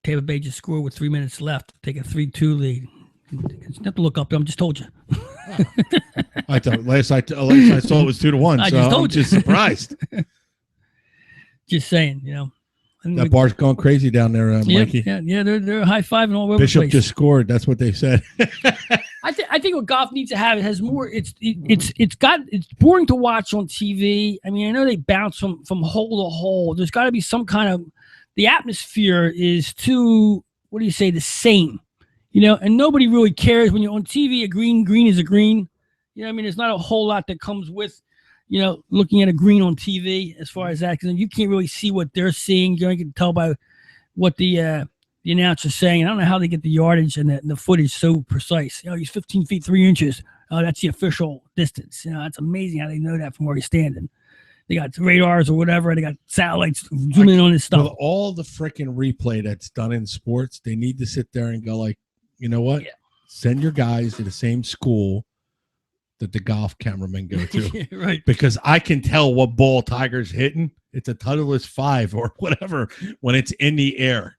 Tampa Bay just scored with 3 minutes left. Take a 3-2 lead. You have to look up. I just told you. I thought last I saw it was 2-1. I'm just surprised. Just saying, you know. That bar's gone crazy down there, Mikey. Yeah, they're high-fiving all over Bishop the place. just scored. That's what they said. I think what golf needs to have, it has more. It's boring to watch on TV. I mean, I know they bounce from hole to hole. There's got to be some kind of, the atmosphere is too, what do you say, the same, you know, and nobody really cares when you're on TV. A green is a green. You know what I mean? There's not a whole lot that comes with, you know, looking at a green on TV as far as that, because you can't really see what they're seeing. You can tell by what the announcer's saying. I don't know how they get the yardage and the footage so precise. You know, he's 15 feet 3 inches. Oh, that's the official distance. You know, that's amazing how they know that from where he's standing. They got radars or whatever. They got satellites zooming in on this stuff. With all the freaking replay that's done in sports, they need to sit there and go like, you know what? Yeah. Send your guys to the same school that the golf cameramen go to. Right. Because I can tell what ball Tiger's hitting. It's a Titleist 5 or whatever when it's in the air.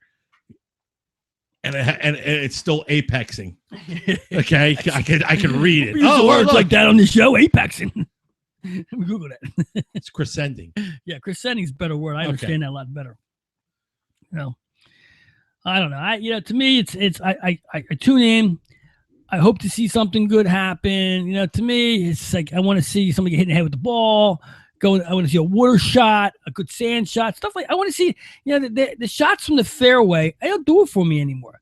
And it's still apexing. Okay? I can read it. We use words like that on the show, apexing. Google that. It's crescending. Yeah, crescending's a better word. I understand that a lot better. You know, I don't know. To me, I tune in. I hope to see something good happen. You know, to me, it's like I want to see somebody get hit in the head with the ball. I want to see a water shot, a good sand shot, stuff like. I want to see, you know, the shots from the fairway. They don't do it for me anymore.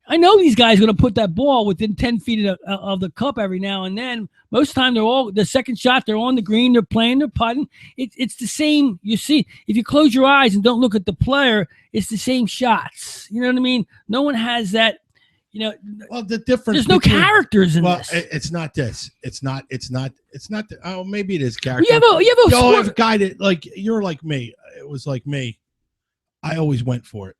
I know these guys are going to put that ball within 10 feet of the cup every now and then. Most of the time, the second shot, they're on the green, they're playing, they're putting. It's the same. You see, if you close your eyes and don't look at the player, it's the same shots. You know what I mean? No one has that. You know, well, the difference. There's no characters in this. It's not this. It's not. Oh, maybe it is character. You have a guy that, like, you're like me. It was like me. I always went for it.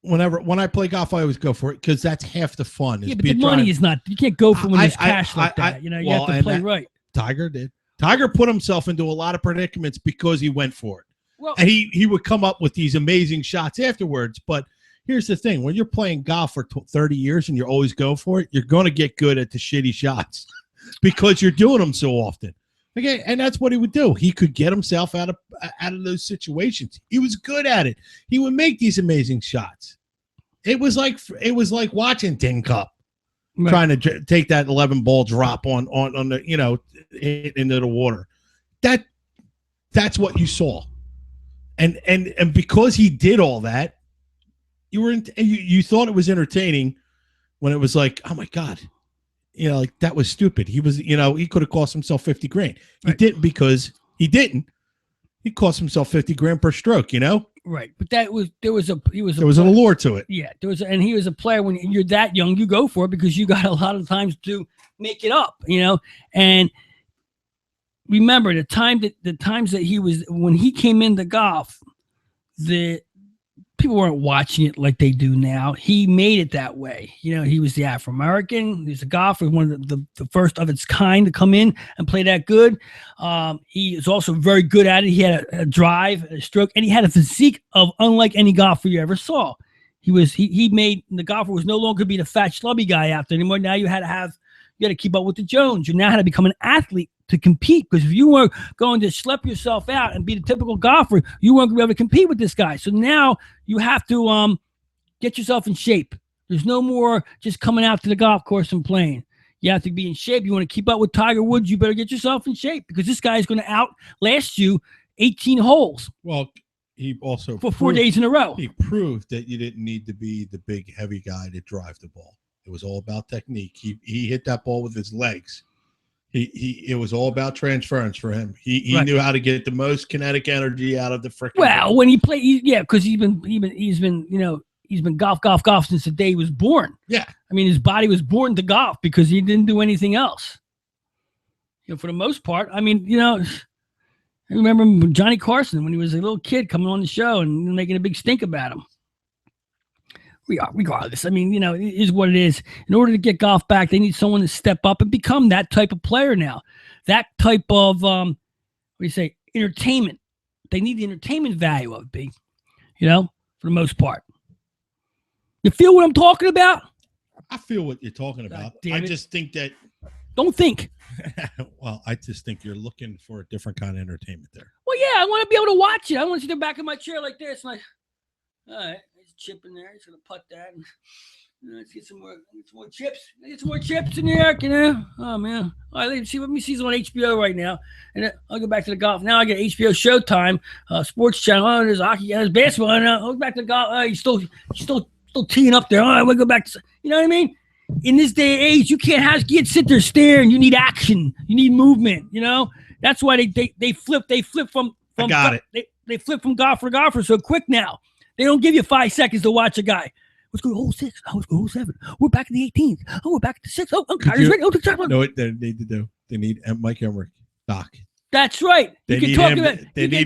When I play golf, I always go for it because that's half the fun. Yeah, but the money is not. You can't go for when there's cash like that. You know, you have to play right. Tiger did. Tiger put himself into a lot of predicaments because he went for it. Well, and he would come up with these amazing shots afterwards. But here's the thing: when you're playing golf for 30 years and you always go for it, you're going to get good at the shitty shots because you're doing them so often. Okay, and that's what he would do. He could get himself out of those situations. He was good at it. He would make these amazing shots. It was like watching Tin Cup, right, trying to take that 11 ball drop on the, you know, into the water. That's what you saw. And because he did all that, you thought it was entertaining when it was like, oh my God, like that was stupid. He was, he could have cost himself $50,000. He didn't because he didn't. He cost himself $50,000 per stroke, Right, but there was an allure to it. Yeah, and he was a player. When you're that young, you go for it because you got a lot of times to make it up, And remember the times that he was when he came into golf, the people weren't watching it like they do now. He made it that way. He was the Afro-American. He was a golfer, one of the first of its kind to come in and play that good. He is also very good at it. He had a drive, a stroke, and he had a physique of unlike any golfer you ever saw. He made the golfer was no longer be the fat schlubby guy out there anymore. Now you had to keep up with the Jones. You now had to become an athlete to compete, because if you were going to schlep yourself out and be the typical golfer, you weren't going to be able to compete with this guy. So now you have to get yourself in shape. There's no more just coming out to the golf course and playing. You have to be in shape. You want to keep up with Tiger Woods, you better get yourself in shape, because this guy is going to outlast you 18 holes. Well, he also for 4 days in a row. He proved that you didn't need to be the big heavy guy to drive the ball. It was all about technique. He hit that ball with his legs. It was all about transference for him. He knew how to get the most kinetic energy out of the freaking ball. When he played, because he's been golf since the day he was born. Yeah. I mean, his body was born to golf because he didn't do anything else. For the most part. I mean, I remember Johnny Carson when he was a little kid coming on the show and making a big stink about him. Regardless, I mean, it is what it is. In order to get golf back, they need someone to step up and become that type of player now. That type of, entertainment. They need the entertainment value of it, B, for the most part. You feel what I'm talking about? I feel what you're talking about. I just think that. Don't think. Well, I just think you're looking for a different kind of entertainment there. Well, yeah, I want to be able to watch it. I want to sit in the back of my chair like this. All right. Chip in there. He's gonna putt that. And, let's get some more chips. Get some more chips in there, Oh man! All right, let me see some on HBO right now, and then I'll go back to the golf. Now I get HBO Showtime, Sports Channel. Oh, there's hockey, there's basketball. I'll go back to the golf. Oh, he's still teeing up there. All right, we'll go back to. You know what I mean? In this day and age, you can't sit there staring. You need action. You need movement. That's why they flip. They flip from. I got it. They flip from golfer to golfer so quick now. They don't give you 5 seconds to watch a guy. Let's go to hole 6. Let's go to hole 7. We're back in the 18th. Oh, we're back to 6. Oh, Kyrie's ready. No, what they need to do. They need Mike Emmerich. Doc. That's right. They need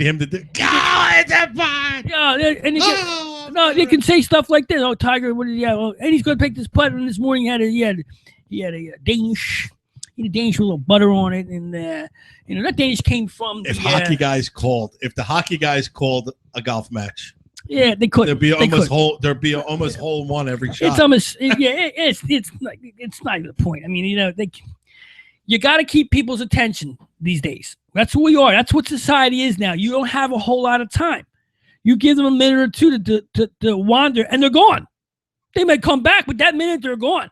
him to do. Oh, it's a fun. Yeah, and they can say stuff like this. Oh, Tiger, what did he have? Oh, and he's going to pick this putt. And this morning he had a Danish. He had a Danish with a little butter on it, and that Danish came from. If the hockey guys called a golf match. Yeah, they could. There'd be almost hole in one every shot. It's almost it's not even the point. I mean, you got to keep people's attention these days. That's who we are. That's what society is now. You don't have a whole lot of time. You give them a minute or two to wander, and they're gone. They might come back, but that minute they're gone.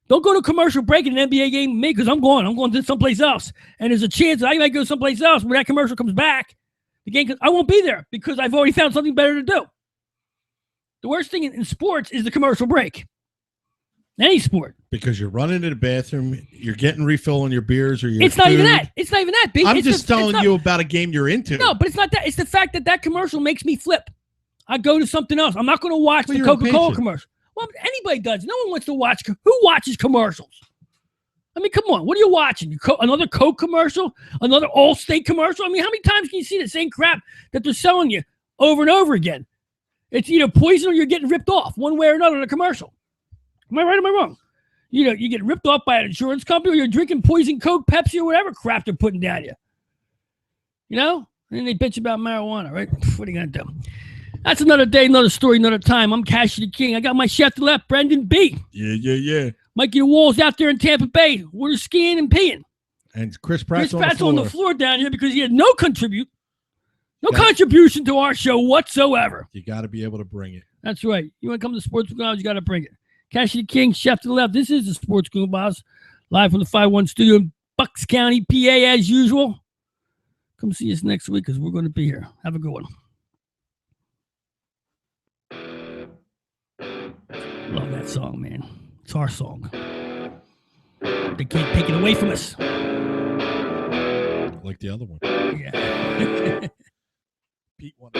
Don't go to commercial break in an NBA game, me, because I'm going to someplace else, and there's a chance that I might go someplace else when that commercial comes back. The game, I won't be there because I've already found something better to do. The worst thing in sports is the commercial break. Any sport. Because you're running to the bathroom, you're getting refill on your beers or your It's not even that. It's not even that, B. I'm just telling you about a game you're into. No, but it's not that. It's the fact that commercial makes me flip. I go to something else. I'm not going to watch the Coca-Cola commercial. Well, anybody does. No one wants to watch. Who watches commercials? I mean, come on. What are you watching? Another Coke commercial? Another Allstate commercial? I mean, how many times can you see the same crap that they're selling you over and over again? It's either poison or you're getting ripped off one way or another in a commercial. Am I right or am I wrong? You get ripped off by an insurance company or you're drinking poison Coke, Pepsi, or whatever crap they're putting down you. And then they bitch about marijuana, right? What are you going to do? That's another day, another story, another time. I'm Cashy the King. I got my chef to the left, Brendan B. Yeah. Mikey the Walls out there in Tampa Bay. We're skiing and peeing. And Chris Pratt's on the floor down here because he had no contribution to our show whatsoever. You got to be able to bring it. That's right. You want to come to Sports Goombahs, you got to bring it. Cashy the King, chef to the left. This is the Sports Goombahs, live from the 5-1 studio in Bucks County, PA, as usual. Come see us next week because we're going to be here. Have a good one. Love that song, man. It's our song. They can't take it away from us. Like the other one. Yeah. Pete one.